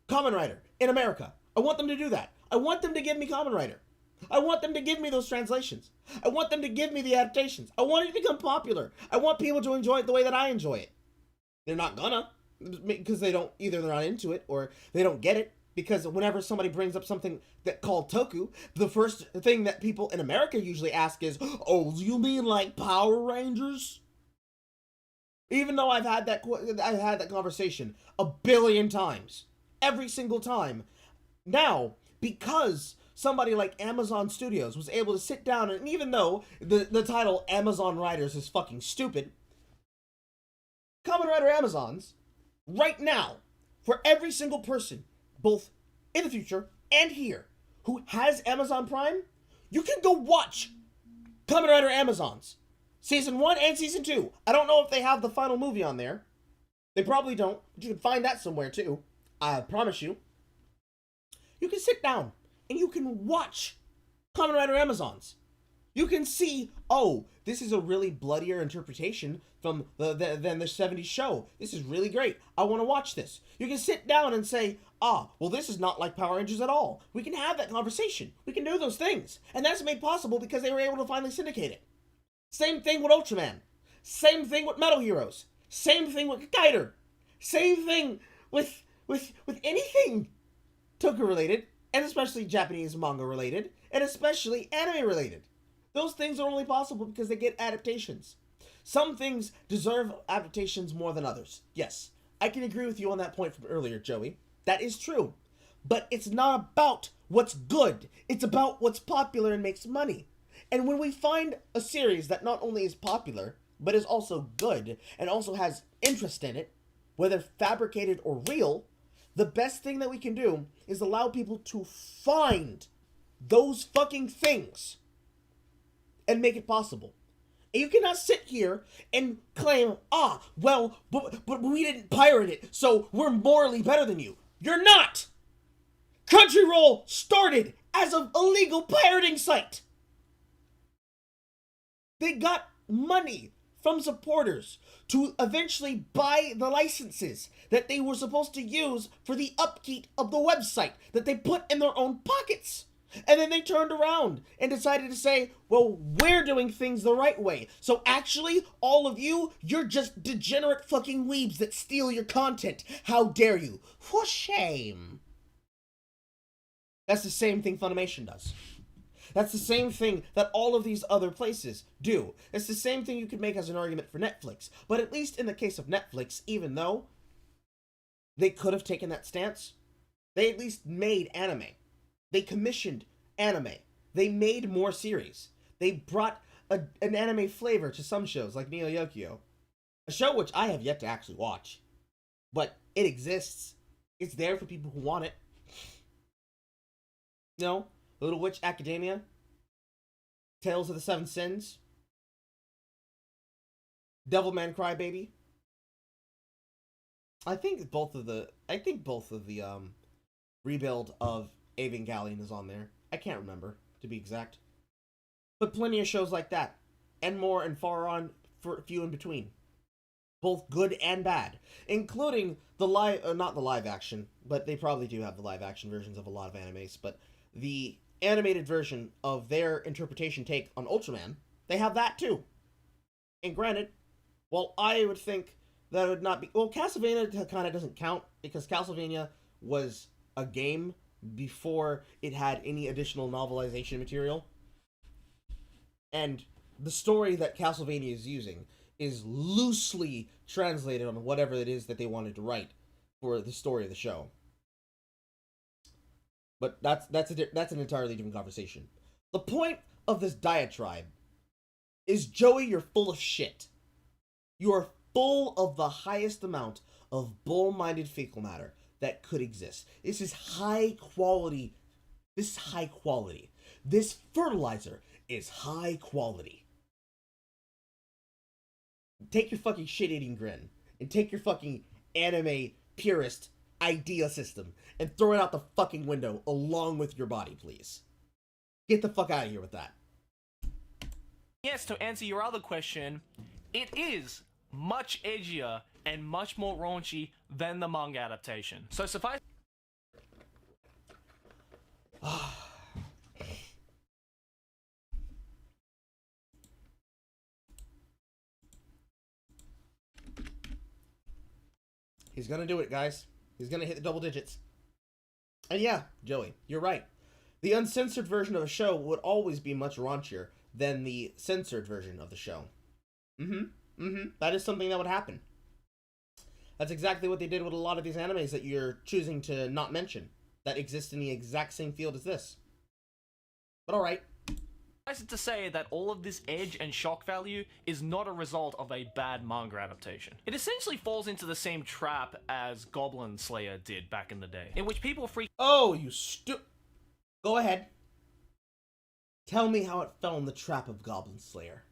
Speaker 1: Kamen Rider in America. I want them to do that. I want them to give me Kamen Rider. I want them to give me those translations. I want them to give me the adaptations. I want it to become popular. I want people to enjoy it the way that I enjoy it. They're not gonna, because either they're not into it or they don't get it. Because whenever somebody brings up something that called toku, the first thing that people in America usually ask is, oh, you mean like Power Rangers? Even though I've had that conversation a billion times. Every single time. Now, because somebody like Amazon Studios was able to sit down, and even though the title Amazon Riders is fucking stupid, Kamen Rider Amazons, right now, for every single person, both in the future and here, who has Amazon Prime, you can go watch Kamen Rider Amazons. Season 1 and Season 2. I don't know if they have the final movie on there. They probably don't, but you can find that somewhere too. I promise you. You can sit down and you can watch Kamen Rider Amazons. You can see, oh, this is a really bloodier interpretation from than the 70s show. This is really great. I want to watch this. You can sit down and say, well, this is not like Power Rangers at all. We can have that conversation. We can do those things. And that's made possible because they were able to finally syndicate it. Same thing with Ultraman. Same thing with Metal Heroes. Same thing with Kaider. Same thing with anything Toku related, and especially Japanese manga related, and especially anime related. Those things are only possible because they get adaptations. Some things deserve adaptations more than others. Yes, I can agree with you on that point from earlier, Joey. That is true. But it's not about what's good. It's about what's popular and makes money. And when we find a series that not only is popular, but is also good, and also has interest in it, whether fabricated or real, the best thing that we can do is allow people to find those fucking things and make it possible. And you cannot sit here and claim, but we didn't pirate it, so we're morally better than you. You're not! Crunchyroll started as an illegal pirating site. They got money from supporters to eventually buy the licenses that they were supposed to use for the upkeep of the website that they put in their own pockets. And then they turned around and decided to say, well, we're doing things the right way. So actually, all of you, you're just degenerate fucking weebs that steal your content. How dare you? For shame. That's the same thing Funimation does. That's the same thing that all of these other places do. It's the same thing you could make as an argument for Netflix. But at least in the case of Netflix, even though they could have taken that stance, they at least made anime. They commissioned anime. They made more series. They brought an anime flavor to some shows, like Neo Yokio. A show which I have yet to actually watch. But it exists. It's there for people who want it. No? Little Witch Academia, Tales of the Seven Sins, Devilman Crybaby. I think both of the rebuild of Evangelion is on there. I can't remember, to be exact. But plenty of shows like that, and more and far on for few in between. Both good and bad, including the not the live action, but they probably do have the live action versions of a lot of animes, but the animated version of their interpretation take on Ultraman, they have that too. And granted, well, I would think that it would not be... Well, Castlevania kind of doesn't count, because Castlevania was a game before it had any additional novelization material. And the story that Castlevania is using is loosely translated on whatever it is that they wanted to write for the story of the show. But that's an entirely different conversation. The point of this diatribe is, Joey, you're full of shit. You are full of the highest amount of bull-minded fecal matter that could exist. This is high quality. This is high quality. This fertilizer is high quality. Take your fucking shit-eating grin and take your fucking anime purist idea system and throw it out the fucking window along with your body, please. Get the fuck out of here with that.
Speaker 3: Yes, to answer your other question, it is much edgier and much more raunchy than the manga adaptation. So suffice...
Speaker 1: He's gonna do it, guys. He's gonna hit the double digits. And yeah, Joey, you're right. The uncensored version of a show would always be much raunchier than the censored version of the show. That is something that would happen. That's exactly what they did with a lot of these animes that you're choosing to not mention, that exist in the exact same field as this. But alright.
Speaker 3: Suffice it to say that all of this edge and shock value is not a result of a bad manga adaptation. It essentially falls into the same trap as Goblin Slayer did back in the day, in which people freak...
Speaker 1: Oh, you Go ahead. Tell me how it fell in the trap of Goblin Slayer.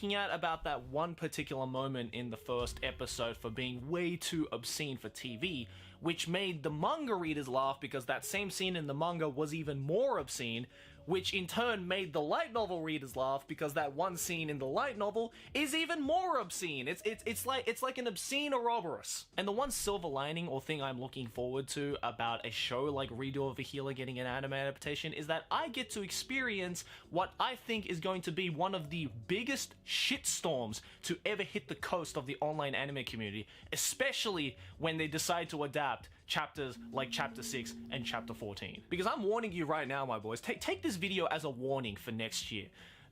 Speaker 3: Out about that one particular moment in the first episode for being way too obscene for TV, which made the manga readers laugh because that same scene in the manga was even more obscene, which in turn made the light novel readers laugh because that one scene in the light novel is even more obscene. It's like an obscene Ouroboros. And the one silver lining or thing I'm looking forward to about a show like Redo of a Healer getting an anime adaptation is that I get to experience what I think is going to be one of the biggest shitstorms to ever hit the coast of the online anime community, especially when they decide to adapt chapters like Chapter 6 and Chapter 14. Because I'm warning you right now, my boys, take this video as a warning for next year,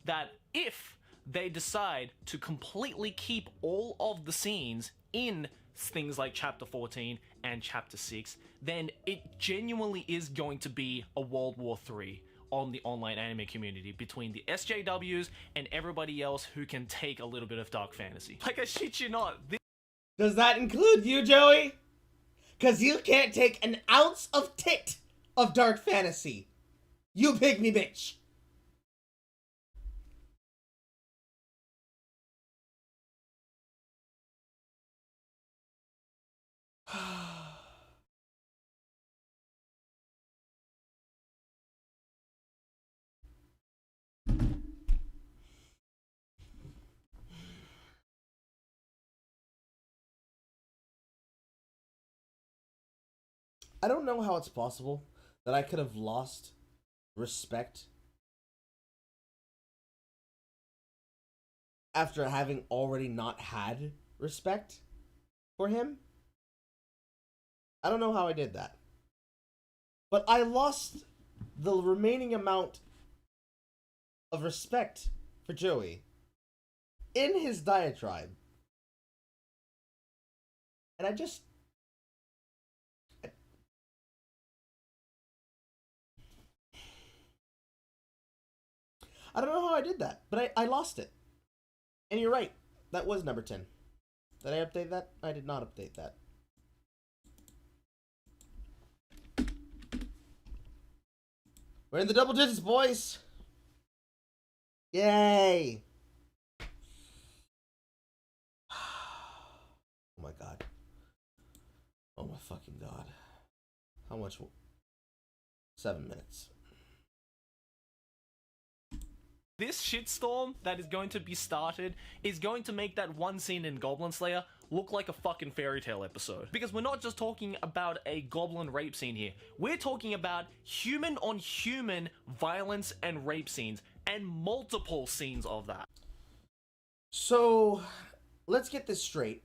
Speaker 3: that if they decide to completely keep all of the scenes in things like Chapter 14 and Chapter 6, then it genuinely is going to be a World War III on the online anime community between the SJWs and everybody else who can take a little bit of dark fantasy. Like, I shit you not.
Speaker 1: Does that include you, Joey? Because you can't take an ounce of tit of dark fantasy. You pygmy bitch. I don't know how it's possible that I could have lost respect after having already not had respect for him. I don't know how I did that. But I lost the remaining amount of respect for Joey in his diatribe. And I don't know how I did that, but I lost it. And you're right, that was number 10. Did I update that? I did not update that. We're in the double digits, boys! Yay! Oh my god. Oh my fucking god. How much? 7 minutes.
Speaker 3: This shitstorm that is going to be started is going to make that one scene in Goblin Slayer look like a fucking fairy tale episode. Because we're not just talking about a goblin rape scene here. We're talking about human on human violence and rape scenes, and multiple scenes of that.
Speaker 1: So, let's get this straight.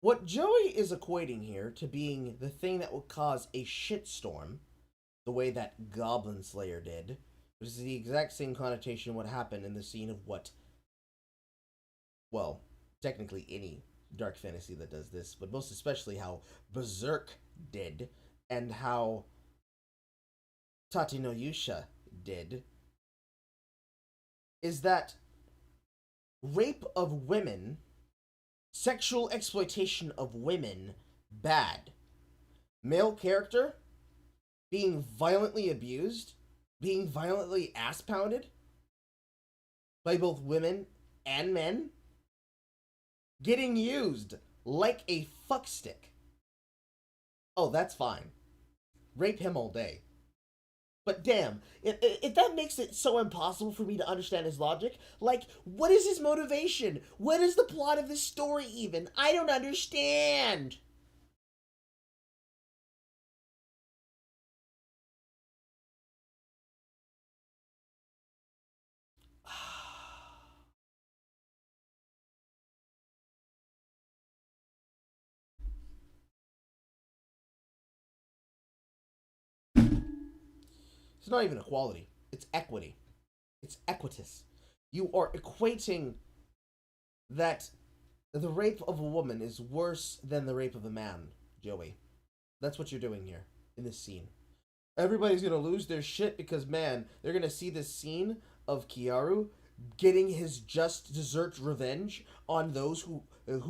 Speaker 1: What Joey is equating here to being the thing that will cause a shitstorm, the way that Goblin Slayer did, which is the exact same connotation of what happened in the scene of what, well, technically any dark fantasy that does this, but most especially how Berserk did, and how Tate no Yusha did, is that rape of women, sexual exploitation of women, bad. Male character being violently abused, being violently ass-pounded by both women and men, getting used like a fuckstick. Oh, that's fine. Rape him all day. But damn, if that makes it so impossible for me to understand his logic, like, what is his motivation? What is the plot of this story even? I don't understand! It's not even equality. It's equity. It's equitous. You are equating that the rape of a woman is worse than the rape of a man, Joey. That's what you're doing here in this scene. Everybody's gonna lose their shit because, man, they're gonna see this scene of Kiaru getting his just deserved revenge on those who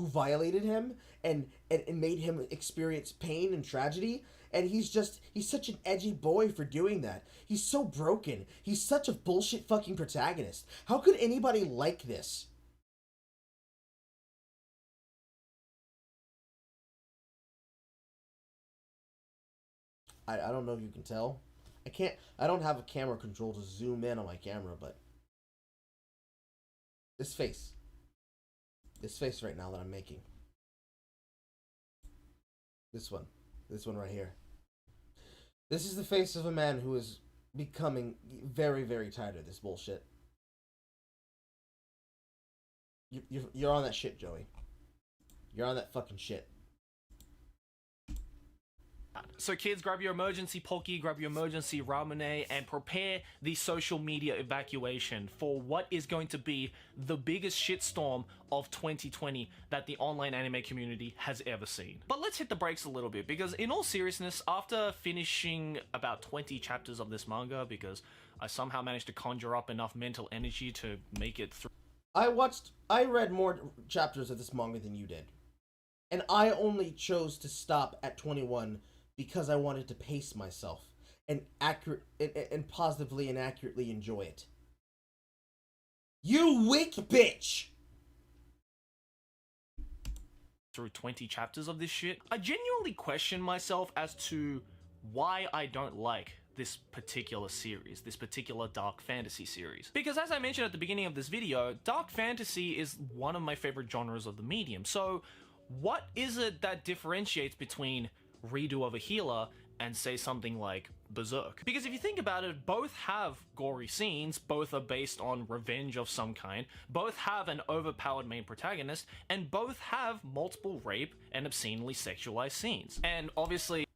Speaker 1: violated him and made him experience pain and tragedy. And he's such an edgy boy for doing that. He's so broken. He's such a bullshit fucking protagonist. How could anybody like this? I don't know if you can tell. I don't have a camera control to zoom in on my camera, but this face right now that I'm making. This one right here. This is the face of a man who is becoming very, very tired of this bullshit. You're on that shit, Joey. You're on that fucking shit.
Speaker 3: So kids, grab your emergency Pocky, grab your emergency Ramune, and prepare the social media evacuation for what is going to be the biggest shitstorm of 2020 that the online anime community has ever seen. But let's hit the brakes a little bit, because in all seriousness, after finishing about 20 chapters of this manga, because I somehow managed to conjure up enough mental energy to make it through.
Speaker 1: I read more chapters of this manga than you did. And I only chose to stop at 21 because I wanted to pace myself and positively and accurately enjoy it. You weak bitch!
Speaker 3: Through 20 chapters of this shit, I genuinely question myself as to why I don't like this particular series, this particular dark fantasy series. Because as I mentioned at the beginning of this video, dark fantasy is one of my favorite genres of the medium. So what is it that differentiates between Redo of a Healer and say something like Berserk? Because if you think about it, both have gory scenes, both are based on revenge of some kind, both have an overpowered main protagonist, and both have multiple rape and obscenely sexualized scenes. And obviously,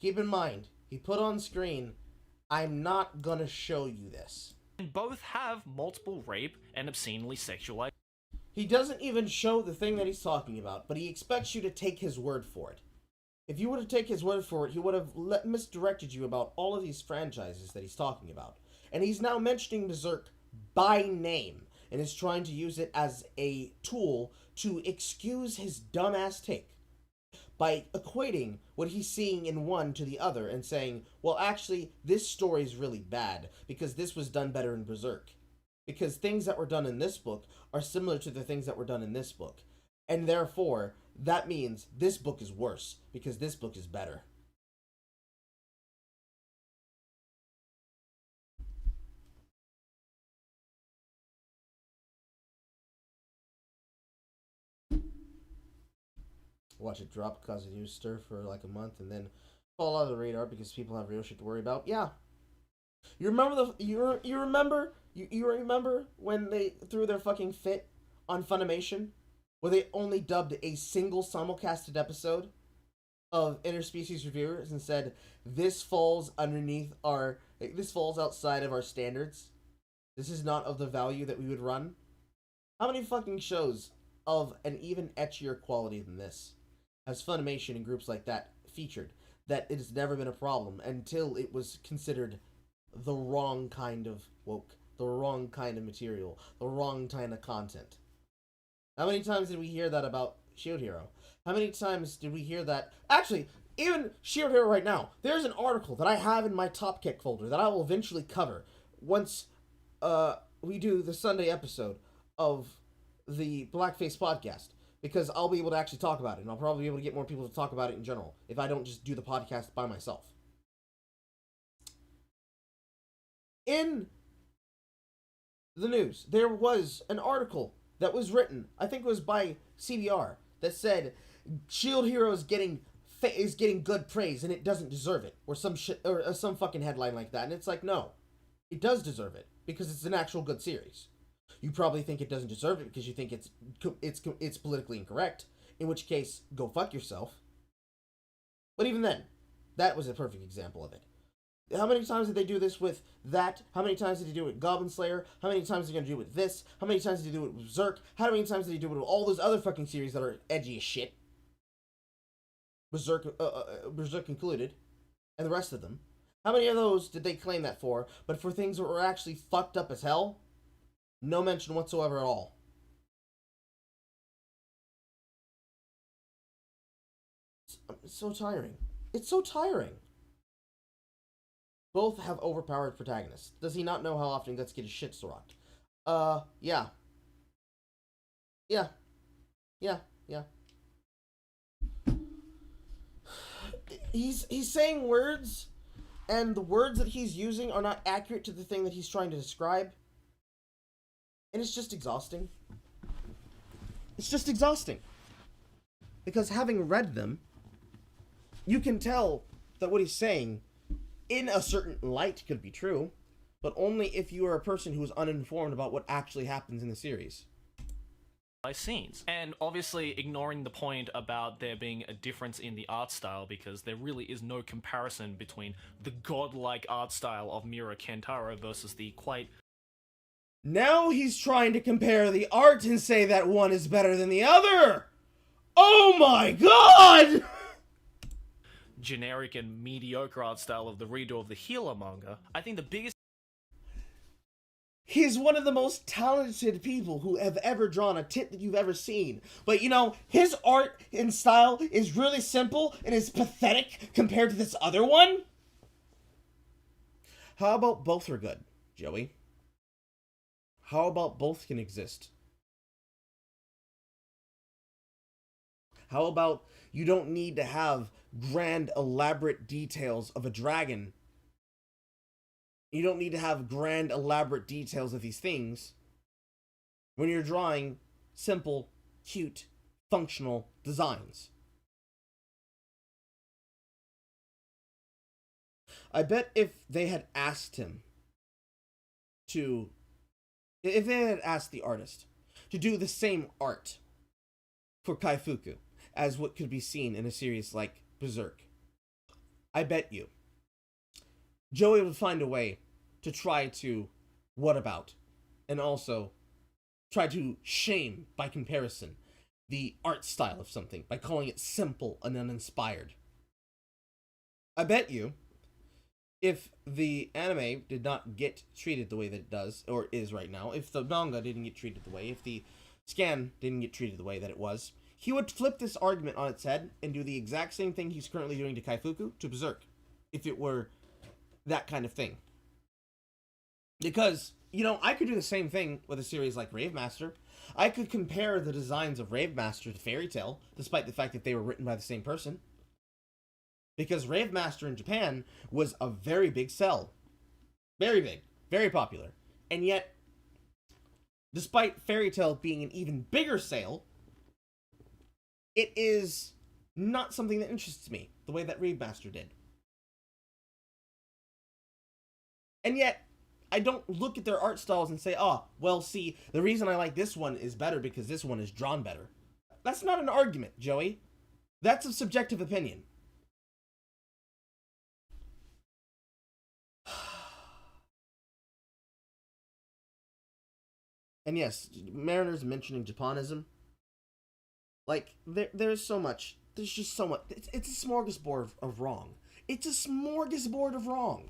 Speaker 1: keep in mind, He put on screen, I'm not gonna show you this.
Speaker 3: And both have multiple rape and obscenely sexualized.
Speaker 1: He doesn't even show the thing that he's talking about, but he expects you to take his word for it. If you were to take his word for it, he would have misdirected you about all of these franchises that he's talking about. And he's now mentioning Berserk by name, and is trying to use it as a tool to excuse his dumbass take by equating what he's seeing in one to the other and saying, well, actually, this story's really bad because this was done better in Berserk. Because things that were done in this book are similar to the things that were done in this book. And therefore, that means this book is worse because this book is better. Watch it drop, cause a news stir for like a month, and then fall out of the radar because people have real shit to worry about. Yeah. You remember you remember when they threw their fucking fit on Funimation, where they only dubbed a single simulcasted episode of Interspecies Reviewers and said this falls outside of our standards. This is not of the value that we would run. How many fucking shows of an even etchier quality than this has Funimation and groups like that featured that it has never been a problem until it was considered the wrong kind of woke, the wrong kind of material, the wrong kind of content? How many times did we hear that about Shield Hero? How many times did we hear that? Actually, even Shield Hero right now, there's an article that I have in my Top Kick folder that I will eventually cover once we do the Sunday episode of the Blackface podcast, because I'll be able to actually talk about it, and I'll probably be able to get more people to talk about it in general if I don't just do the podcast by myself. In the news, there was an article that was written, I think it was by CBR, that said Shield Hero is getting good praise and it doesn't deserve it, or some shit, or some fucking headline like that. And it's like, no, it does deserve it because it's an actual good series. You probably think it doesn't deserve it because you think it's politically incorrect, in which case, go fuck yourself. But even then, that was a perfect example of it. How many times did they do this with that? How many times did they do it with Goblin Slayer? How many times are they going to do it with this? How many times did they do it with Berserk? How many times did they do it with all those other fucking series that are edgy as shit? Berserk included, and the rest of them. How many of those did they claim that for, but for things that were actually fucked up as hell? No mention whatsoever at all. It's so tiring. It's so tiring. Both have overpowered protagonists. Does he not know how often he gets to get his shit rocked? Yeah. Yeah. He's saying words, and the words that he's using are not accurate to the thing that he's trying to describe. And it's just exhausting. It's just exhausting. Because having read them, you can tell that what he's saying, in a certain light, could be true, but only if you are a person who is uninformed about what actually happens in the series.
Speaker 3: Scenes. And obviously ignoring the point about there being a difference in the art style, because there really is no comparison between the godlike art style of Mira Kentaro versus the quite...
Speaker 1: Now he's trying to compare the art and say that one is better than the other! Oh my god!
Speaker 3: generic and mediocre art style of the redo of the Healer manga. I think the biggest...
Speaker 1: He's one of the most talented people who have ever drawn a tit that you've ever seen. But, you know, his art and style is really simple and is pathetic compared to this other one. How about both are good, Joey? How about both can exist? How about you don't need to have grand, elaborate details of a dragon? You don't need to have grand, elaborate details of these things when you're drawing simple, cute, functional designs. I bet if they had asked him to... If they had asked the artist to do the same art for Kaifuku as what could be seen in a series like Berserk, I bet you Joey would find a way to try to what about, and also try to shame, by comparison, the art style of something by calling it simple and uninspired. I bet you, if the anime did not get treated the way that it does, or is right now, if the manga didn't get treated the way, if the scan didn't get treated the way that it was, he would flip this argument on its head and do the exact same thing he's currently doing to Kaifuku to Berserk, if it were that kind of thing. Because, you know, I could do the same thing with a series like Rave Master. I could compare the designs of Rave Master to Fairy Tail, despite the fact that they were written by the same person. Because Rave Master in Japan was a very big sell. Very big. Very popular. And yet, despite Fairy Tail being an even bigger sale, it is not something that interests me the way that Rave Master did. And yet, I don't look at their art styles and say, oh, well, see, the reason I like this one is better because this one is drawn better. That's not an argument, Joey. That's a subjective opinion. And yes, Mariner's mentioning Japanism. Like, there's so much. There's just so much. It's a smorgasbord of wrong. It's a smorgasbord of wrong.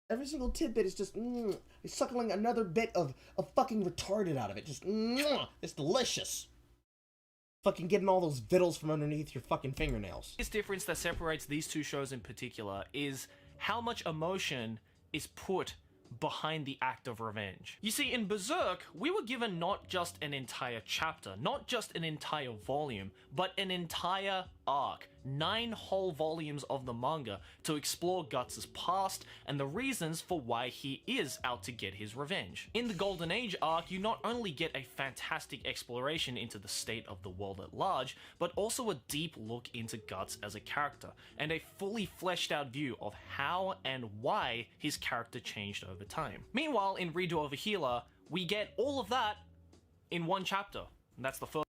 Speaker 1: Every single tidbit is just suckling another bit of fucking retarded out of it. Just it's delicious. Fucking getting all those vittles from underneath your fucking fingernails.
Speaker 3: The difference that separates these two shows in particular is how much emotion is put behind the act of revenge. You see, in Berserk, we were given not just an entire chapter, not just an entire volume, but an entire arc. 9 whole volumes of the manga to explore Guts' past and the reasons for why he is out to get his revenge. In the Golden Age arc, you not only get a fantastic exploration into the state of the world at large, but also a deep look into Guts as a character, and a fully fleshed out view of how and why his character changed over time. Meanwhile, in Redo of a Healer, we get all of that in one chapter, and that's the first.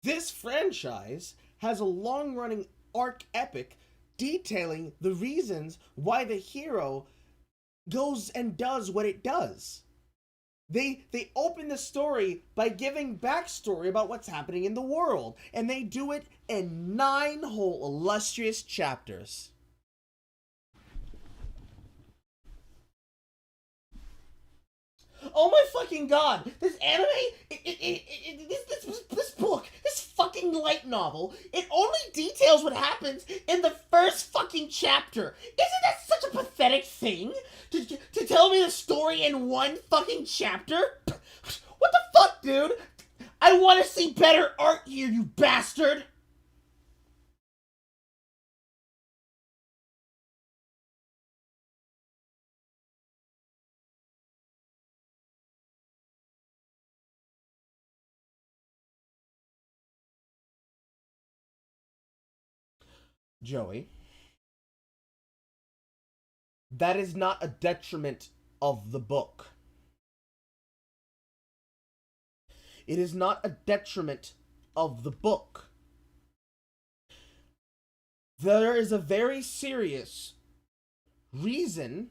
Speaker 1: This franchise has a long-running arc epic detailing the reasons why the hero goes and does what it does. They open the story by giving backstory about what's happening in the world, and they do it in 9 whole illustrious chapters. Oh my fucking god! This anime, this book, this fucking light novel, it only details what happens in the first fucking chapter. Isn't that such a pathetic thing? To tell me the story in one fucking chapter? What the fuck, dude? I want to see better art here, you bastard! Joey, that is not a detriment of the book. It is not a detriment of the book. There is a very serious reason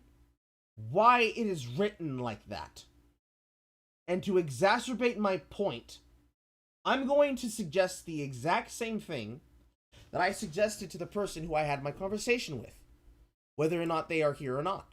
Speaker 1: why it is written like that. And to exacerbate my point, I'm going to suggest the exact same thing that I suggested to the person who I had my conversation with, whether or not they are here or not.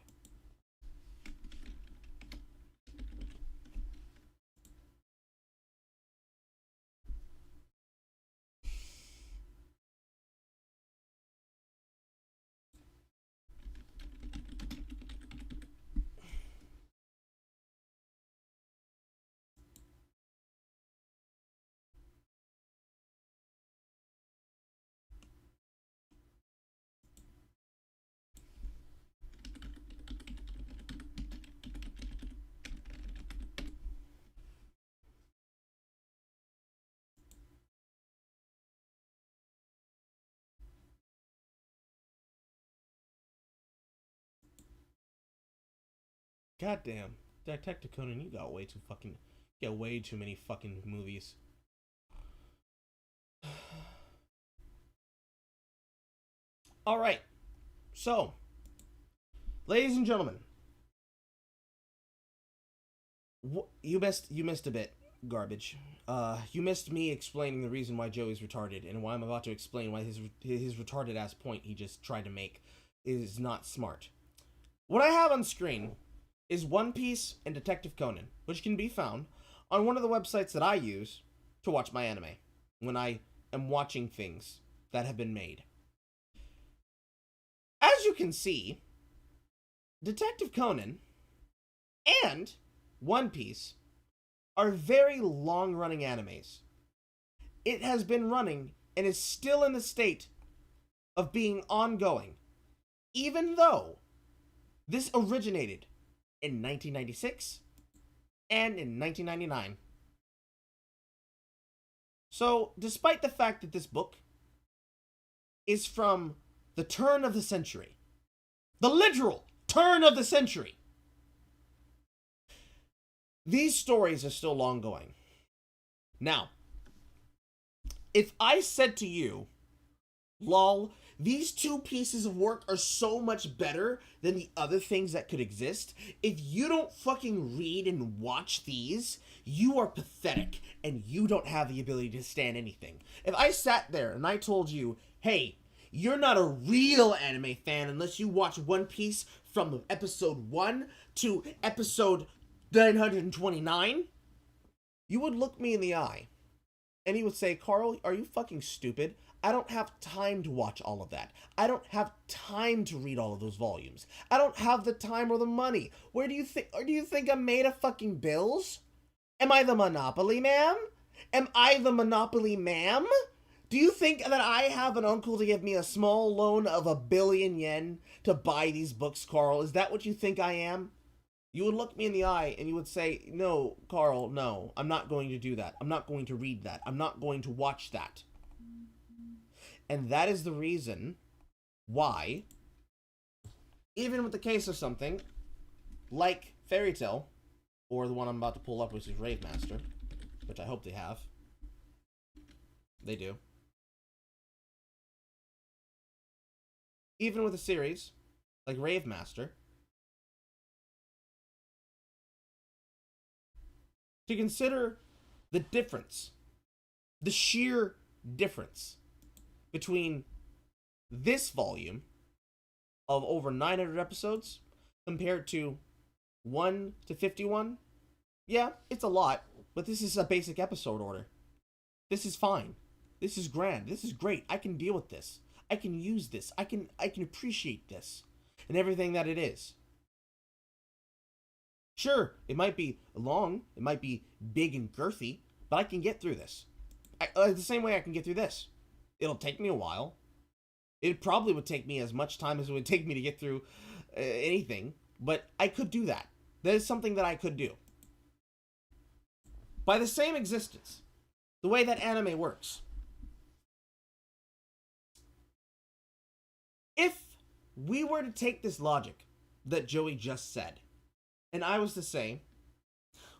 Speaker 1: Goddamn. Detective Conan, you got way too many fucking movies. Alright. So, ladies and gentlemen, you missed a bit, garbage. You missed me explaining the reason why Joey's retarded, and why I'm about to explain why his retarded ass point he just tried to make is not smart. What I have on screen is One Piece and Detective Conan, which can be found on one of the websites that I use to watch my anime when I am watching things that have been made. As you can see, Detective Conan and One Piece are very long-running animes. It has been running and is still in the state of being ongoing, even though this originated in 1996 and in 1999. So, despite the fact that this book is from the turn of the century, the literal turn of the century, these stories are still long going. Now, if I said to you, lol, these two pieces of work are so much better than the other things that could exist, if you don't fucking read and watch these, you are pathetic and you don't have the ability to stand anything. If I sat there and I told you, hey, you're not a real anime fan unless you watch One Piece from episode 1 to episode 929, you would look me in the eye and you would say, Carl, are you fucking stupid? I don't have time to watch all of that. I don't have time to read all of those volumes. I don't have the time or the money. Or do you think I'm made of fucking bills? Am I the Monopoly ma'am? Am I the Monopoly ma'am? Do you think that I have an uncle to give me a small loan of 1 billion yen to buy these books, Carl? Is that what you think I am? You would look me in the eye and you would say, no, Carl, no, I'm not going to do that. I'm not going to read that. I'm not going to watch that. And that is the reason why, even with the case of something like Fairy Tail, or the one I'm about to pull up, which is Rave Master, which I hope they have. They do. Even with a series like Rave Master, to consider the difference, the sheer difference between this volume of over 900 episodes compared to 1 to 51, yeah, it's a lot, but this is a basic episode order. This is fine. This is grand. This is great. I can deal with this. I can use this. I can appreciate this and everything that it is. Sure, it might be long, it might be big and girthy, but I can get through this. The same way I can get through this. It'll take me a while. It probably would take me as much time as it would take me to get through anything, but I could do that. That is something that I could do. By the same existence, the way that anime works. If we were to take this logic that Joey just said, and I was to say,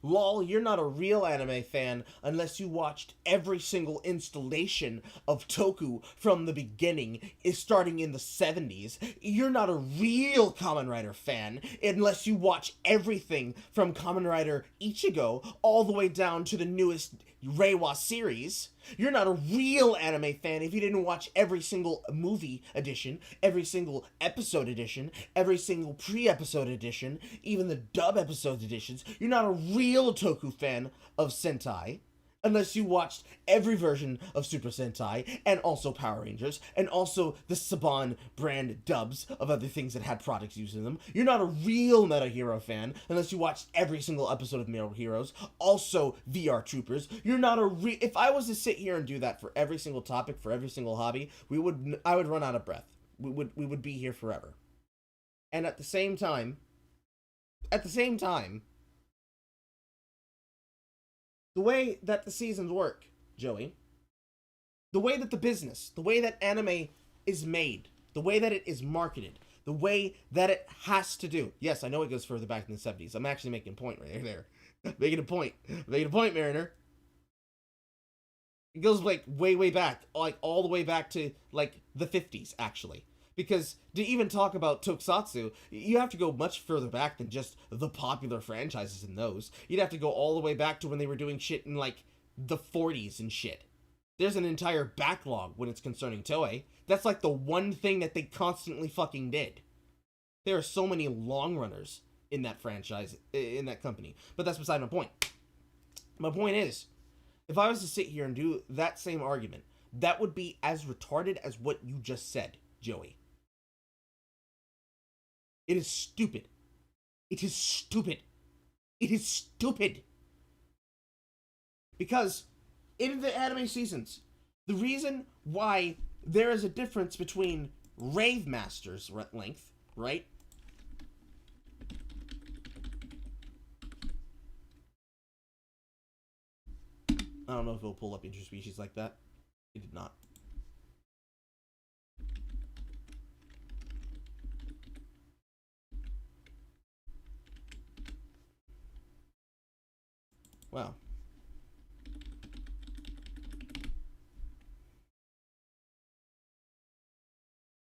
Speaker 1: lol, you're not a real anime fan unless you watched every single installation of Toku from the beginning, starting in the 70s. You're not a real Kamen Rider fan unless you watch everything from Kamen Rider Ichigo all the way down to the newest Reiwa series. You're not a real anime fan if you didn't watch every single movie edition, every single episode edition, every single pre-episode edition, even the dub episode editions. You're not a real Toku fan of Sentai unless you watched every version of Super Sentai and also Power Rangers and also the Saban brand dubs of other things that had products used in them. You're not a real Meta Hero fan unless you watched every single episode of Metal Heroes, also VR Troopers. You're not a if I was to sit here and do that for every single topic, for every single hobby, I would run out of breath. We would be here forever. And at the same time, the way that the seasons work, Joey, the way that the business, the way that anime is made, the way that it is marketed, the way that it has to do. Yes, I know it goes further back than the 70s. I'm actually making a point right there. Making a point, Mariner. It goes like way back, like all the way back to like the 50s, actually. Because to even talk about tokusatsu, you have to go much further back than just the popular franchises in those. You'd have to go all the way back to when they were doing shit in like the 40s and shit. There's an entire backlog when it's concerning Toei. That's like the one thing that they constantly fucking did. There are so many long runners in that franchise, in that company. But that's beside my point. My point is, if I was to sit here and do that same argument, that would be as retarded as what you just said, Joey. It is stupid. It is stupid. It is stupid. Because in the anime seasons, the reason why there is a difference between Rave Master's length, right? I don't know if it'll pull up interspecies like that. It did not. Wow.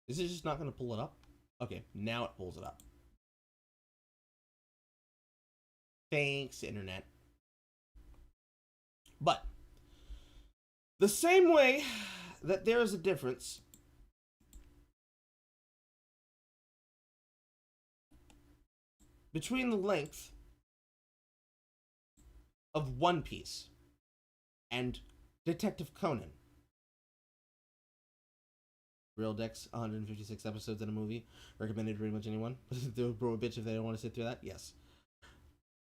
Speaker 1: Is it just not going to pull it up? Okay, now it pulls it up. Thanks, internet. But the same way that there is a difference between the length of One Piece and Detective Conan. Real Dex, 156 episodes in a movie. Recommended to pretty much anyone. They'll bro a bitch if they don't want to sit through that. Yes.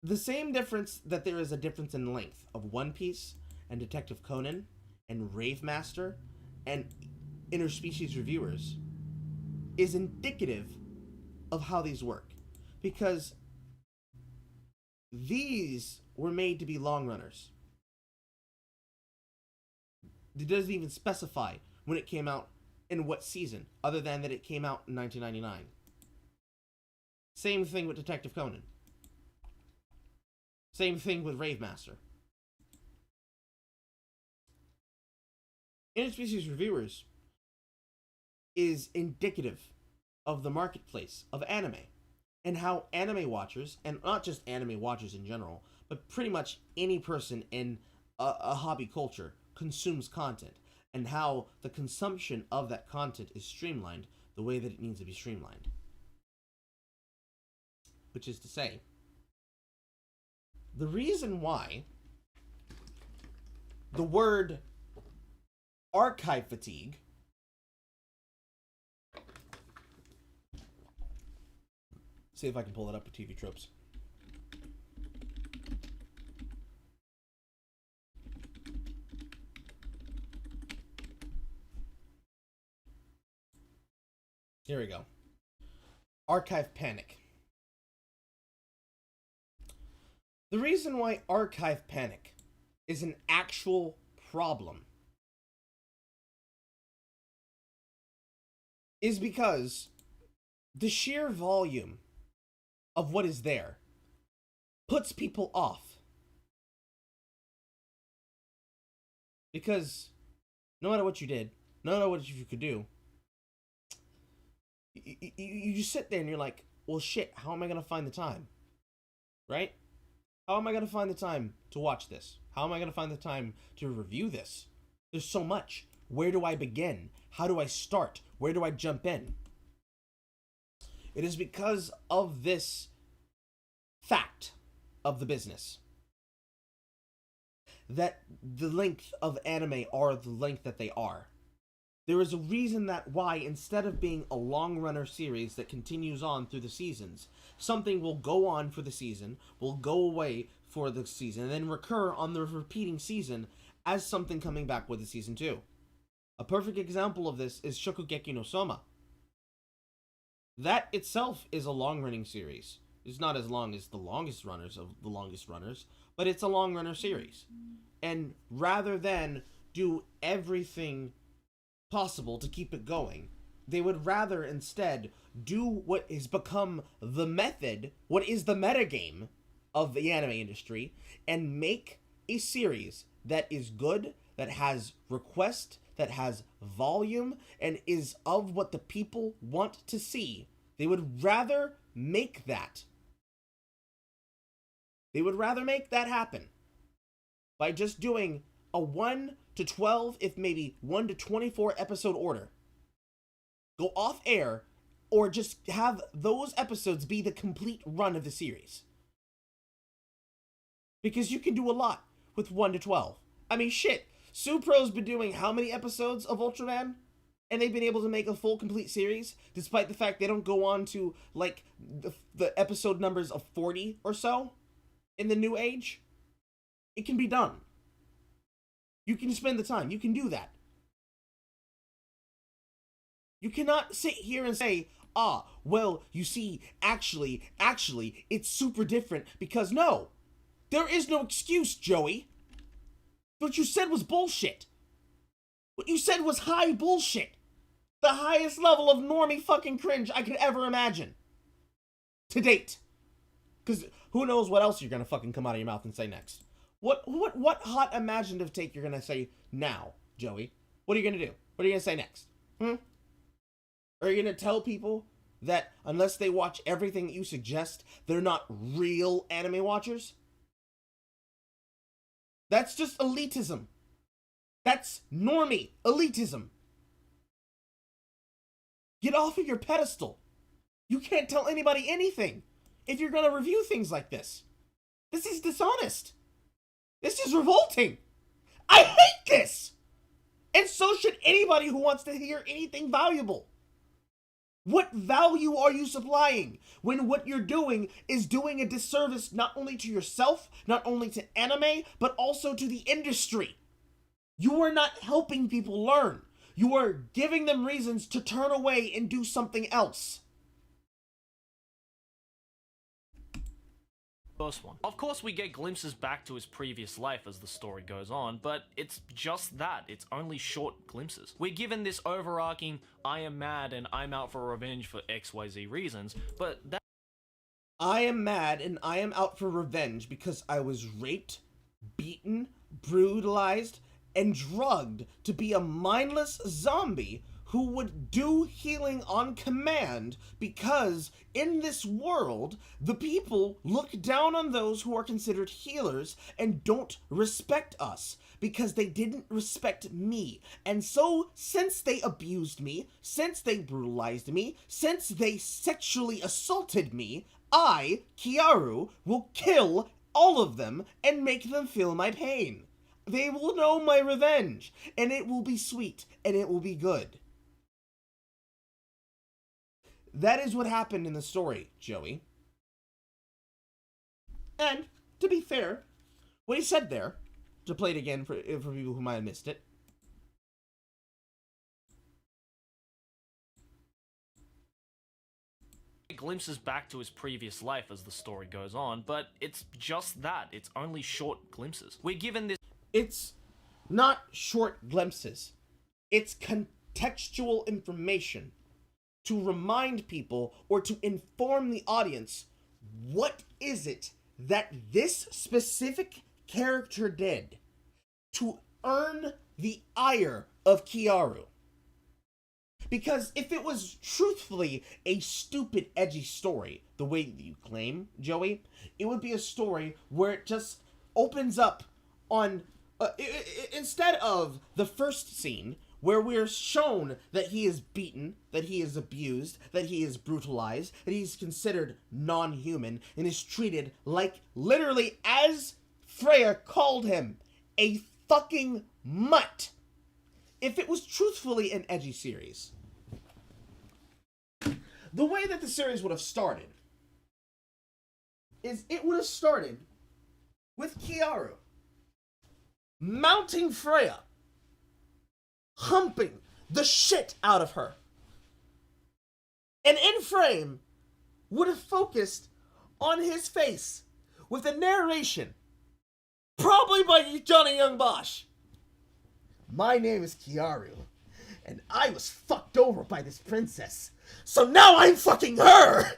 Speaker 1: The same difference that there is a difference in length of One Piece and Detective Conan and Rave Master and interspecies reviewers is indicative of how these work. Because these were made to be long runners. It doesn't even specify when it came out in what season, other than that it came out in 1999. Same thing with Detective Conan. Same thing with Rave Master. Interspecies reviewers is indicative of the marketplace of anime and how anime watchers, and not just anime watchers in general, but pretty much any person in a hobby culture consumes content, and how the consumption of that content is streamlined the way that it needs to be streamlined. Which is to say, the reason why the word archive fatigue see if I can pull it up with TV tropes. Here we go. Archive panic. The reason why archive panic is an actual problem is because the sheer volume of what is there puts people off. Because no matter what you did, no matter what you could do, you just sit there and you're like, well, shit, how am I going to find the time? Right? How am I going to find the time to watch this? How am I going to find the time to review this? There's so much. Where do I begin? How do I start? Where do I jump in? It is because of this fact of the business that the length of anime are the length that they are. There is a reason that why, instead of being a long runner series that continues on through the seasons, something will go on for the season, will go away for the season, and then recur on the repeating season as something coming back with the season 2. A perfect example of this is Shokugeki no Soma. That itself is a long-running series. It's not as long as the longest runners of the longest runners, but it's a long-runner series. And rather than do everything possible to keep it going, They would rather instead do what has become the method, what is the metagame of the anime industry, and make a series that is good, that has request, that has volume, and is of what the people want to see. They would rather make that. They would rather make that happen by just doing a 1 to 12, if maybe 1 to 24 episode order. Go off air, or just have those episodes be the complete run of the series. Because you can do a lot with 1 to 12. I mean, shit. Supro's been doing how many episodes of Ultraman? And they've been able to make a full, complete series, despite the fact they don't go on to, like, the episode numbers of 40 or so in the new age. It can be done. You can spend the time. You can do that. You cannot sit here and say, well, you see, actually, it's super different, because no. There is no excuse, Joey. What you said was bullshit. What you said was high bullshit. The highest level of normie fucking cringe I could ever imagine. To date. Because who knows what else you're gonna fucking come out of your mouth and say next. What hot imaginative take you're gonna say now, Joey? What are you gonna do? What are you gonna say next? Are you gonna tell people that unless they watch everything that you suggest, they're not real anime watchers? That's just elitism. That's normie elitism. Get off of your pedestal. You can't tell anybody anything if you're gonna review things like this. This is dishonest. This is revolting. I hate this. And so should anybody who wants to hear anything valuable. What value are you supplying when what you're doing is doing a disservice not only to yourself, not only to anime, but also to the industry? You are not helping people learn. You are giving them reasons to turn away and do something else.
Speaker 3: First one. Of course, we get glimpses back to his previous life as the story goes on, but it's just that. It's only short glimpses. We're given this overarching, I am mad and I'm out for revenge for XYZ reasons, but that
Speaker 1: I am mad and I am out for revenge because I was raped, beaten, brutalized, and drugged to be a mindless zombie who would do healing on command because in this world, the people look down on those who are considered healers and don't respect us because they didn't respect me. And so, since they abused me, since they brutalized me, since they sexually assaulted me, I, Kiaru, will kill all of them and make them feel my pain. They will know my revenge, and it will be sweet, and it will be good. That is what happened in the story, Joey. And, to be fair, what he said there, to play it again for people who might have missed it,
Speaker 3: glimpses back to his previous life as the story goes on, but it's just that. It's only short glimpses. We're given this.
Speaker 1: It's not short glimpses. It's contextual information to remind people or to inform the audience what is it that this specific character did to earn the ire of Kiaru. Because if it was truthfully a stupid, edgy story, the way that you claim, Joey, it would be a story where it just opens up on, instead of the first scene, where we're shown that he is beaten, that he is abused, that he is brutalized, that he's considered non-human, and is treated like, literally, as Freya called him, a fucking mutt. If it was truthfully an edgy series, the way that the series would have started is it would have started with Kiaru mounting Freya, humping the shit out of her, and in frame would have focused on his face with a narration, probably by Johnny Young Bosch. My name is Kiaru. and I was fucked over by this princess. So now I'm fucking her!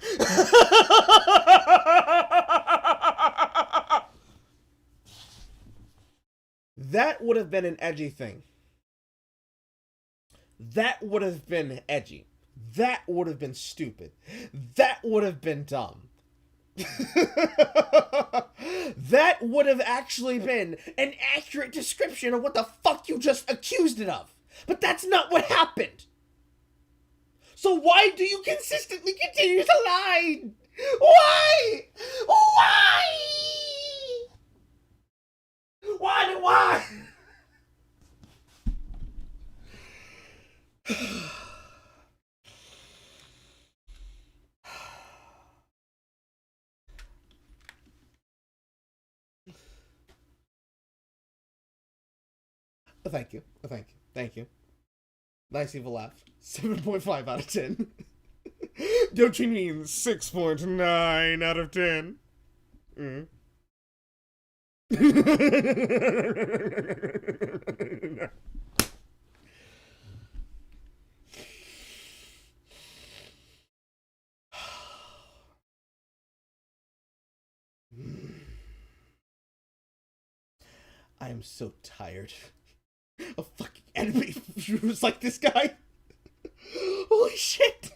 Speaker 1: That would have been an edgy thing. That would have been edgy. That would have been stupid. That would have been dumb. That would have actually been an accurate description of what the fuck you just accused it of. But that's not what happened. So why do you consistently continue to lie? Why? Why? Why? Thank you. Nice evil laugh. 7.5 out of 10. Don't you mean 6.9 out of 10? I am so tired of fucking anime viewers like this guy. Holy shit.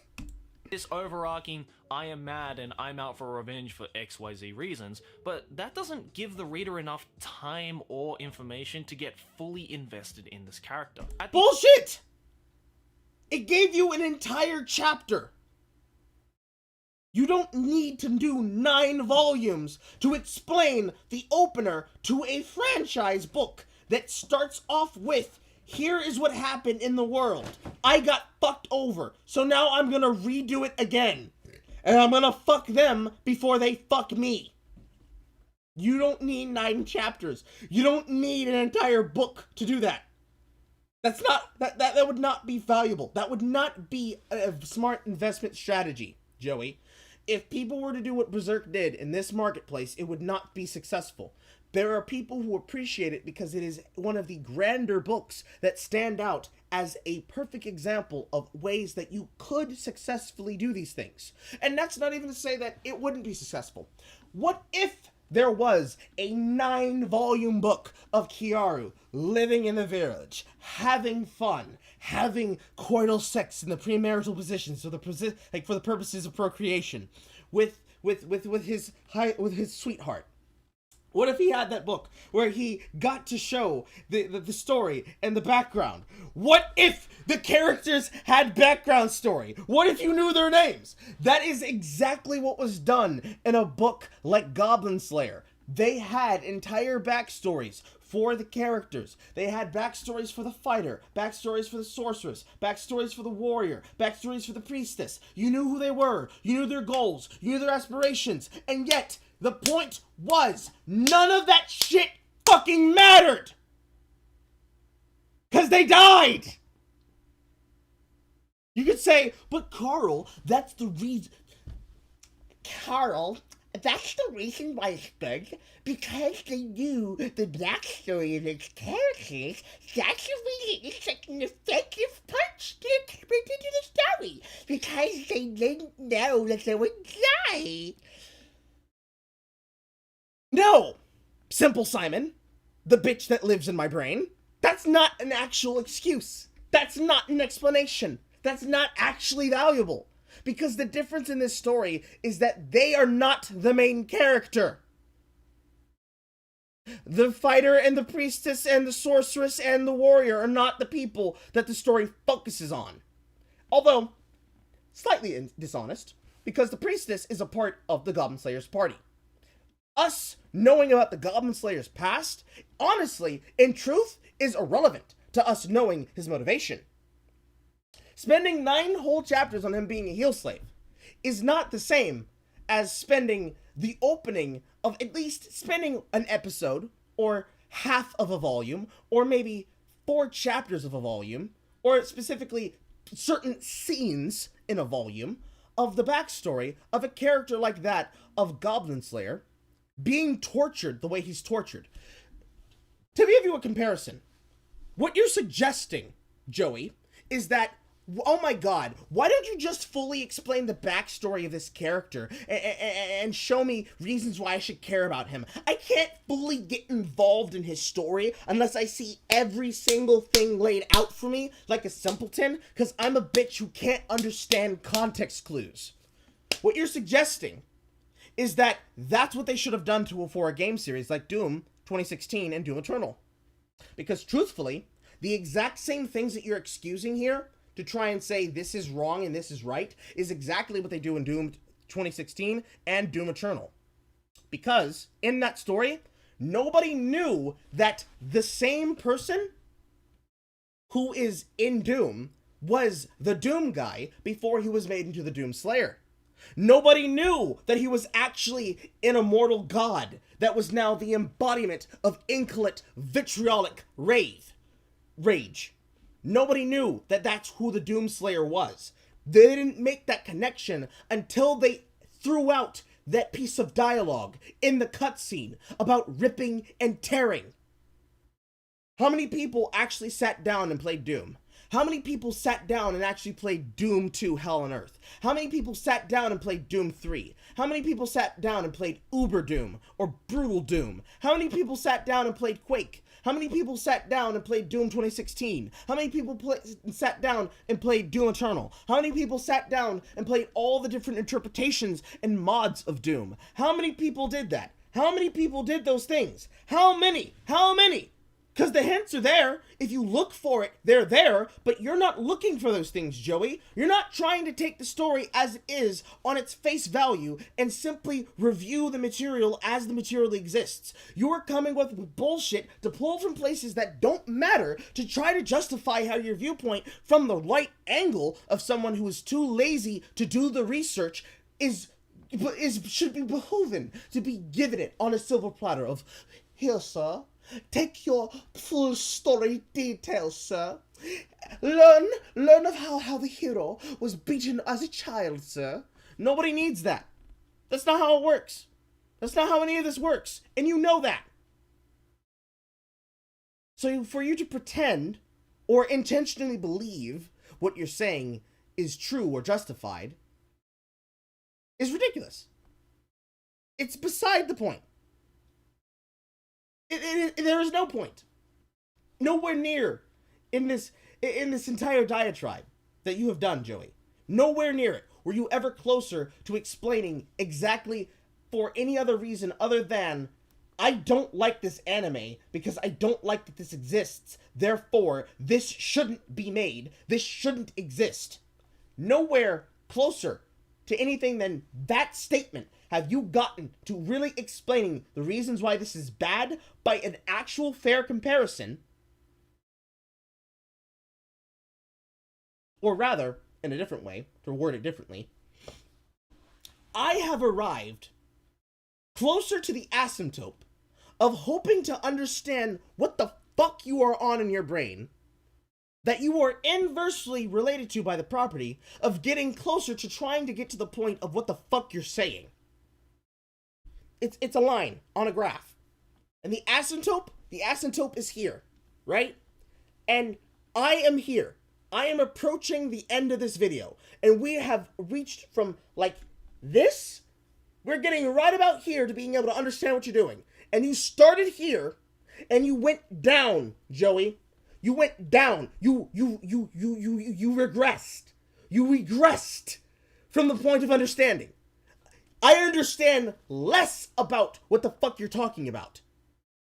Speaker 3: This overarching, I am mad and I'm out for revenge for XYZ reasons, but that doesn't give the reader enough time or information to get fully invested in this character.
Speaker 1: Bullshit! It gave you an entire chapter. You don't need to do 9 volumes to explain the opener to a franchise book that starts off with, here is what happened in the world. I got fucked over, so now I'm gonna redo it again. And I'm gonna fuck them before they fuck me. You don't need 9 chapters. You don't need an entire book to do that. That's not, that would not be valuable. That would not be a smart investment strategy, Joey. If people were to do what Berserk did in this marketplace, it would not be successful. There are people who appreciate it because it is one of the grander books that stand out as a perfect example of ways that you could successfully do these things. And that's not even to say that it wouldn't be successful. What if there was a 9-volume book of Kiaru living in the village, having fun, having coital sex in the premarital position, so like for the purposes of procreation, with his sweetheart? What if he had that book where he got to show the story and the background? What if the characters had background story? What if you knew their names? That is exactly what was done in a book like Goblin Slayer. They had entire backstories for the characters. They had backstories for the fighter, backstories for the sorceress, backstories for the warrior, backstories for the priestess. You knew who they were. You knew their goals. You knew their aspirations. And yet, the point was, none of that shit fucking mattered! Because they died! You could say, but Carl, that's the reason... Carl, that's the reason why it's good, because they knew the backstory of its characters. That's the reason it's such an effective punch to explain into the story, because they didn't know that they would die. No! Simple Simon, the bitch that lives in my brain. That's not an actual excuse. That's not an explanation. That's not actually valuable. Because the difference in this story is that they are not the main character. The fighter and the priestess and the sorceress and the warrior are not the people that the story focuses on. Although, slightly dishonest, because the priestess is a part of the Goblin Slayer's party. Us knowing about the Goblin Slayer's past, honestly, in truth, is irrelevant to us knowing his motivation. Spending 9 whole chapters on him being a heel slave is not the same as spending the opening of at least spending an episode, or half of a volume, or maybe 4 chapters of a volume, or specifically certain scenes in a volume, of the backstory of a character like that of Goblin Slayer being tortured the way he's tortured. To give you a comparison, what you're suggesting, Joey, is that, oh my god, why don't you just fully explain the backstory of this character and show me reasons why I should care about him? I can't fully get involved in his story unless I see every single thing laid out for me like a simpleton, because I'm a bitch who can't understand context clues. What you're suggesting is that that's what they should have done for a game series like Doom 2016 and Doom Eternal. Because truthfully, the exact same things that you're excusing here to try and say this is wrong and this is right is exactly what they do in Doom 2016 and Doom Eternal. Because in that story, nobody knew that the same person who is in Doom was the Doom guy before he was made into the Doom Slayer. Nobody knew that he was actually an immortal god that was now the embodiment of incolate, vitriolic rage. Nobody knew that that's who the Doomslayer was. They didn't make that connection until they threw out that piece of dialogue in the cutscene about ripping and tearing. How many people actually sat down and played Doom? How many people sat down and actually played Doom 2 Hell on Earth? How many people sat down and played Doom 3? How many people sat down and played Uber Doom or Brutal Doom? How many people sat down and played Quake? How many people sat down and played Doom 2016? How many people sat down and played Doom Eternal? How many people sat down and played all the different interpretations and mods of Doom? How many people did that? How many people did those things? How many? How many? Because the hints are there. If you look for it, they're there, but you're not looking for those things, Joey. You're not trying to take the story as it is on its face value and simply review the material as the material exists. You're coming with bullshit to pull from places that don't matter to try to justify how your viewpoint from the right angle of someone who is too lazy to do the research should be behoven to be given it on a silver platter of, here, sir. Take your full story details, sir. Learn of how the hero was beaten as a child, sir. Nobody needs that. That's not how it works. That's not how any of this works. And you know that. So for you to pretend or intentionally believe what you're saying is true or justified is ridiculous. It's beside the point. There is no point. Nowhere near in this entire diatribe that you have done, Joey. Nowhere near it were you ever closer to explaining exactly for any other reason other than I don't like this anime because I don't like that this exists. Therefore, this shouldn't be made. This shouldn't exist. Nowhere closer to anything than that statement have you gotten to really explaining the reasons why this is bad by an actual fair comparison. Or rather, in a different way, to word it differently, I have arrived closer to the asymptote of hoping to understand what the fuck you are on in your brain that you are inversely related to by the property of getting closer to trying to get to the point of what the fuck you're saying. It's a line on a graph. And the asymptote is here, right? And I am here. I am approaching the end of this video. And we have reached from, like, this. We're getting right about here to being able to understand what you're doing. And you started here, and you went down, Joey. You went down. You regressed. You regressed from the point of understanding. I understand less about what the fuck you're talking about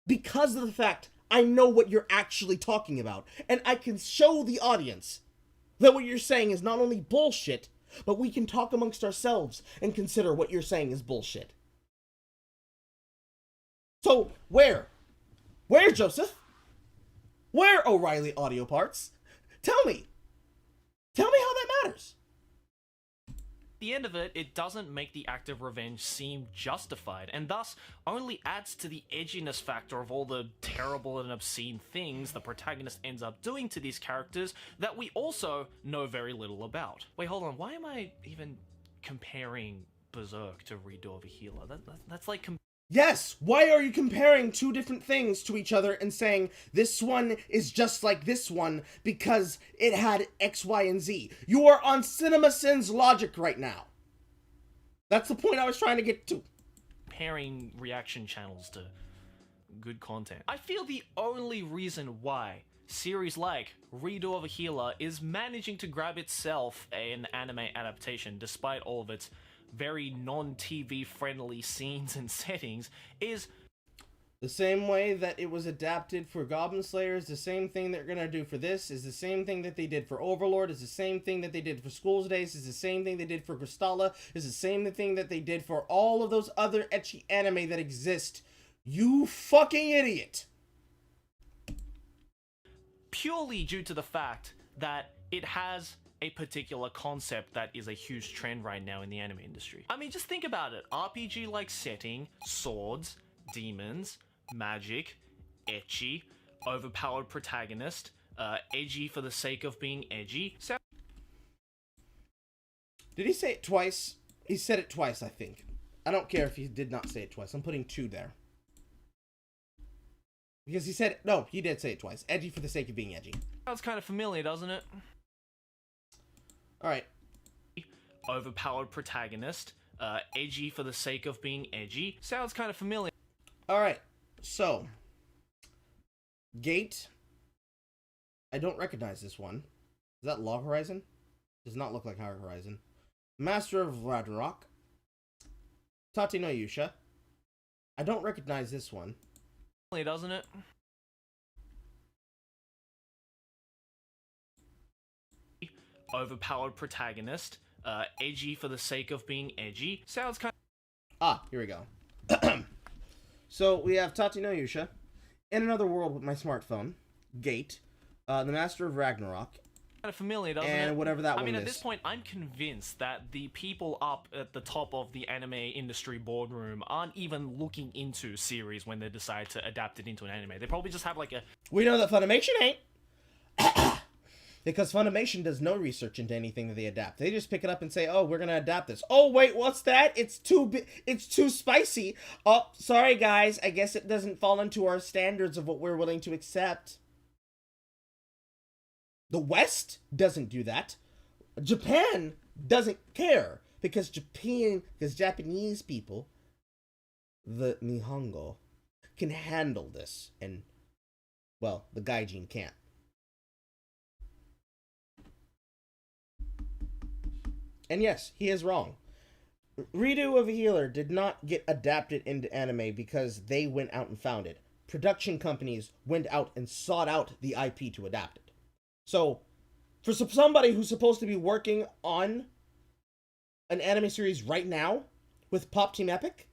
Speaker 1: because of the fact I know what you're actually talking about. And I can show the audience that what you're saying is not only bullshit, but we can talk amongst ourselves and consider what you're saying is bullshit. So, where? Where, Joseph? Where, O'Reilly Audio Parts? Tell me. Tell me how that matters.
Speaker 3: At the end of it, it doesn't make the act of revenge seem justified, and thus only adds to the edginess factor of all the terrible and obscene things the protagonist ends up doing to these characters that we also know very little about. Wait, hold on, why am I even comparing Berserk to Redo of a Healer? That's like
Speaker 1: Yes, why are you comparing two different things to each other and saying this one is just like this one because it had X, Y, and Z? You are on CinemaSins logic right now. That's the point I was trying to get to.
Speaker 3: Comparing reaction channels to good content. I feel the only reason why series like Redo of a Healer is managing to grab itself an anime adaptation despite all of its very non-TV friendly scenes and settings is
Speaker 1: the same way that it was adapted for Goblin Slayer is the same thing they're gonna do for this, is the same thing that they did for Overlord, is the same thing that they did for School's Days, is the same thing they did for Crystalla, is the same thing that they did for all of those other ecchi anime that exist. You fucking idiot!
Speaker 3: purely due to the fact that it has a particular concept that is a huge trend right now in the anime industry. I mean, just think about it. RPG-like setting, swords, demons, magic, ecchi, overpowered protagonist, edgy for the sake of being edgy. So
Speaker 1: did he say it twice? He said it twice, I think. I don't care if he did not say it twice. I'm putting 2 there. Because he said, no, he did say it twice. Edgy for the sake of being edgy.
Speaker 3: Sounds kind of familiar, doesn't it?
Speaker 1: Alright.
Speaker 3: Overpowered protagonist, edgy for the sake of being edgy. Sounds kind of familiar.
Speaker 1: Alright, so. Gate. I don't recognize this one. Is that Log Horizon? Does not look like Higher Horizon. Master of Ragnarok. Tate no Yusha. I don't recognize this one.
Speaker 3: Doesn't it? Overpowered protagonist, edgy for the sake of being edgy. Sounds kind of...
Speaker 1: Ah, here we go. So we have Tate no Yusha, In Another World with My Smartphone, Gate, The Master of Ragnarok,
Speaker 3: kind of familiar, doesn't it?
Speaker 1: and whatever that one is.
Speaker 3: I mean, at this point, I'm convinced that the people up at the top of the anime industry boardroom aren't even looking into series when they decide to adapt it into an anime. They probably just have like a...
Speaker 1: We know that Funimation ain't. Because Funimation does no research into anything that they adapt. They just pick it up and say, oh, we're going to adapt this. Oh, wait, what's that? It's too spicy. Oh, sorry, guys. I guess it doesn't fall into our standards of what we're willing to accept. The West doesn't do that. Japan doesn't care. Because Japanese people, the Nihongo, can handle this. And, well, the Gaijin can't. And yes, he is wrong. Redo of a Healer did not get adapted into anime because they went out and found it. Production companies went out and sought out the IP to adapt it. So, for somebody who's supposed to be working on an anime series right now with Pop Team Epic,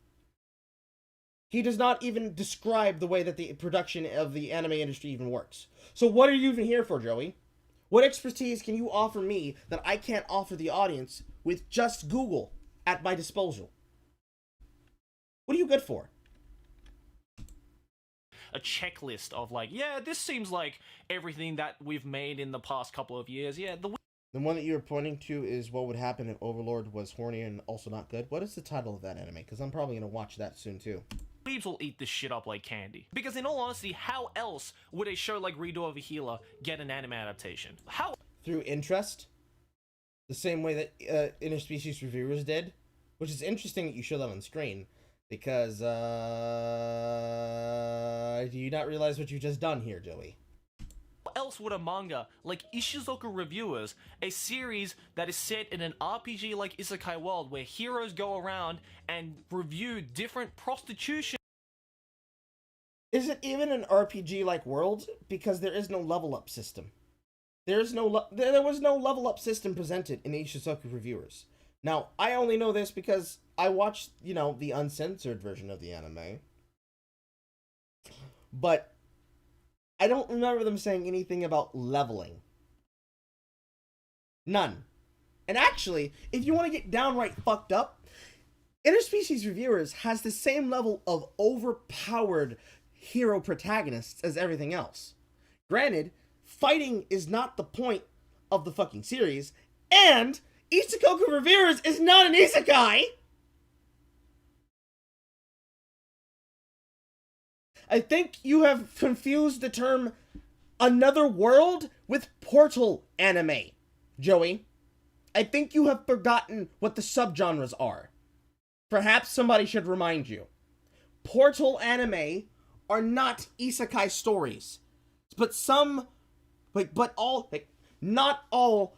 Speaker 1: he does not even describe the way that the production of the anime industry even works. So what are you even here for, Joey? What expertise can you offer me that I can't offer the audience with just Google at my disposal? What are you good for?
Speaker 3: A checklist of like, yeah, this seems like everything that we've made in the past couple of years. Yeah, the
Speaker 1: one that you were pointing to is what would happen if Overlord was horny and also not good. What is the title of that anime? Because I'm probably going to watch that soon too.
Speaker 3: Weebs will eat this shit up like candy. Because in all honesty, how else would a show like Redo of a Healer get an anime adaptation? How?
Speaker 1: Through interest. The same way that Interspecies Reviewers did. Which is interesting that you show that on screen. Because, do you not realize what you've just done here, Joey?
Speaker 3: How else would a manga like Ishizoku Reviewers, a series that is set in an RPG like Isekai world where heroes go around and review different prostitution?
Speaker 1: Is it even an RPG like world? Because there is no level up system. There was no level up system presented in Ishizoku Reviewers. Now, I only know this because I watched, the uncensored version of the anime. But I don't remember them saying anything about leveling. None. And actually, if you want to get downright fucked up, Interspecies Reviewers has the same level of overpowered hero protagonists as everything else. Granted, fighting is not the point of the fucking series, and Isekai Reviewers is not an isekai! I think you have confused the term another world with portal anime, Joey. I think you have forgotten what the subgenres are. Perhaps somebody should remind you. Portal anime are not isekai stories, but not all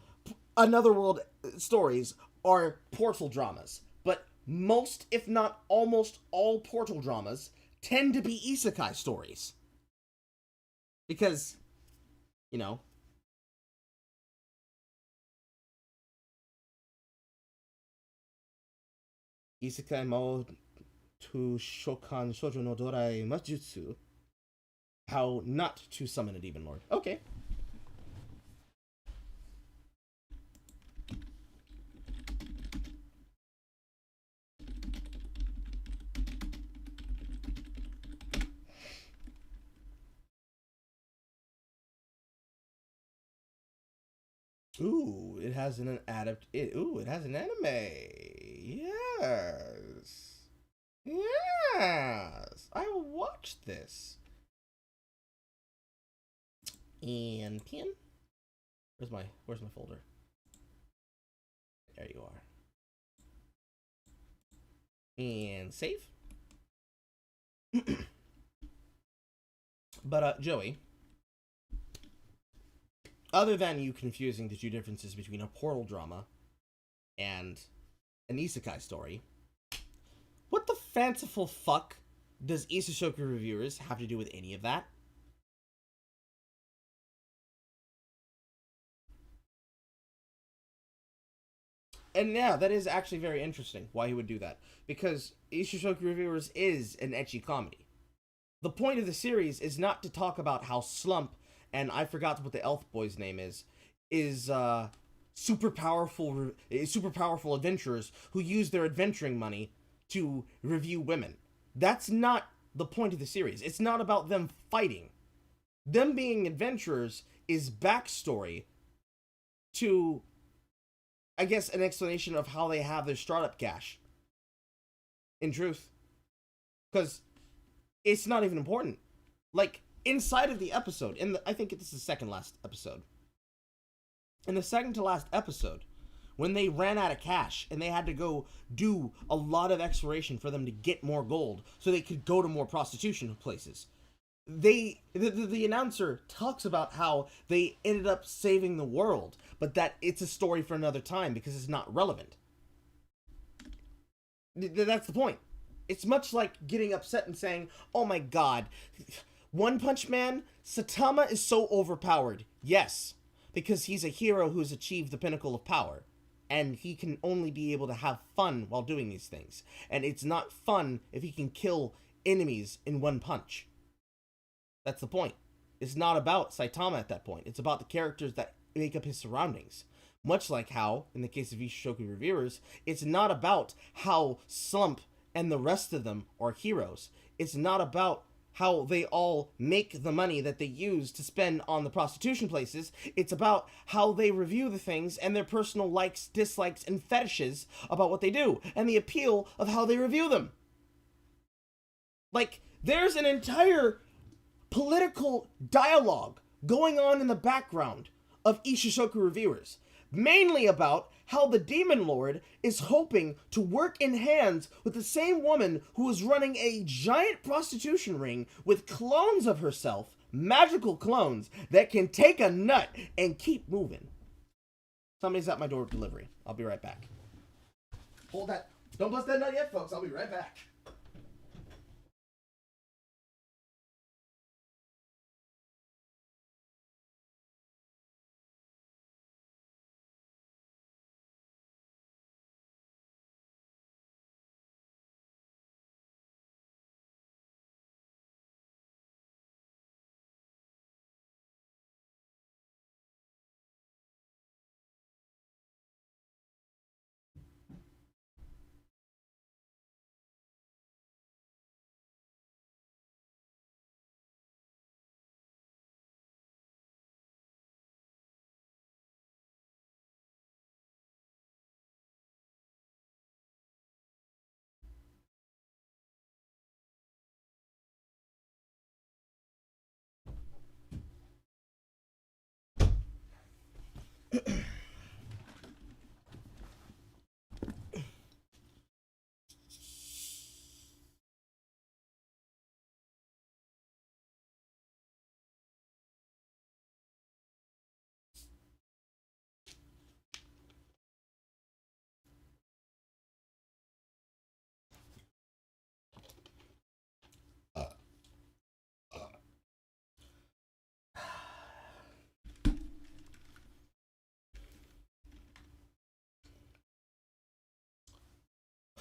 Speaker 1: another world stories are portal dramas. But most, if not almost all portal dramas tend to be isekai stories. Because, you know, isekai mo to shokan shoujo no dorai majutsu. How not to summon a demon lord. Okay. Ooh, it has an it has an anime. Yes. Yes. I will watch this. And pin? Where's my folder? There you are. And save. But Joey, other than you confusing the two differences between a portal drama and an isekai story, what the fanciful fuck does Isushoku reviewers have to do with any of that? And yeah, that is actually very interesting why he would do that. Because Isushoku Reviewers is an ecchi comedy. The point of the series is not to talk about how Slump, and I forgot what the elf boy's name is super powerful adventurers who use their adventuring money to review women. That's not the point of the series. It's not about them fighting. Them being adventurers is backstory to, I guess, an explanation of how they have their startup cash. In truth. Because it's not even important. Like, inside of the episode, I think this is the second last episode. In the second to last episode, when they ran out of cash and they had to go do a lot of exploration for them to get more gold so they could go to more prostitution places, the announcer talks about how they ended up saving the world, but that it's a story for another time because it's not relevant. That's the point. It's much like getting upset and saying, oh my god, One Punch Man, Saitama is so overpowered. Yes, because he's a hero who's achieved the pinnacle of power, and he can only be able to have fun while doing these things. And it's not fun if he can kill enemies in one punch. That's the point. It's not about Saitama at that point. It's about the characters that make up his surroundings. Much like how, in the case of Isushoku Reviewers, it's not about how Slump and the rest of them are heroes. It's not about how they all make the money that they use to spend on the prostitution places. It's about how they review the things and their personal likes, dislikes, and fetishes about what they do, and the appeal of how they review them. Like, there's an entire political dialogue going on in the background of Isushoku Reviewers, mainly about how the Demon Lord is hoping to work in hands with the same woman who is running a giant prostitution ring with clones of herself, magical clones, that can take a nut and keep moving. Somebody's at my door with delivery. I'll be right back. Hold that. Don't bust that nut yet, folks. I'll be right back.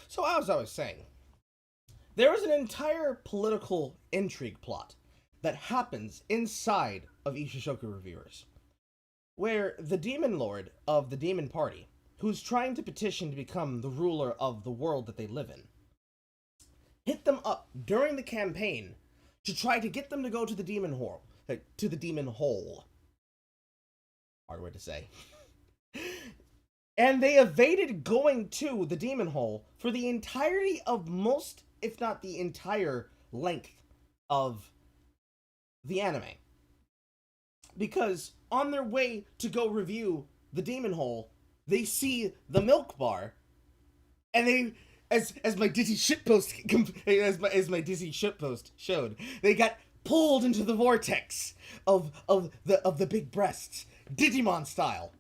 Speaker 1: So as I was saying, there is an entire political intrigue plot that happens inside of Ishishoku Reviewers, where the demon lord of the demon party, who's trying to petition to become the ruler of the world that they live in, hit them up during the campaign to try to get them to go to the demon hole. Hard word to say. And they evaded going to the demon hole for the entirety of most, if not the entire length of the anime. Because on their way to go review the demon hole, they see the milk bar, and they, as my Disney shitpost showed, they got pulled into the vortex of the big breasts, Digimon style.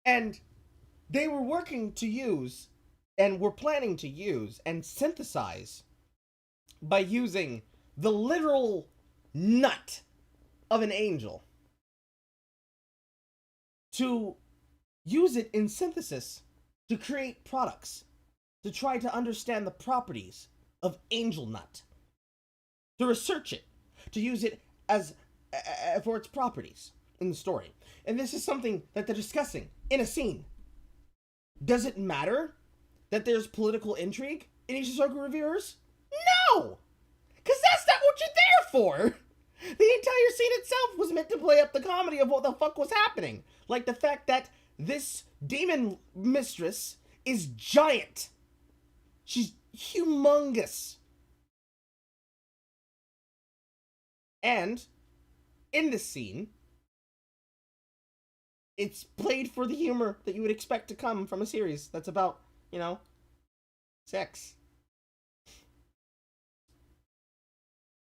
Speaker 1: And they were working to use, and were planning to use, and synthesize by using the literal nut of an angel to use it in synthesis to create products, to try to understand the properties of angel nut, to research it, to use it as for its properties in the story. And this is something that they're discussing in a scene. Does it matter that there's political intrigue in Ishizoku Reviewers? No! Because that's not what you're there for! The entire scene itself was meant to play up the comedy of what the fuck was happening. Like the fact that this demon mistress is giant. She's humongous. And in this scene, it's played for the humor that you would expect to come from a series that's about, sex.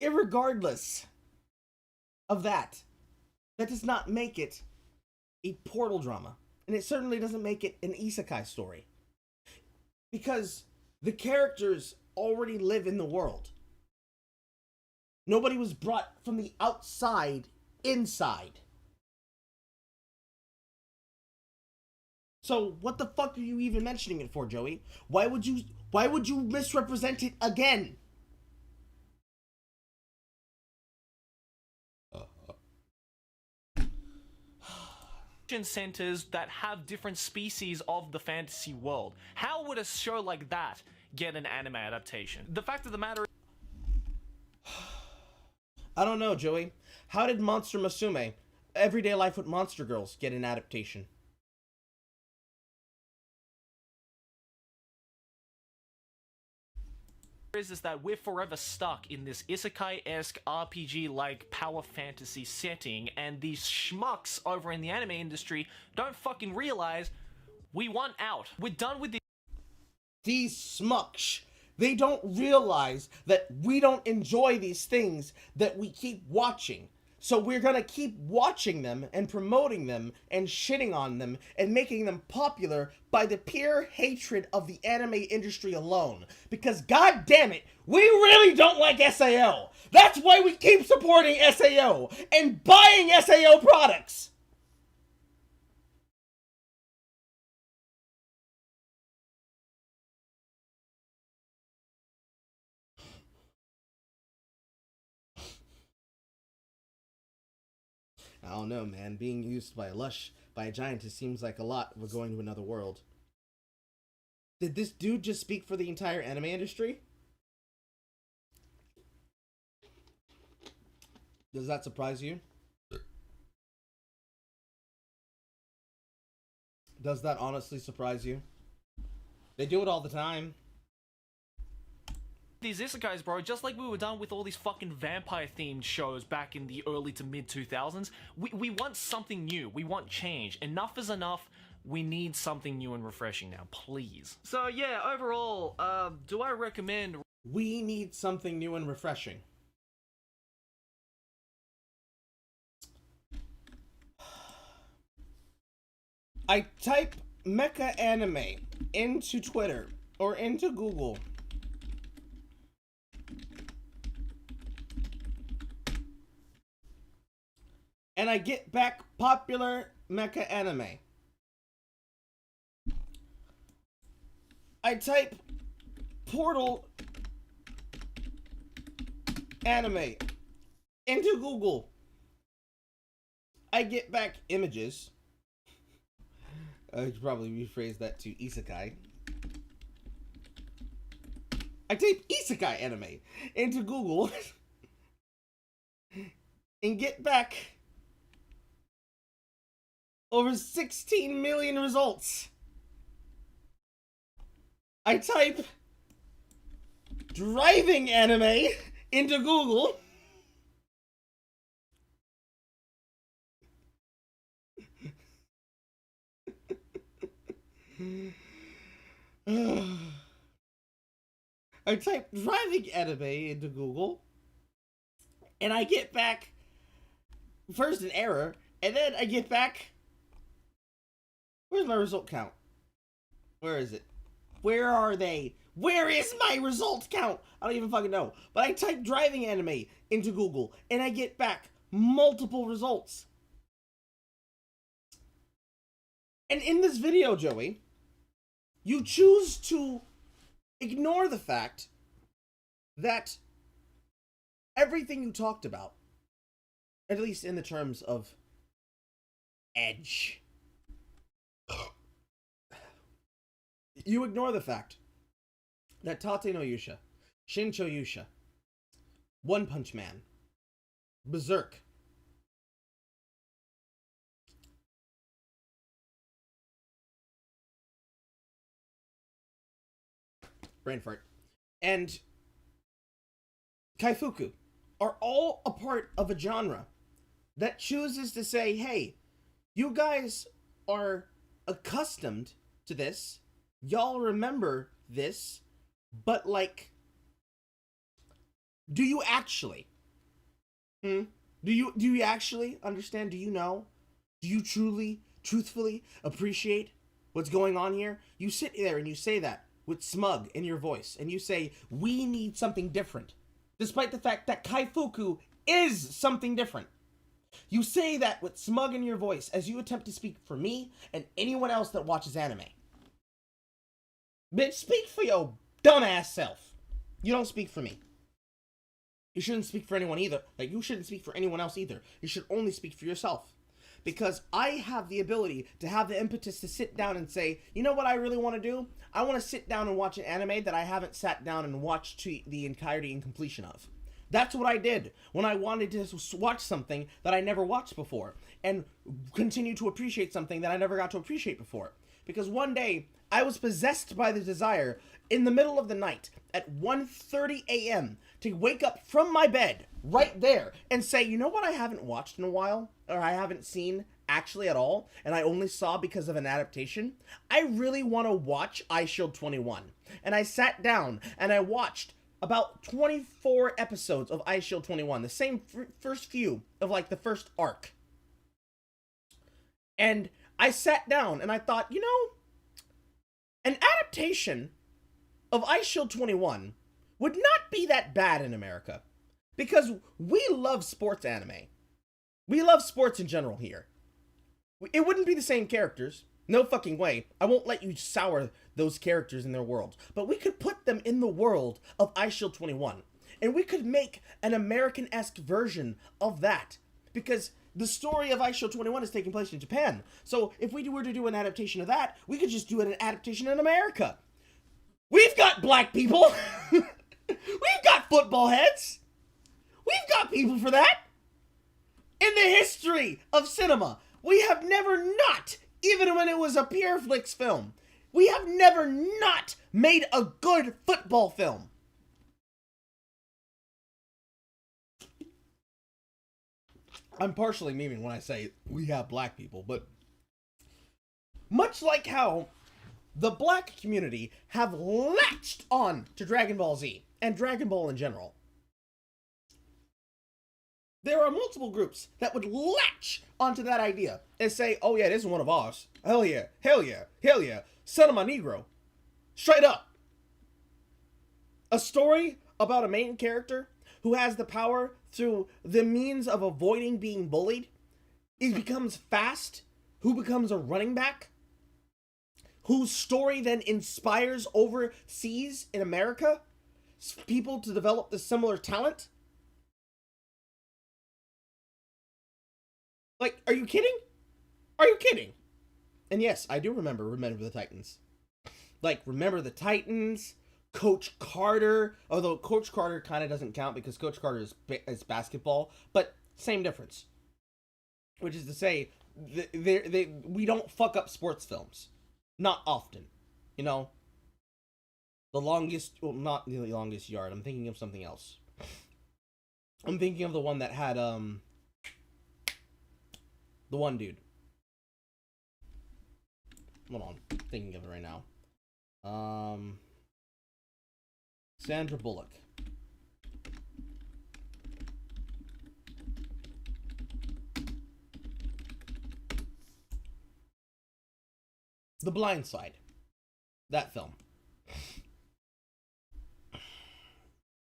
Speaker 1: Irregardless of that does not make it a portal drama. And it certainly doesn't make it an isekai story. Because the characters already live in the world. Nobody was brought from the outside inside. So what the fuck are you even mentioning it for, Joey? Why would you misrepresent it again?
Speaker 3: Centers that have different species of the fantasy world. How would a show like that get an anime adaptation? The fact of the matter is,
Speaker 1: I don't know, Joey. How did Monster Musume, Everyday Life with Monster Girls, get an adaptation?
Speaker 3: is that we're forever stuck in this isekai-esque RPG-like power fantasy setting, and these schmucks over in the anime industry don't fucking realize we want out. We're done with
Speaker 1: these smucks. They don't realize that we don't enjoy these things that we keep watching. So we're gonna keep watching them and promoting them and shitting on them and making them popular by the pure hatred of the anime industry alone. Because god damn it, we really don't like SAO. That's why we keep supporting SAO and buying SAO products. I don't know, man. Being used by a giantess seems like a lot. We're going to another world. Did this dude just speak for the entire anime industry? Does that surprise you? Does that honestly surprise you? They do it all the time.
Speaker 3: these isekais, bro, just like we were done with all these fucking vampire-themed shows back in the early to mid-2000s. We want something new. We want change. Enough is enough. We need something new and refreshing now, please. So yeah, overall, do I recommend...
Speaker 1: We need something new and refreshing. I type mecha anime into Twitter or into Google. And I get back popular mecha anime. I type Portal anime into Google. I get back images. I should probably rephrase that to isekai. I type isekai anime into Google and get back over 16 million results. I type driving anime into Google. I type driving anime into Google, and I get back first an error, and then I get back. Where's my result count? Where is it? Where are they? Where is my result count? I don't even fucking know. But I type driving anime into Google, and I get back multiple results. And in this video, Joey, you choose to ignore the fact that everything you talked about, at least in the terms of edge, you ignore the fact that Tate no Yusha, Shincho Yusha, One Punch Man, Berserk, brain fart, and Kaifuku are all a part of a genre that chooses to say, hey, you guys are accustomed to this, y'all remember this, but like, do you actually? Do you actually understand? Do you know? Do you truthfully appreciate what's going on here? You sit there and you say that with smug in your voice, and you say, we need something different, despite the fact that Kaifuku is something different. You say that with smug in your voice as you attempt to speak for me and anyone else that watches anime. Bitch, speak for your dumbass self. You don't speak for me. You shouldn't speak for anyone either. Like, you shouldn't speak for anyone else either. You should only speak for yourself. Because I have the ability to have the impetus to sit down and say, you know what I really want to do? I want to sit down and watch an anime that I haven't sat down and watched to the entirety and completion of. That's what I did when I wanted to watch something that I never watched before, and continue to appreciate something that I never got to appreciate before. Because one day, I was possessed by the desire in the middle of the night at 1:30 a.m. to wake up from my bed right there and say, you know what I haven't watched in a while, or I haven't seen actually at all, and I only saw because of an adaptation? I really want to watch iShield 21. And I sat down and I watched about 24 episodes of iShield 21, the same first few of like the first arc. And I sat down and I thought, you know, an adaptation of iShield 21 would not be that bad in America, because we love sports anime. We love sports in general here. It wouldn't be the same characters. No fucking way. I won't let you sour those characters in their world. But we could put them in the world of iShield 21. And we could make an American-esque version of that. Because the story of iShield 21 is taking place in Japan. So if we were to do an adaptation of that, we could just do an adaptation in America. We've got black people. We've got football heads. We've got people for that. In the history of cinema, we have never not, even when it was a Pure Flix film, we have never not made a good football film. I'm partially memeing when I say we have black people, but much like how the black community have latched on to Dragon Ball Z and Dragon Ball in general, there are multiple groups that would latch onto that idea and say, oh yeah, this is one of ours. Hell yeah, hell yeah, hell yeah. Son of my Negro. Straight up. A story about a main character who has the power through the means of avoiding being bullied. He becomes fast. Who becomes a running back? whose story then inspires overseas in America people to develop the similar talent? Like, are you kidding? Are you kidding? And yes, I do remember the Titans. Like, Remember the Titans, Coach Carter, although Coach Carter kind of doesn't count because Coach Carter is basketball, but same difference. Which is to say, we don't fuck up sports films. Not often. You know? Not the Longest Yard. I'm thinking of something else. I'm thinking of the one that had, the one dude. Hold on. I'm thinking of it right now. Sandra Bullock. The Blind Side. That film.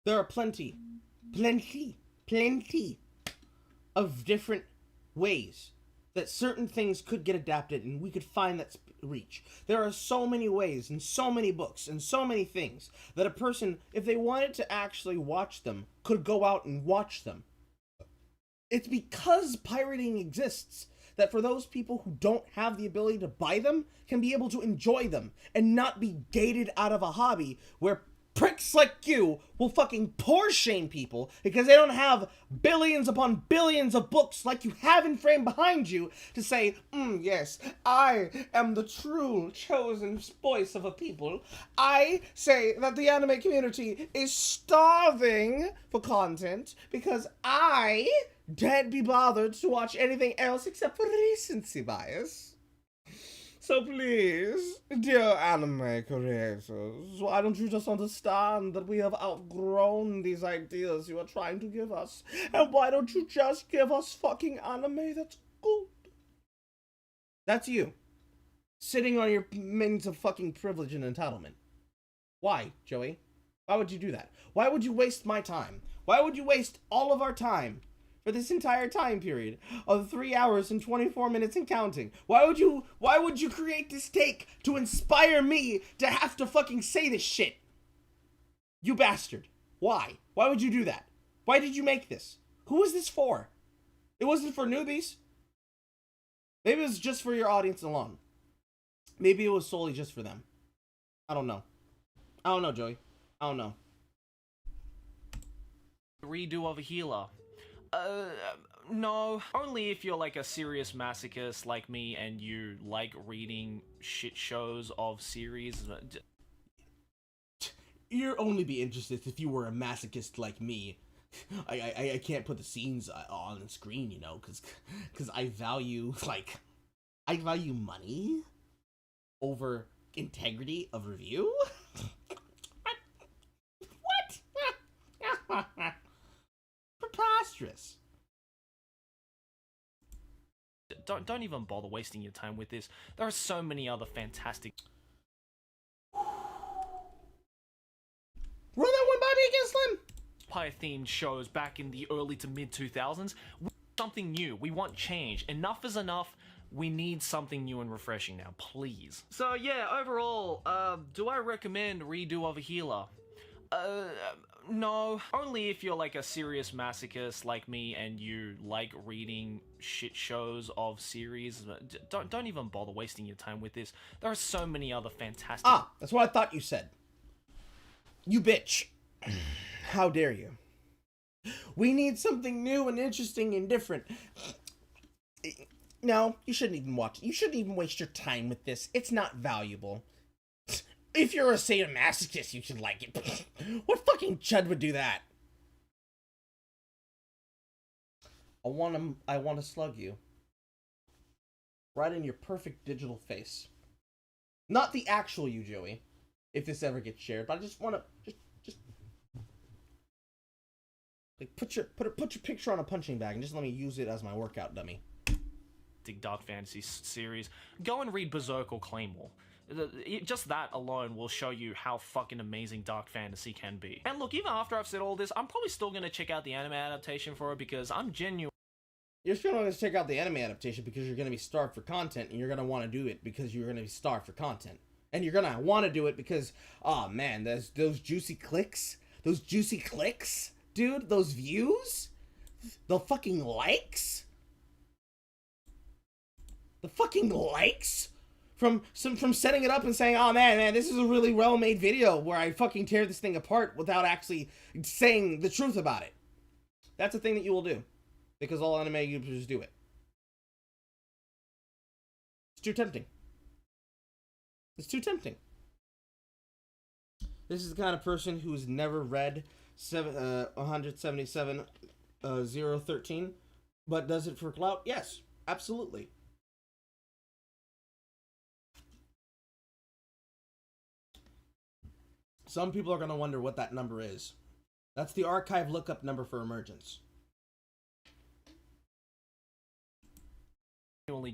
Speaker 1: There are plenty of different ways that certain things could get adapted and we could find that reach. There are so many ways and so many books and so many things that a person, if they wanted to actually watch them, could go out and watch them. It's because pirating exists that for those people who don't have the ability to buy them can be able to enjoy them and not be gated out of a hobby where pricks like you will fucking poor shame people because they don't have billions upon billions of books like you have in frame behind you to say, yes, I am the true chosen voice of a people. I say that the anime community is starving for content because I can't be bothered to watch anything else except for recency bias. So please, dear anime creators, why don't you just understand that we have outgrown these ideas you are trying to give us? And why don't you just give us fucking anime that's good? That's you. Sitting on your means of fucking privilege and entitlement. Why, Joey? Why would you do that? Why would you waste my time? Why would you waste all of our time for this entire time period of 3 hours and 24 minutes and counting? Why would you create this take to inspire me to have to fucking say this shit? You bastard. Why? Why would you do that? Why did you make this? Who was this for? It wasn't for newbies. Maybe it was just for your audience alone. Maybe it was solely just for them. I don't know. I don't know, Joey. I don't know.
Speaker 3: Redo of a healer. No. Only if you're like a serious masochist like me and you like reading shit shows of series.
Speaker 1: You'd only be interested if you were a masochist like me. I can't put the scenes on the screen, you know, because I value money over integrity of review. What? Preposterous.
Speaker 3: Don't even bother wasting your time with this. There are so many other fantastic
Speaker 1: Run that one by me again, Slim.
Speaker 3: vampire-themed shows back in the early to mid 2000s. Something new. We want change. Enough is enough. We need something new and refreshing now, please. So yeah, overall, do I recommend Redo of a Healer? No. Only if you're like a serious masochist like me and you like reading shit shows of series. Don't even bother wasting your time with this. There are so many other fantastic...
Speaker 1: Ah, that's what I thought you said. You bitch. How dare you? We need something new and interesting and different. No, you shouldn't even watch it. You shouldn't even waste your time with this. It's not valuable. If you're a sadomasochist, you should like it. What fucking chud would do that? I want to slug you. Right in your perfect digital face. Not the actual you, Joey. If this ever gets shared, but I just want to just like put your picture on a punching bag and just let me use it as my workout dummy.
Speaker 3: Dark fantasy series. Go and read Berserk or Claymore. Just that alone will show you how fucking amazing dark fantasy can be. And look, even after I've said all this, I'm probably still gonna check out the anime adaptation for it because I'm genuine.
Speaker 1: You're still not going to check out the anime adaptation because you're going to be starved for content, and you're going to want to do it because you're going to be starved for content. And you're going to want to do it because, oh man, there's those juicy clicks, dude, those views, the fucking likes, from setting it up and saying, oh man, this is a really well-made video where I fucking tear this thing apart without actually saying the truth about it. That's a thing that you will do. Because all anime YouTubers do it. It's too tempting. This is the kind of person who's never read 177-013, but does it for clout? Yes, absolutely. Some people are going to wonder what that number is. That's the archive lookup number for Emergence.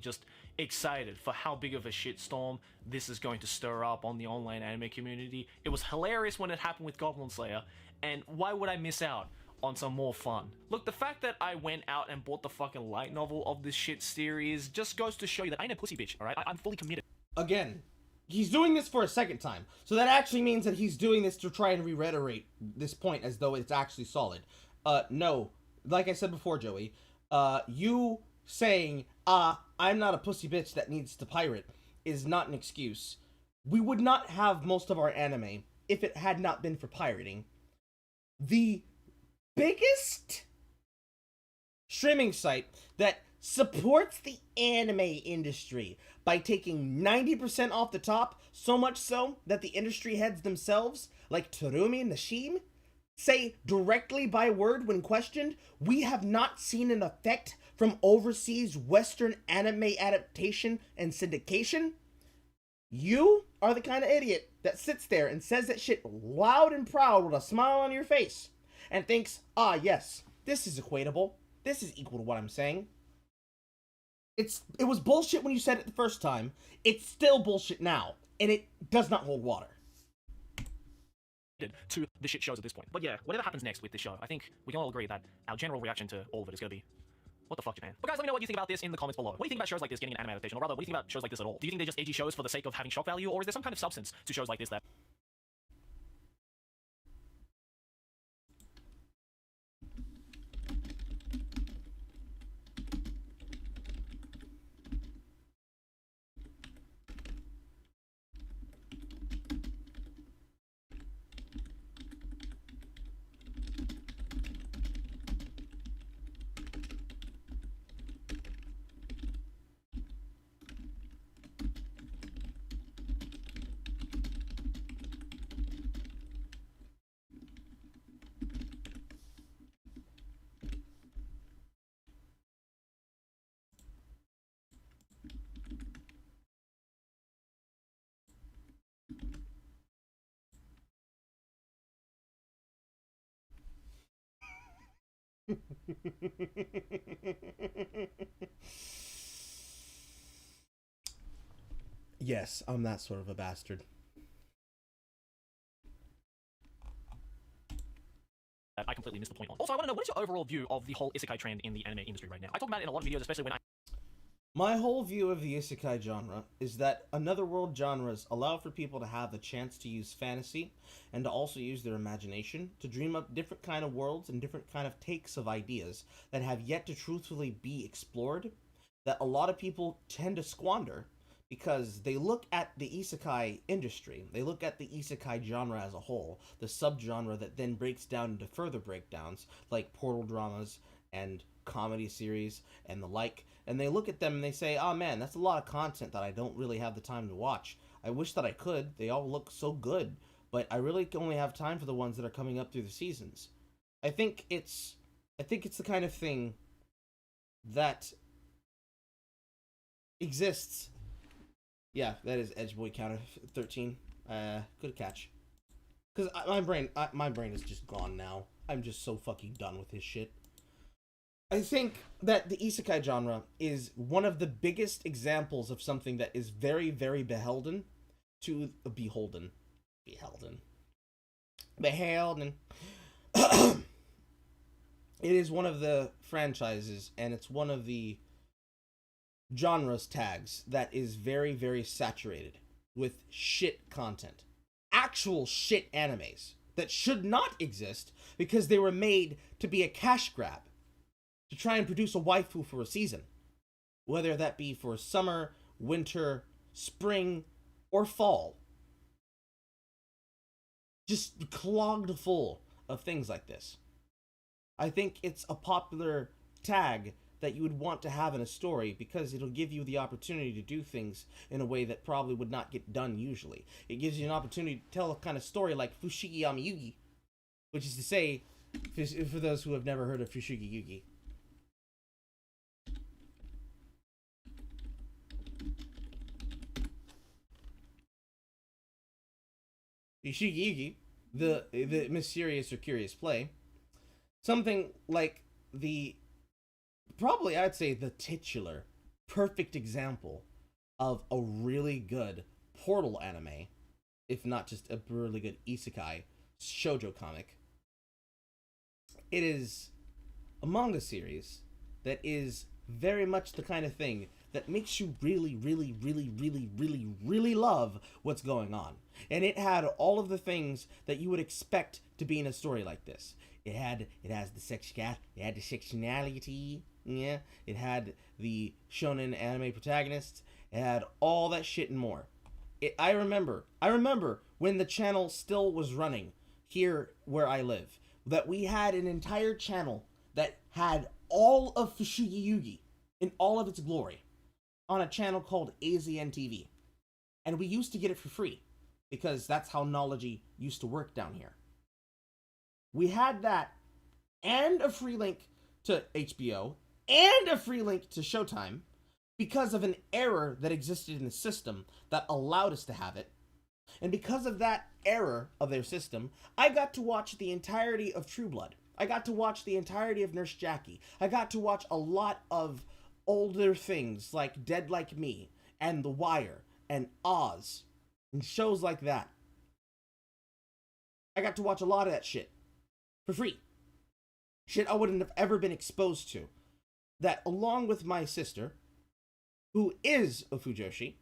Speaker 3: Just excited for how big of a shitstorm this is going to stir up on the online anime community. It was hilarious when it happened with Goblin Slayer, and why would I miss out on some more fun? Look, the fact that I went out and bought the fucking light novel of this shit series just goes to show you that I ain't a pussy bitch, alright? I'm fully committed.
Speaker 1: Again, he's doing this for a second time, so that actually means that he's doing this to try and reiterate this point as though it's actually solid. No, like I said before, Joey, you saying, I'm not a pussy bitch that needs to pirate is not an excuse. We would not have most of our anime if it had not been for pirating. The biggest streaming site that supports the anime industry by taking 90% off the top, so much so that the industry heads themselves, like Terumi and Nashim, say directly by word when questioned, we have not seen an effect from overseas Western anime adaptation and syndication. You are the kind of idiot that sits there and says that shit loud and proud with a smile on your face and thinks, yes, this is equatable. This is equal to what I'm saying. It was bullshit when you said it the first time. It's still bullshit now, and it does not hold water.
Speaker 3: To the shit shows at this point. But yeah, whatever happens next with this show, I think we can all agree that our general reaction to all of it is going to be, what the fuck, Japan? But guys, let me know what you think about this in the comments below. What do you think about shows like this getting an anime adaptation? Or rather, what do you think about shows like this at all? Do you think they're just edgy shows for the sake of having shock value? Or is there some kind of substance to shows like this that...
Speaker 1: Yes, I'm that sort of a bastard.
Speaker 3: I completely missed the point on. Also, I want to know, what is your overall view of the whole isekai trend in the anime industry right now? I talk about it in a lot of videos, especially when I...
Speaker 1: My whole view of the isekai genre is that another world genres allow for people to have the chance to use fantasy and to also use their imagination to dream up different kind of worlds and different kind of takes of ideas that have yet to truthfully be explored, that a lot of people tend to squander because they look at the isekai industry, they look at the isekai genre as a whole, the subgenre that then breaks down into further breakdowns like portal dramas and comedy series and the like, and they look at them and they say, oh man, that's a lot of content that I don't really have the time to watch. I wish that I could. They all look so good, but I really only have time for the ones that are coming up through the seasons. I think it's the kind of thing that exists. Yeah, that is Edge Boy Counter 13. Good catch. Because my brain is just gone now. I'm just so fucking done with his shit. I think that the isekai genre is one of the biggest examples of something that is very, very beholden to... Beholden. it is one of the franchises, and it's one of the genres tags that is very, very saturated with shit content. Actual shit animes that should not exist because they were made to be a cash grab, to try and produce a waifu for a season, whether that be for summer, winter, spring, or fall. Just clogged full of things like this. I think it's a popular tag that you would want to have in a story because it'll give you the opportunity to do things in a way that probably would not get done usually. It gives you an opportunity to tell a kind of story like Fushigi Yugi, which is to say, for those who have never heard of Fushigi Yugi. Fushigi Yugi, the mysterious or curious play, something like the, probably I'd say the titular, perfect example of a really good portal anime, if not just a really good isekai shoujo comic. It is a manga series that is very much the kind of thing that makes you really, really, really, really, really, really love what's going on. And it had all of the things that you would expect to be in a story like this. It has the sexuality, yeah. It had the shonen anime protagonists. It had all that shit and more. I remember when the channel still was running here where I live, that we had an entire channel that had all of Fushigi Yugi in all of its glory on a channel called AZN TV. And we used to get it for free because that's how Knowledge used to work down here. We had that and a free link to HBO and a free link to Showtime because of an error that existed in the system that allowed us to have it. And because of that error of their system, I got to watch the entirety of True Blood. I got to watch the entirety of Nurse Jackie. I got to watch a lot of older things like Dead Like Me and The Wire and Oz and shows like that. I got to watch a lot of that shit for free. Shit I wouldn't have ever been exposed to. That, along with my sister, who is a Fujoshi,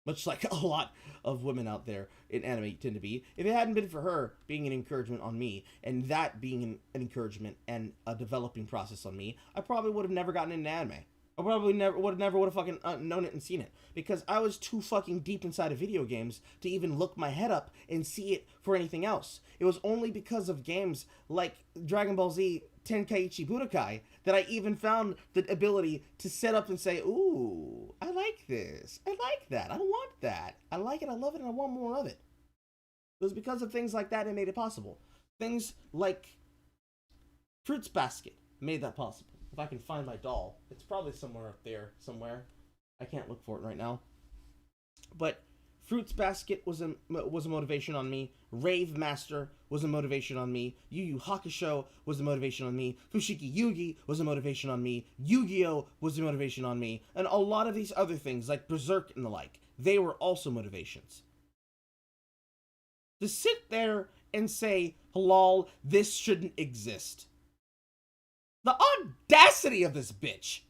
Speaker 1: much like a lot of women out there in anime tend to be, if it hadn't been for her being an encouragement on me, and that being an encouragement and a developing process on me, I probably would have never gotten into anime. I probably never would have fucking known it and seen it, because I was too fucking deep inside of video games to even look my head up and see it for anything else. It was only because of games like Dragon Ball Z Tenkaichi Budokai that I even found the ability to set up and say, ooh, I like this, I like that, I want that, I like it, I love it, and I want more of it. It was because of things like that it made it possible. Things like Fruits Basket made that possible. If I can find my doll, it's probably somewhere up there, somewhere. I can't look for it right now. But Fruits Basket was a motivation on me. Rave Master was a motivation on me. Yu Yu Hakusho was a motivation on me. Fushigi Yugi was a motivation on me. Yu-Gi-Oh was a motivation on me. And a lot of these other things, like Berserk and the like, they were also motivations. To sit there and say, halal, this shouldn't exist. The audacity of this bitch!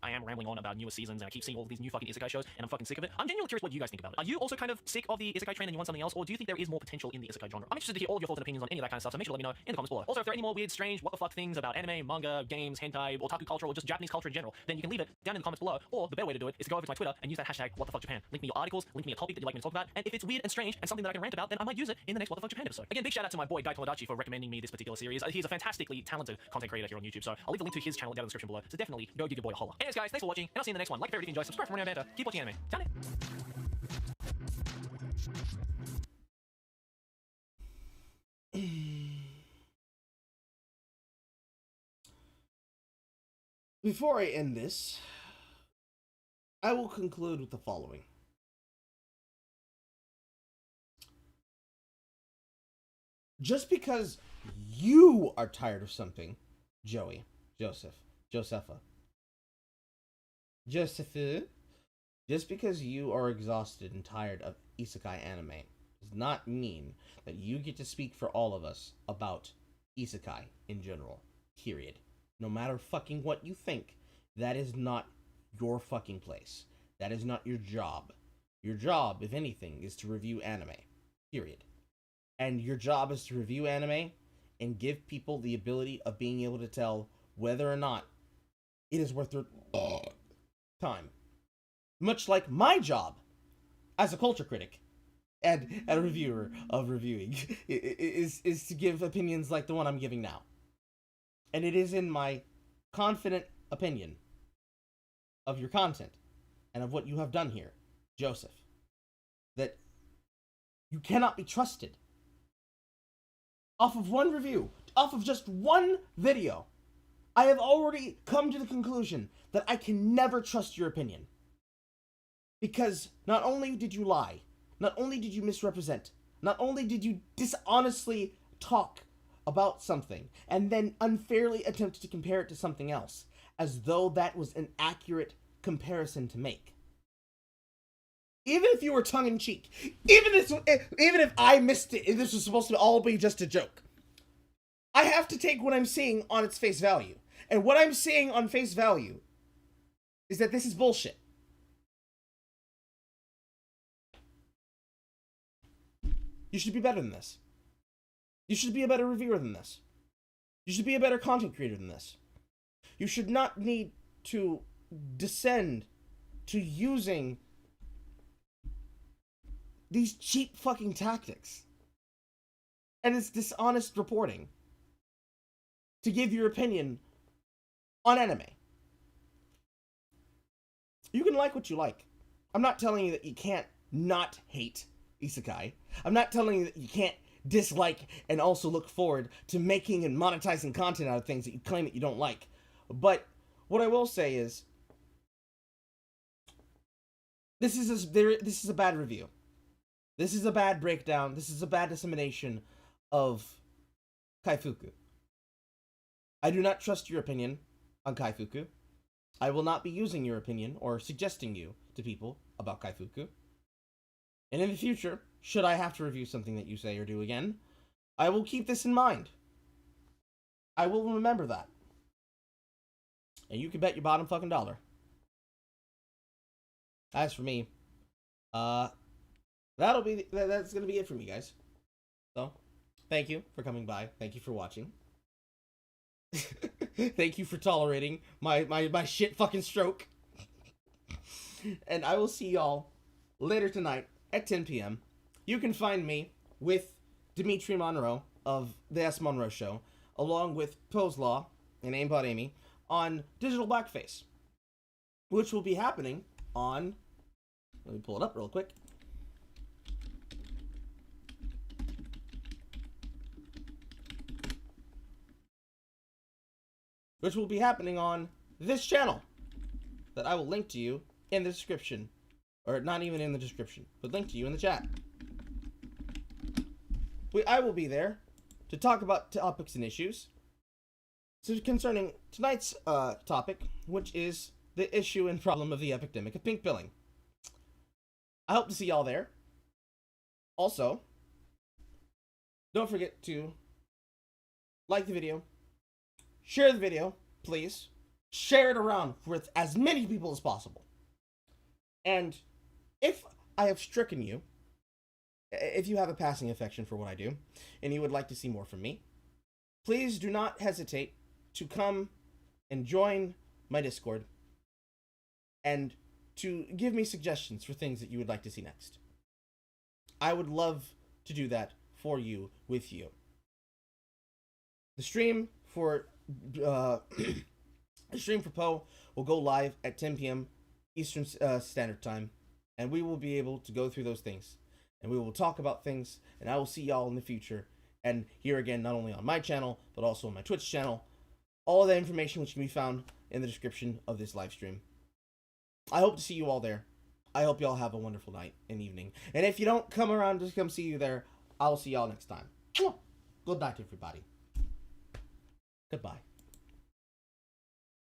Speaker 3: I am rambling on about newer seasons, and I keep seeing all these new fucking isekai shows, and I'm fucking sick of it. I'm genuinely curious what you guys think about it. Are you also kind of sick of the isekai trend and you want something else, or do you think there is more potential in the isekai genre? I'm interested to hear all of your thoughts and opinions on any of that kind of stuff, so make sure to let me know in the comments below. Also, if there are any more weird, strange, what the fuck things about anime, manga, games, hentai, otaku culture, or just Japanese culture in general, then you can leave it down in the comments below, or the better way to do it is to go over to my Twitter and use that hashtag WhatTheFuckJapan. Link me your articles, link me a topic that you'd like me to talk about, and if it's weird and strange and something that I can rant about, then I might use it in the next What the Fuck Japan episode. Again, big shout out to my boy Guy Tomodachi for recommending me this particular series. He's a fantastically talented content creator here on YouTube, so I'll leave the link to his channel down in the description below, so definitely go give your boy a holla. Anyways guys, thanks for watching, and I'll see you in the next one. Like, favorite if you enjoy, subscribe for more banter, keep watching anime. Done it!
Speaker 1: Before I end this, I will conclude with the following. Just because you are tired of something, Joey, Joseph, Josepha, just because you are exhausted and tired of isekai anime does not mean that you get to speak for all of us about isekai in general. Period. No matter fucking what you think, that is not your fucking place. That is not your job. Your job, if anything, is to review anime. Period. And your job is to review anime and give people the ability of being able to tell whether or not it is worth their time. Much like my job as a culture critic and a reviewer of reviewing is to give opinions like the one I'm giving now. And it is in my confident opinion of your content and of what you have done here, Joseph, that you cannot be trusted. Off of one review, off of just one video, I have already come to the conclusion that I can never trust your opinion. Because not only did you lie, not only did you misrepresent, not only did you dishonestly talk about something and then unfairly attempt to compare it to something else, as though that was an accurate comparison to make. Even if you were tongue-in-cheek, even if I missed it, if this was supposed to all be just a joke, I have to take what I'm seeing on its face value. And what I'm seeing on face value is that this is bullshit. You should be better than this. You should be a better reviewer than this. You should be a better content creator than this. You should not need to descend to using these cheap fucking tactics and it's dishonest reporting to give your opinion on anime. You can like what you like. I'm not telling you that you can't not hate isekai. I'm not telling you that you can't dislike and also look forward to making and monetizing content out of things that you claim that you don't like. But what I will say is, this is a bad review. This is a bad breakdown. This is a bad dissemination of Kaifuku. I do not trust your opinion on Kaifuku. I will not be using your opinion or suggesting you to people about Kaifuku. And in the future, should I have to review something that you say or do again, I will keep this in mind. I will remember that. And you can bet your bottom fucking dollar. As for me, that's gonna be it for me, guys. So, thank you for coming by. Thank you for watching. Thank you for tolerating my shit fucking stroke. And I will see y'all later tonight at 10 p.m. You can find me with Dimitri Monroe of The S. Monroe Show, along with Pose Law and Aimbot Amy on Digital Blackface, which will be happening on... Let me pull it up real quick. Which will be happening on this channel that I will link to you in the description. Or not even in the description, but link to you in the chat. I will be there to talk about topics and issues. So concerning tonight's topic, which is the issue and problem of the epidemic of pink pilling. I hope to see y'all there. Also, don't forget to like the video, share the video, please. Share it around with as many people as possible. And if I have stricken you, if you have a passing affection for what I do, and you would like to see more from me, please do not hesitate to come and join my Discord and to give me suggestions for things that you would like to see next. I would love to do that for you, with you. The stream for Poe will go live at 10 p.m. Eastern Standard Time, and we will be able to go through those things, and we will talk about things, and I will see y'all in the future, and here again, not only on my channel, but also on my Twitch channel. All of that information which can be found in the description of this live stream. I hope to see you all there. I hope y'all have a wonderful night and evening. And if you don't come around to come see you there, I'll see y'all next time. Good night, everybody. Goodbye.